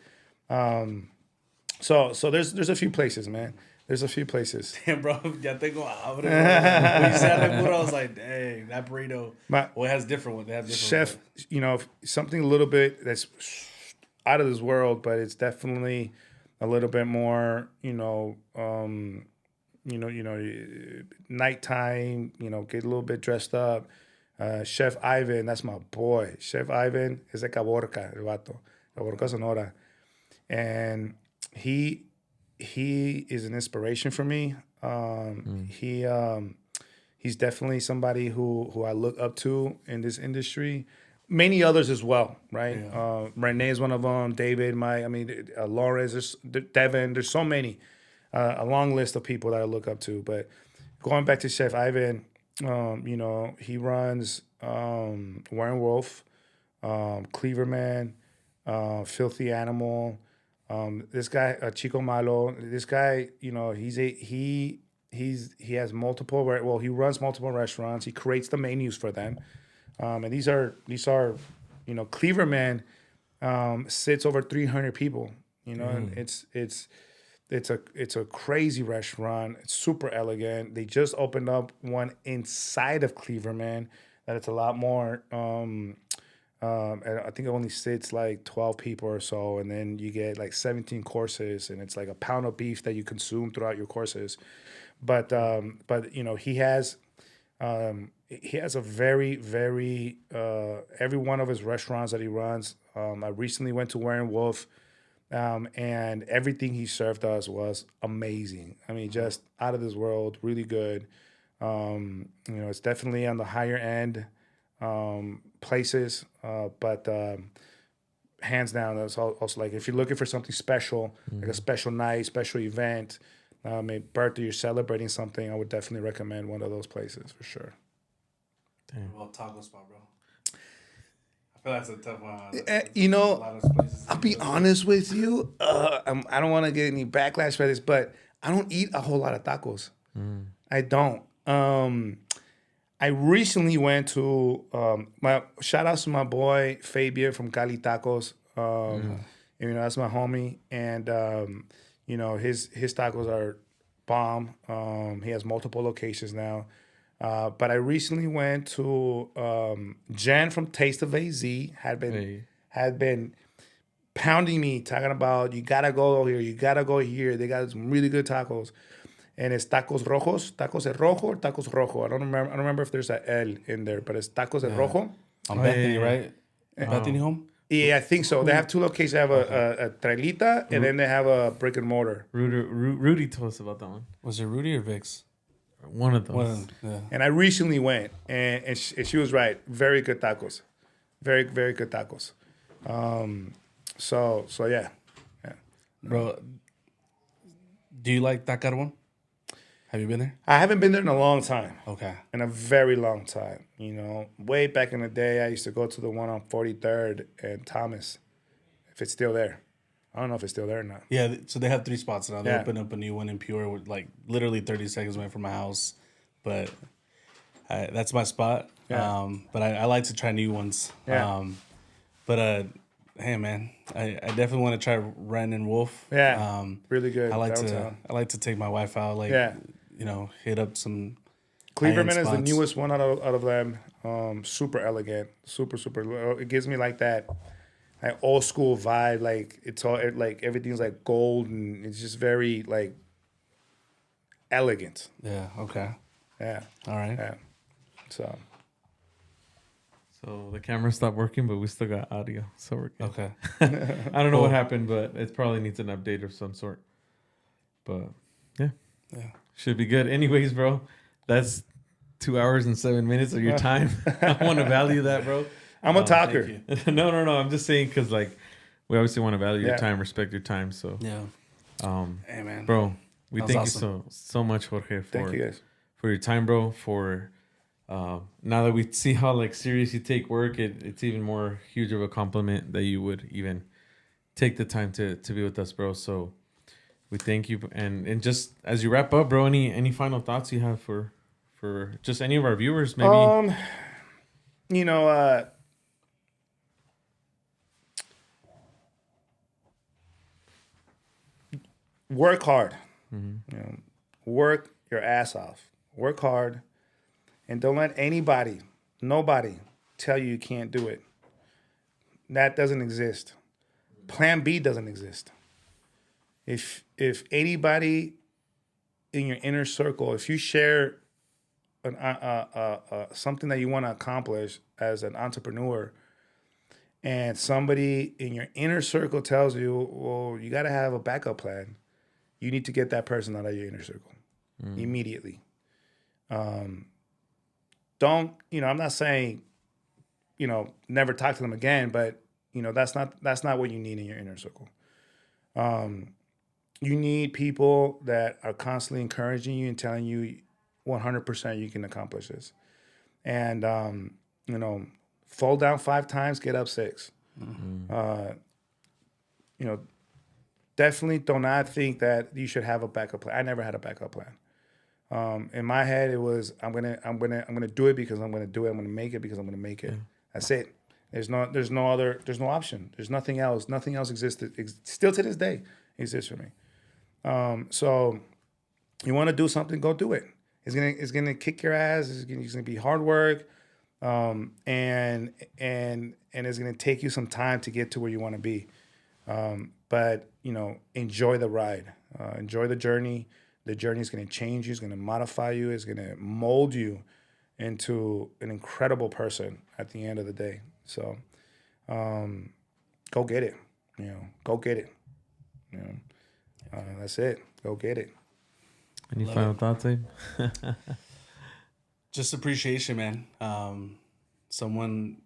So there's a few places, man. There's a few places. Damn, bro, ya tengo hambre. Bro. When you said Arreburro, I was like, dang, that burrito. Well, it has different ones. They have different Chef, you know, something a little bit that's out of this world, but it's definitely a little bit more, nighttime, you know, get a little bit dressed up. Chef Ivan, that's my boy. Chef Ivan is de Caborca, el vato. Caborca, Sonora. And he is an inspiration for me. He's definitely somebody who I look up to in this industry. Many others as well, right? Yeah. Renee is one of them. David, Lawrence, Devin. There's so many. A long list of people that I look up to. But going back to Chef Ivan, you know, he runs Warren Wolf, Cleaverman, Filthy Animal. This guy, Chico Malo. This guy, you know, he he has multiple. Well, he runs multiple restaurants. He creates the menus for them, and these are Cleaverman sits over 300 people. And it's a crazy restaurant. It's super elegant. They just opened up one inside of Cleaverman that it's a lot more. And I think it only sits like 12 people or so, and then you get like 17 courses, and it's like a pound of beef that you consume throughout your courses. But he has a very, very every one of his restaurants that he runs. I recently went to Warren Wolf, and everything he served us was amazing. I mean, just out of this world, really good. It's definitely on the higher end places, but hands down, that's also like if you're looking for something special, like a special night, special event, maybe birthday, you're celebrating something, I would definitely recommend one of those places for sure. Damn. Well, taco spot, bro. I feel that's a tough one. I'll be honest with you. I don't want to get any backlash for this, but I don't eat a whole lot of tacos. I don't. I recently went to my shout outs to my boy Fabian from Cali Tacos. That's my homie, and his tacos are bomb. He has multiple locations now. But I recently went to Jen from Taste of AZ had been pounding me, talking about you gotta go here, you gotta go here. They got some really good tacos, and it's Tacos Rojos, Tacos de Rojo, or Tacos Rojo. I don't remember if there's a L in there, but it's Tacos de Rojo. On Bethany, right? Bethany home. Yeah, I think so. They have two locations. They have a trailita, and then they have a brick and mortar. Rudy told us about that one. Was it Rudy or Vix? One of those. And I recently went, and she was right. Very good tacos. Very, very good tacos. So yeah. Bro, do you like Tacarón? Have you been there? I haven't been there in a long time. Okay. In a very long time. Way back in the day, I used to go to the one on 43rd and Thomas, if it's still there. I don't know if it's still there or not. Yeah, so they have 3 spots now. They opened up a new one in Pure, with like literally 30 seconds away from my house. But that's my spot. Yeah. But I like to try new ones. Yeah. Hey man, I definitely want to try Ren and Wolf. Yeah. Really good. I like downtown. to take my wife out. Hit up some. Cleaverman is the newest one out of them. Super elegant. Super. It gives me like that. Like old school vibe, like it's all like everything's like gold and it's just very like elegant. Yeah. Okay. Yeah. All right. Yeah. So the camera stopped working, but we still got audio, so we're good. Okay. I don't know what happened, but it probably needs an update of some sort. But yeah, should be good. Anyways, bro, that's 2 hours and 7 minutes of your time. I want to value that, bro. I'm a talker. No. I'm just saying because we obviously want to value your time, respect your time. So yeah. Hey man, bro, we thank awesome. you so much, Jorge, Thank you guys for your time, bro. For now that we see how serious you take work, it's even more huge of a compliment that you would even take the time to be with us, bro. So we thank you, and just as you wrap up, bro, any final thoughts you have for just any of our viewers, maybe? Work hard. Mm-hmm. Work your ass off. Work hard, and don't let nobody, tell you can't do it. That doesn't exist. Plan B doesn't exist. If anybody in your inner circle, if you share something that you want to accomplish as an entrepreneur, and somebody in your inner circle tells you, well, you got to have a backup plan, you need to get that person out of your inner circle immediately. I'm not saying, never talk to them again, but that's not what you need in your inner circle. You need people that are constantly encouraging you and telling you 100% you can accomplish this. And, fall down 5 times, get up 6. Mm-hmm. Definitely do not think that you should have a backup plan. I never had a backup plan. In my head, it was I'm gonna do it because I'm gonna do it. I'm gonna make it because I'm gonna make it. That's it. There's no option. There's nothing else. Nothing else existed. Still to this day exists for me. So you want to do something, go do it. It's gonna kick your ass. It's gonna be hard work, and it's gonna take you some time to get to where you want to be. But enjoy the ride. Enjoy the journey. The journey is going to change you. It's going to modify you. It's going to mold you into an incredible person at the end of the day. So, go get it. Go get it. That's it. Go get it. Any final thoughts, Abe? Just appreciation, man. Someone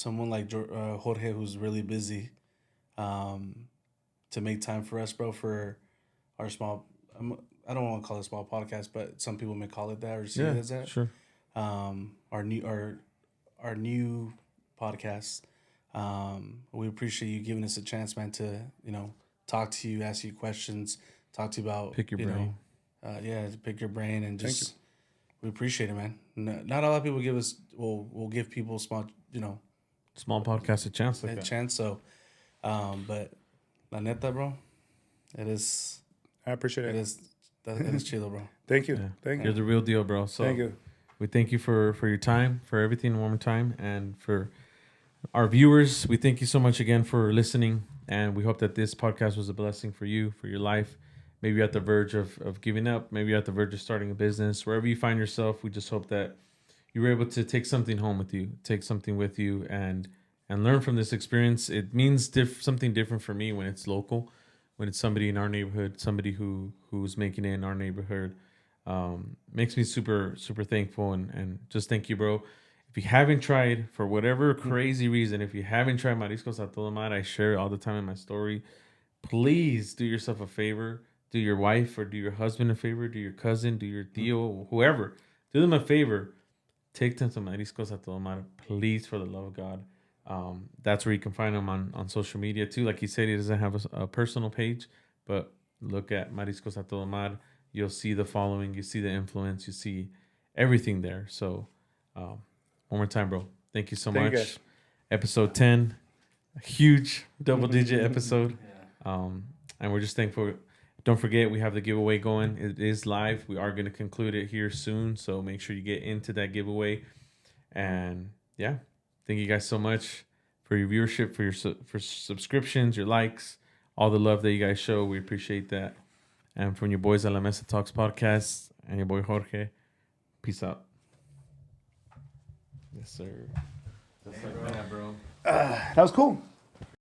like Jorge, who's really busy, to make time for us, bro, for our small. I don't want to call it a small podcast, but some people may call it that or see it as that. Sure. Our new podcast. We appreciate you giving us a chance, man, to talk to you, ask you questions, talk to you about Pick your brain. To pick your brain and just we appreciate it, man. Not a lot of people will give people small podcast a chance like a that. chance. So, but la neta, bro, it is. I appreciate it. That is chill, bro. Thank you. Yeah. Thank you. You're the real deal, bro. So Thank you. we thank you for your time, for everything one more time, and for our viewers. We thank you so much again for listening, and we hope that this podcast was a blessing for you, for your life. Maybe you're at the verge of giving up. Maybe you're at the verge of starting a business. Wherever you find yourself, we just hope that you were able to take something home with you, take something with you, and learn from this experience. It means something different for me when it's local. When it's somebody in our neighborhood, somebody who's making it in our neighborhood, makes me super, super thankful. And just thank you, bro. If you haven't tried, for whatever crazy reason, if you haven't tried Mariscos a Todo Mar, I share it all the time in my story. Please do yourself a favor. Do your wife or do your husband a favor. Do your cousin, do your tío, whoever. Do them a favor. Take them to Mariscos a Todo Mar, please, for the love of God. That's where you can find him on social media too. Like he said, he doesn't have a personal page, but look at Mariscos a Todo Mar. You'll see the following, you see the influence, you see everything there. So one more time, bro. Thank you so much. Guys. Episode 10, a huge double-digit episode. And we're just thankful. Don't forget, we have the giveaway going. It is live. We are going to conclude it here soon, so make sure you get into that giveaway. And yeah. Thank you guys so much for your viewership, for subscriptions, your likes, all the love that you guys show. We appreciate that. And from your boys at La Mesa Talks Podcast and your boy Jorge, peace out. Yes, sir. That's like that, bro. That was cool.